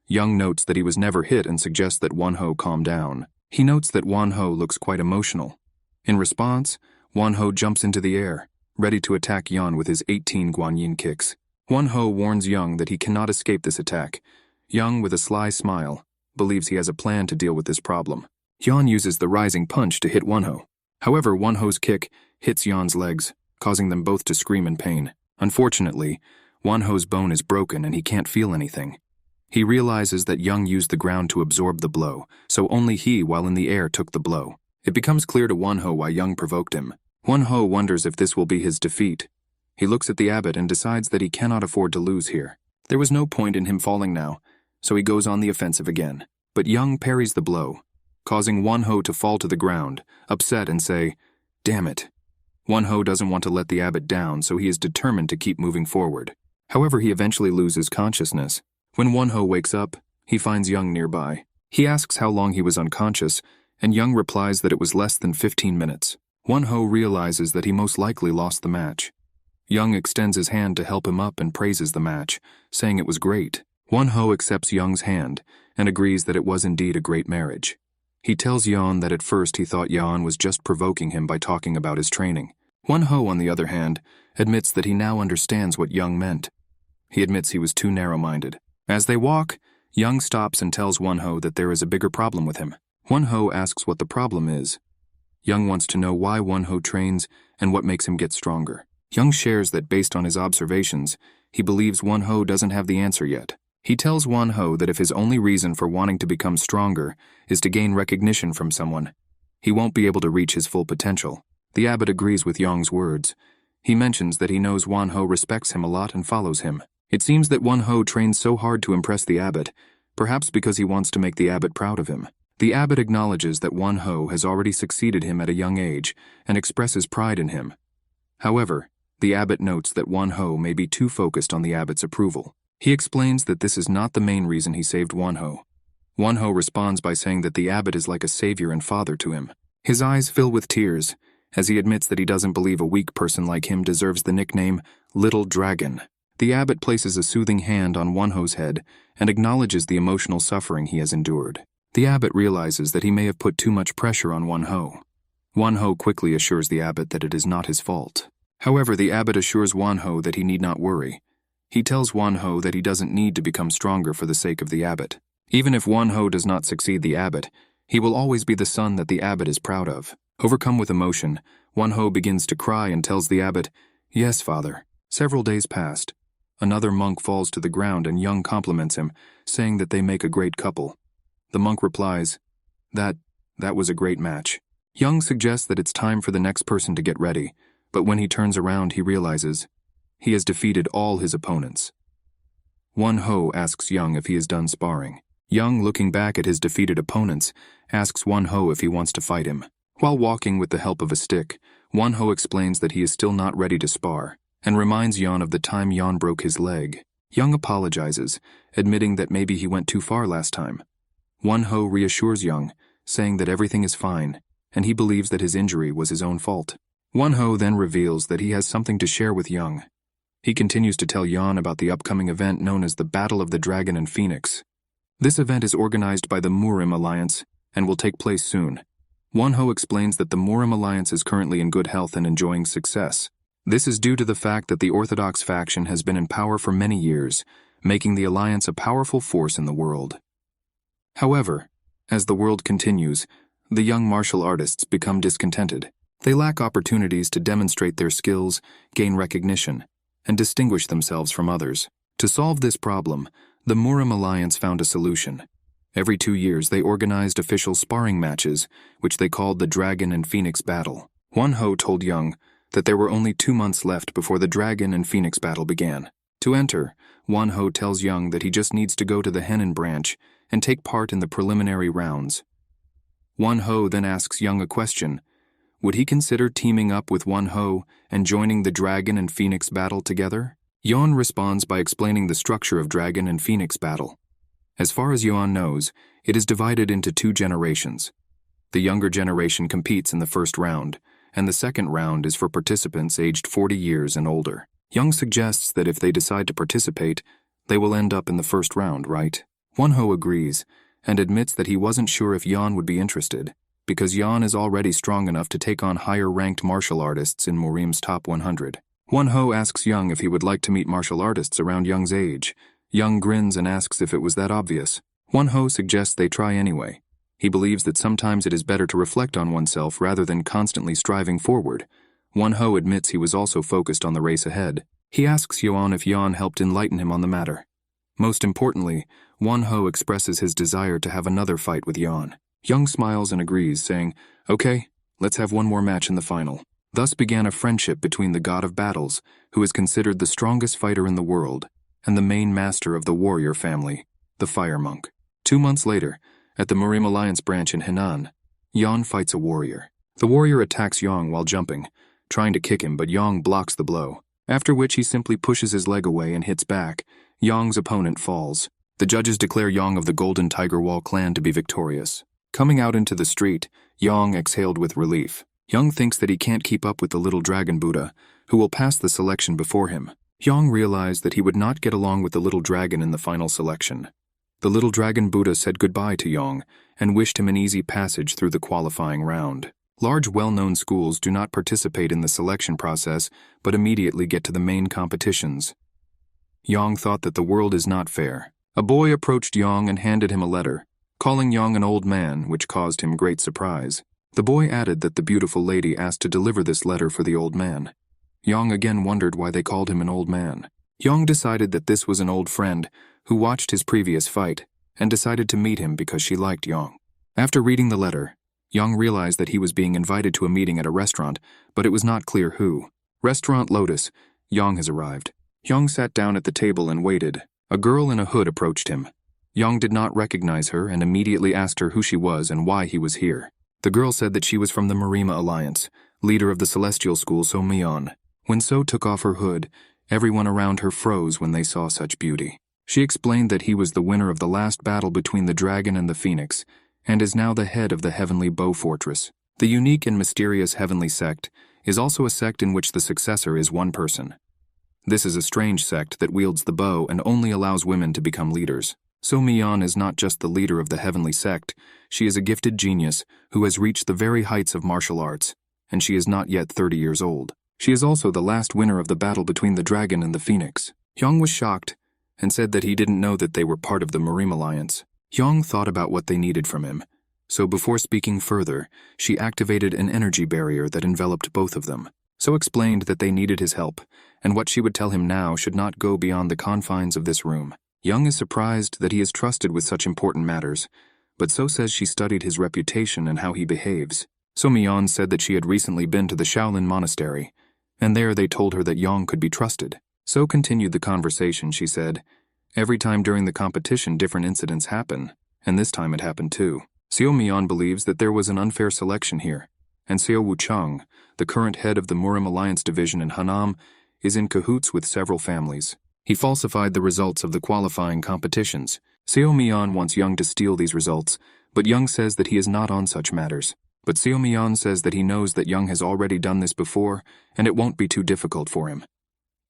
Young notes that he was never hit and suggests that Wan Ho calm down. He notes that Wan Ho looks quite emotional. In response, Wan Ho jumps into the air, ready to attack Yan with his 18 Guanyin kicks. Wan Ho warns Young that he cannot escape this attack. Young, with a sly smile, believes he has a plan to deal with this problem. Yan uses the rising punch to hit Wan Ho. However, Wan Ho's kick hits Yan's legs, causing them both to scream in pain. Unfortunately, Wan Ho's bone is broken and he can't feel anything. He realizes that Young used the ground to absorb the blow, so only he, while in the air, took the blow. It becomes clear to Wan Ho why Young provoked him. Wan Ho wonders if this will be his defeat. He looks at the abbot and decides that he cannot afford to lose here. There was no point in him falling now, so he goes on the offensive again. But Young parries the blow, causing Wan Ho to fall to the ground, upset, and say, "Damn it." Wan Ho doesn't want to let the abbot down, so he is determined to keep moving forward. However, he eventually loses consciousness. When Wan Ho wakes up, he finds Young nearby. He asks how long he was unconscious, and Young replies that it was less than 15 minutes. Wan Ho realizes that he most likely lost the match. Young extends his hand to help him up and praises the match, saying it was great. Wan Ho accepts Young's hand and agrees that it was indeed a great marriage. He tells Yan that at first he thought Yan was just provoking him by talking about his training. Wan Ho, on the other hand, admits that he now understands what Young meant. He admits he was too narrow-minded. As they walk, Young stops and tells Wan Ho that there is a bigger problem with him. Wan Ho asks what the problem is. Young wants to know why Won-ho trains and what makes him get stronger. Young shares that based on his observations, he believes Won-ho doesn't have the answer yet. He tells Won-ho that if his only reason for wanting to become stronger is to gain recognition from someone, he won't be able to reach his full potential. The abbot agrees with Young's words. He mentions that he knows Won-ho respects him a lot and follows him. It seems that Won-ho trains so hard to impress the abbot, perhaps because he wants to make the abbot proud of him. The abbot acknowledges that Won-ho has already succeeded him at a young age and expresses pride in him. However, the abbot notes that Won-ho may be too focused on the abbot's approval. He explains that this is not the main reason he saved Won-ho. Won-ho responds by saying that the abbot is like a savior and father to him. His eyes fill with tears as he admits that he doesn't believe a weak person like him deserves the nickname Little Dragon. The abbot places a soothing hand on Won-ho's head and acknowledges the emotional suffering he has endured. The abbot realizes that he may have put too much pressure on Won-ho. Won-ho quickly assures the abbot that it is not his fault. However, the abbot assures Won-ho that he need not worry. He tells Won-ho that he doesn't need to become stronger for the sake of the abbot. Even if Won-ho does not succeed the abbot, he will always be the son that the abbot is proud of. Overcome with emotion, Won-ho begins to cry and tells the abbot, "Yes, father." Several days passed. Another monk falls to the ground and Young compliments him, saying that they make a great couple. The monk replies, That was a great match." Young suggests that it's time for the next person to get ready, but when he turns around he realizes he has defeated all his opponents. Won-ho asks Young if he is done sparring. Young, looking back at his defeated opponents, asks Won-ho if he wants to fight him. While walking with the help of a stick, Won-ho explains that he is still not ready to spar, and reminds Young of the time Young broke his leg. Young apologizes, admitting that maybe he went too far last time. Won-ho reassures Young, saying that everything is fine, and he believes that his injury was his own fault. Won-ho then reveals that he has something to share with Young. He continues to tell Young about the upcoming event known as the Battle of the Dragon and Phoenix. This event is organized by the Murim Alliance and will take place soon. Won-ho explains that the Murim Alliance is currently in good health and enjoying success. This is due to the fact that the Orthodox faction has been in power for many years, making the alliance a powerful force in the world. However, as the world continues, the young martial artists become discontented. They lack opportunities to demonstrate their skills, gain recognition, and distinguish themselves from others. To solve this problem, the Murim Alliance found a solution. Every 2 years they organized official sparring matches, which they called the Dragon and Phoenix Battle. Won-ho told Young that there were only 2 months left before the Dragon and Phoenix Battle began. To enter, Won-ho tells Young that he just needs to go to the Henan branch and take part in the preliminary rounds. Won-ho then asks Young a question. Would he consider teaming up with Won-ho and joining the Dragon and Phoenix Battle together? Young responds by explaining the structure of Dragon and Phoenix Battle. As far as Young knows, it is divided into 2 generations. The younger generation competes in the first round, and the second round is for participants aged 40 years and older. Young suggests that if they decide to participate, they will end up in the first round, right? Won-ho agrees, and admits that he wasn't sure if Young would be interested, because Young is already strong enough to take on higher-ranked martial artists in Murim's top 100. Won-ho asks Young if he would like to meet martial artists around Young's age. Young grins and asks if it was that obvious. Won-ho suggests they try anyway. He believes that sometimes it is better to reflect on oneself rather than constantly striving forward. Won-ho admits he was also focused on the race ahead. He asks Yoon if Yoon helped enlighten him on the matter. Most importantly, Won-ho expresses his desire to have another fight with Yoon. Young smiles and agrees, saying, "Okay, let's have one more match in the final." Thus began a friendship between the god of battles, who is considered the strongest fighter in the world, and the main master of the warrior family, the fire monk. 2 months later, at the Murim Alliance branch in Henan, Yoon fights a warrior. The warrior attacks Yoon while jumping, trying to kick him, but Yoon blocks the blow, after which he simply pushes his leg away and hits back. Yoon's opponent falls. The judges declare Yoon of the Golden Tiger Wall clan to be victorious. Coming out into the street, Yoon exhaled with relief. Yoon thinks that he can't keep up with the little dragon Buddha, who will pass the selection before him. Yoon realized that he would not get along with the little dragon in the final selection. The little dragon Buddha said goodbye to Yoon and wished him an easy passage through the qualifying round. Large well-known schools do not participate in the selection process, but immediately get to the main competitions. Yoon thought that the world is not fair. A boy approached Yoon and handed him a letter, calling Yoon an old man, which caused him great surprise. The boy added that the beautiful lady asked to deliver this letter for the old man. Yang again wondered why they called him an old man. Yang decided that this was an old friend who watched his previous fight and decided to meet him because she liked Yang. After reading the letter, Yang realized that he was being invited to a meeting at a restaurant, but it was not clear who. Restaurant Lotus. Yang has arrived. Yang sat down at the table and waited. A girl in a hood approached him. Yang did not recognize her and immediately asked her who she was and why he was here. The girl said that she was from the Murim Alliance, leader of the celestial school So Mion. When So took off her hood, everyone around her froze when they saw such beauty. She explained that he was the winner of the last battle between the dragon and the phoenix, and is now the head of the heavenly bow fortress. The unique and mysterious heavenly sect is also a sect in which the successor is one person. This is a strange sect that wields the bow and only allows women to become leaders. So Mion is not just the leader of the heavenly sect, she is a gifted genius who has reached the very heights of martial arts, and she is not yet 30 years old. She is also the last winner of the battle between the dragon and the phoenix. Yang was shocked and said that he didn't know that they were part of the Murim Alliance. Yang thought about what they needed from him, so before speaking further, she activated an energy barrier that enveloped both of them. So explained that they needed his help, and what she would tell him now should not go beyond the confines of this room. Yang is surprised that he is trusted with such important matters, but So says she studied his reputation and how he behaves. So Mion said that she had recently been to the Shaolin Monastery, and there they told her that Yang could be trusted. So continued the conversation, she said, every time during the competition different incidents happen, and this time it happened too. Seo Mion believes that there was an unfair selection here, and Seo Wuchang, the current head of the Murim Alliance division in Hanam, is in cahoots with several families. He falsified the results of the qualifying competitions. Seo Mion wants Young to steal these results, but Young says that he is not on such matters. But Seo Mion says that he knows that Young has already done this before, and it won't be too difficult for him.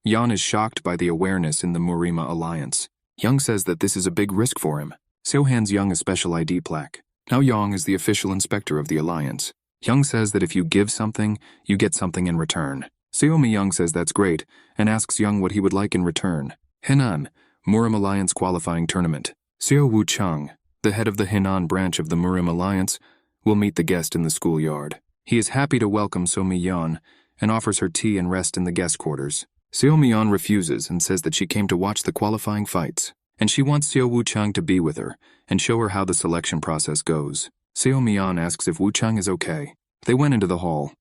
Yan is shocked by the awareness in the Murima Alliance. Young says that this is a big risk for him. Seo hands Young a special ID plaque. Now Young is the official inspector of the alliance. Young says that if you give something, you get something in return. Seo Mi-young says that's great, and asks Young what he would like in return. Henan, Murim Alliance qualifying tournament. Seo Wu-chang, the head of the Henan branch of the Murim Alliance, will meet the guest in the schoolyard. He is happy to welcome So Mi-yeon and offers her tea and rest in the guest quarters. Seo Mi-yeon refuses and says that she came to watch the qualifying fights, and she wants Seo Wu-chang to be with her and show her how the selection process goes. Seo Mi-yeon asks if Wu-chang is okay. They went into the hall.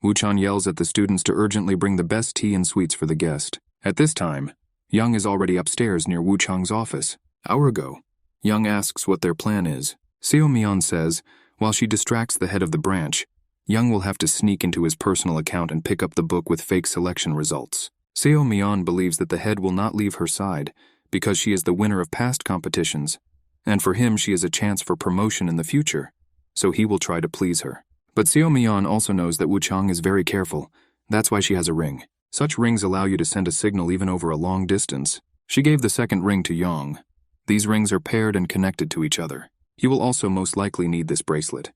Wu-chang yells at the students to urgently bring the best tea and sweets for the guest. At this time, Young is already upstairs near Wu-chang's office. Hour ago, Young asks what their plan is. Seo Mi-yeon says, while she distracts the head of the branch, Young will have to sneak into his personal account and pick up the book with fake selection results. Seo Mi-yeon believes that the head will not leave her side because she is the winner of past competitions, and for him she is a chance for promotion in the future, so he will try to please her. But Seo Mi-yeon also knows that Wu-chang is very careful. That's why she has a ring. Such rings allow you to send a signal even over a long distance. She gave the second ring to Young. These rings are paired and connected to each other. You will also most likely need this bracelet.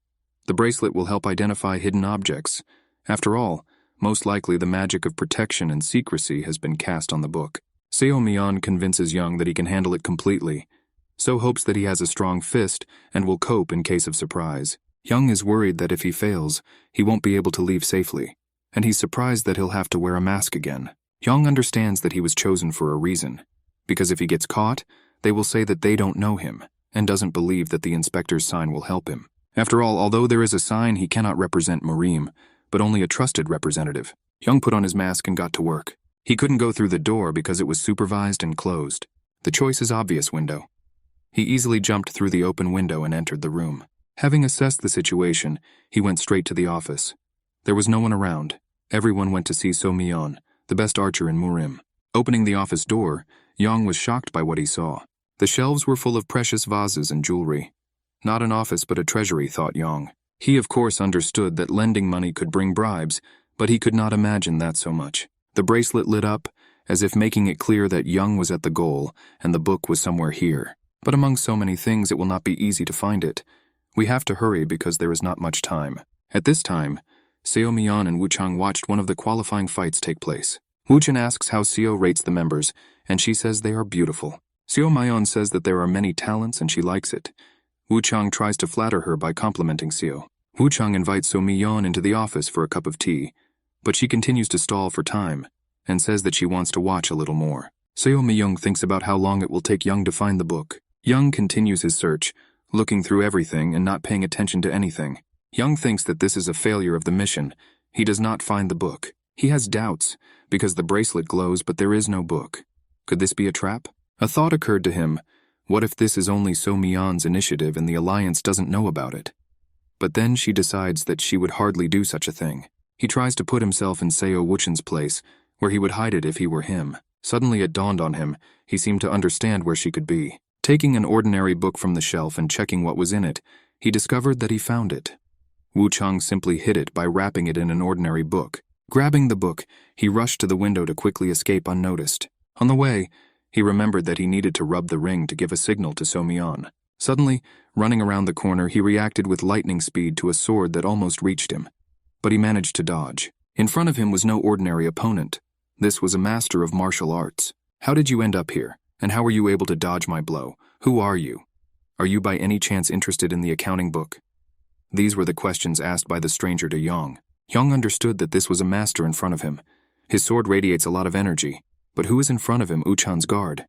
The bracelet will help identify hidden objects. After all, most likely the magic of protection and secrecy has been cast on the book. Seo Mi-yeon convinces Young that he can handle it completely. So hopes that he has a strong fist and will cope in case of surprise. Young is worried that if he fails, he won't be able to leave safely, and he's surprised that he'll have to wear a mask again. Young understands that he was chosen for a reason, because if he gets caught, they will say that they don't know him, and doesn't believe that the inspector's sign will help him. After all, although there is a sign, he cannot represent Murim, but only a trusted representative. Young put on his mask and got to work. He couldn't go through the door because it was supervised and closed. The choice is obvious: window. He easily jumped through the open window and entered the room. Having assessed the situation, he went straight to the office. There was no one around. Everyone went to see So Mi-yeon, the best archer in Murim. Opening the office door, Young was shocked by what he saw. The shelves were full of precious vases and jewelry. Not an office but a treasury, thought Young. He of course understood that lending money could bring bribes, but he could not imagine that so much. The bracelet lit up, as if making it clear that Young was at the goal and the book was somewhere here. But among so many things it will not be easy to find it. We have to hurry because there is not much time. At this time, Seo Mi-yeon and Wu-chang watched one of the qualifying fights take place. Wu-chang asks how Seo rates the members, and she says they are beautiful. Seo Mi-yeon says that there are many talents and she likes it. Wu-chang tries to flatter her by complimenting Seo. Wu Chang invites So Mi-yeon into the office for a cup of tea, but she continues to stall for time and says that she wants to watch a little more. Seo Mi-young thinks about how long it will take Young to find the book. Young continues his search, looking through everything and not paying attention to anything. Young thinks that this is a failure of the mission. He does not find the book. He has doubts, because the bracelet glows but there is no book. Could this be a trap? A thought occurred to him. What if this is only So Mi-yeon's initiative and the Alliance doesn't know about it? But then she decides that she would hardly do such a thing. He tries to put himself in Seo Wuchan's place, where he would hide it if he were him. Suddenly it dawned on him, he seemed to understand where she could be. Taking an ordinary book from the shelf and checking what was in it, he discovered that he found it. Wu Chang simply hid it by wrapping it in an ordinary book. Grabbing the book, he rushed to the window to quickly escape unnoticed. On the way, he remembered that he needed to rub the ring to give a signal to So Mi-yeon. Suddenly, running around the corner, he reacted with lightning speed to a sword that almost reached him. But he managed to dodge. In front of him was no ordinary opponent. This was a master of martial arts. How did you end up here? And how were you able to dodge my blow? Who are you? Are you by any chance interested in the accounting book? These were the questions asked by the stranger to Young. Young understood that this was a master in front of him. His sword radiates a lot of energy, but who is in front of him, Uchan's guard?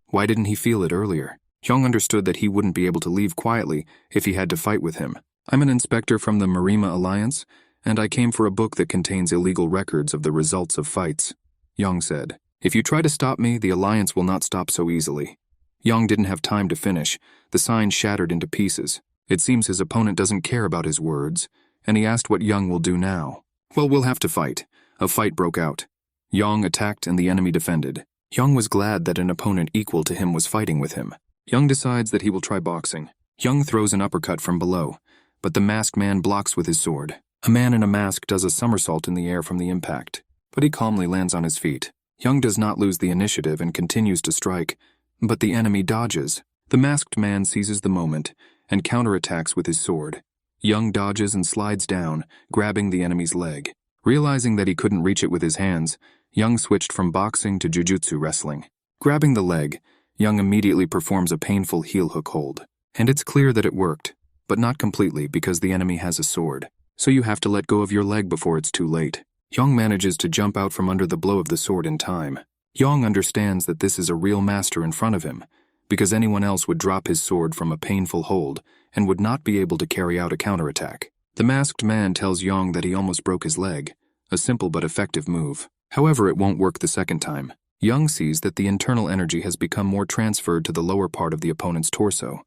Why didn't he feel it earlier? Young understood that he wouldn't be able to leave quietly if he had to fight with him. I'm an inspector from the Murim Alliance, and I came for a book that contains illegal records of the results of fights, Young said. If you try to stop me, the Alliance will not stop so easily. Young didn't have time to finish. The sign shattered into pieces. It seems his opponent doesn't care about his words, and he asked what Young will do now. Well, we'll have to fight. A fight broke out. Young attacked and the enemy defended. Young was glad that an opponent equal to him was fighting with him. Young decides that he will try boxing. Young throws an uppercut from below, but the masked man blocks with his sword. A man in a mask does a somersault in the air from the impact, but he calmly lands on his feet. Young does not lose the initiative and continues to strike, but the enemy dodges. The masked man seizes the moment and counterattacks with his sword. Young dodges and slides down, grabbing the enemy's leg. Realizing that he couldn't reach it with his hands, Young switched from boxing to jujutsu wrestling. Grabbing the leg, Young immediately performs a painful heel hook hold. And it's clear that it worked, but not completely because the enemy has a sword. So you have to let go of your leg before it's too late. Young manages to jump out from under the blow of the sword in time. Young understands that this is a real master in front of him, because anyone else would drop his sword from a painful hold and would not be able to carry out a counterattack. The masked man tells Young that he almost broke his leg, a simple but effective move. However, it won't work the second time. Young sees that the internal energy has become more transferred to the lower part of the opponent's torso.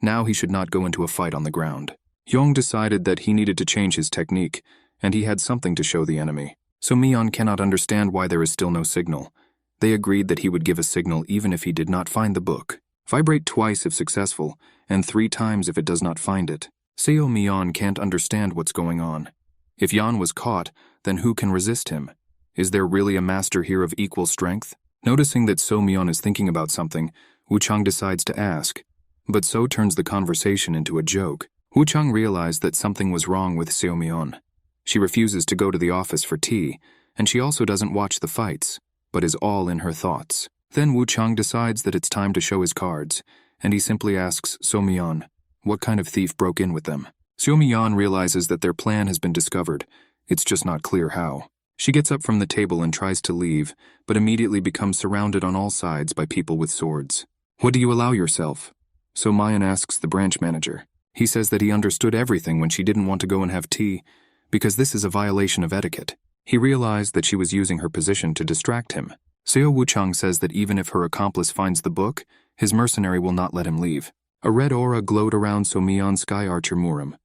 Now he should not go into a fight on the ground. Young decided that he needed to change his technique, and he had something to show the enemy. So Mi-yeon cannot understand why there is still no signal. They agreed that he would give a signal even if he did not find the book. Vibrate twice if successful, and 3 times if it does not find it. Seo Mi-yeon can't understand what's going on. If Yeon was caught, then who can resist him? Is there really a master here of equal strength? Noticing that So Mi-yeon is thinking about something, Wu Chang decides to ask. But So turns the conversation into a joke. Wu Chang realized that something was wrong with Seo Mi-yeon. She refuses to go to the office for tea, and she also doesn't watch the fights, but is all in her thoughts. Then Wu Chang decides that it's time to show his cards, and he simply asks So Mi-yeon, what kind of thief broke in with them? So Mi-yeon realizes that their plan has been discovered. It's just not clear how. She gets up from the table and tries to leave, but immediately becomes surrounded on all sides by people with swords. What do you allow yourself? So Mi-yeon asks the branch manager. He says that he understood everything when she didn't want to go and have tea, because this is a violation of etiquette. He realized that she was using her position to distract him. Seo Wu Chang says that even if her accomplice finds the book, his mercenary will not let him leave. A red aura glowed around So Mi-yeon's sky archer Murim.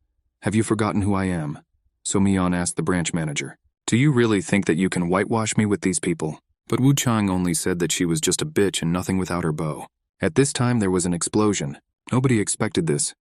Have you forgotten who I am? So Mi-yeon asked the branch manager. Do you really think that you can whitewash me with these people? But Wu Chang only said that she was just a bitch and nothing without her bow. At this time there was an explosion. Nobody expected this.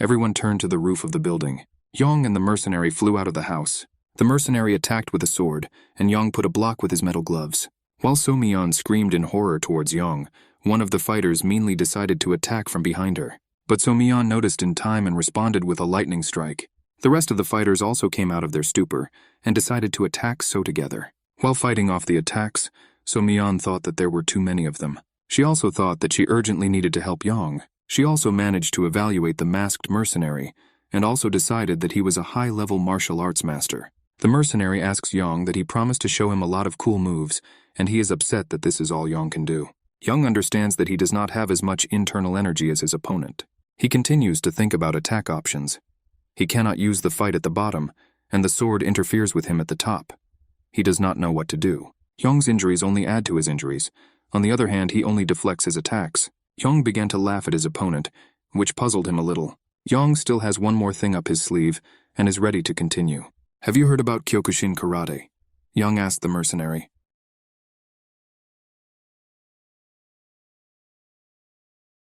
Everyone turned to the roof of the building. Young and the mercenary flew out of the house. The mercenary attacked with a sword, and Young put a block with his metal gloves. While So Mi-yeon screamed in horror towards Young, one of the fighters meanly decided to attack from behind her. But So Mi-yeon noticed in time and responded with a lightning strike. The rest of the fighters also came out of their stupor and decided to attack So together. While fighting off the attacks, So Mi-yeon thought that there were too many of them. She also thought that she urgently needed to help Young. She also managed to evaluate the masked mercenary and also decided that he was a high-level martial arts master. The mercenary asks Yang that he promised to show him a lot of cool moves, and he is upset that this is all Yang can do. Yang understands that he does not have as much internal energy as his opponent. He continues to think about attack options. He cannot use the fight at the bottom, and the sword interferes with him at the top. He does not know what to do. Yang's injuries only add to his injuries. On the other hand, he only deflects his attacks. Yang began to laugh at his opponent, which puzzled him a little. Yang still has one more thing up his sleeve, and is ready to continue. Have you heard about Kyokushin karate? Yang asked the mercenary.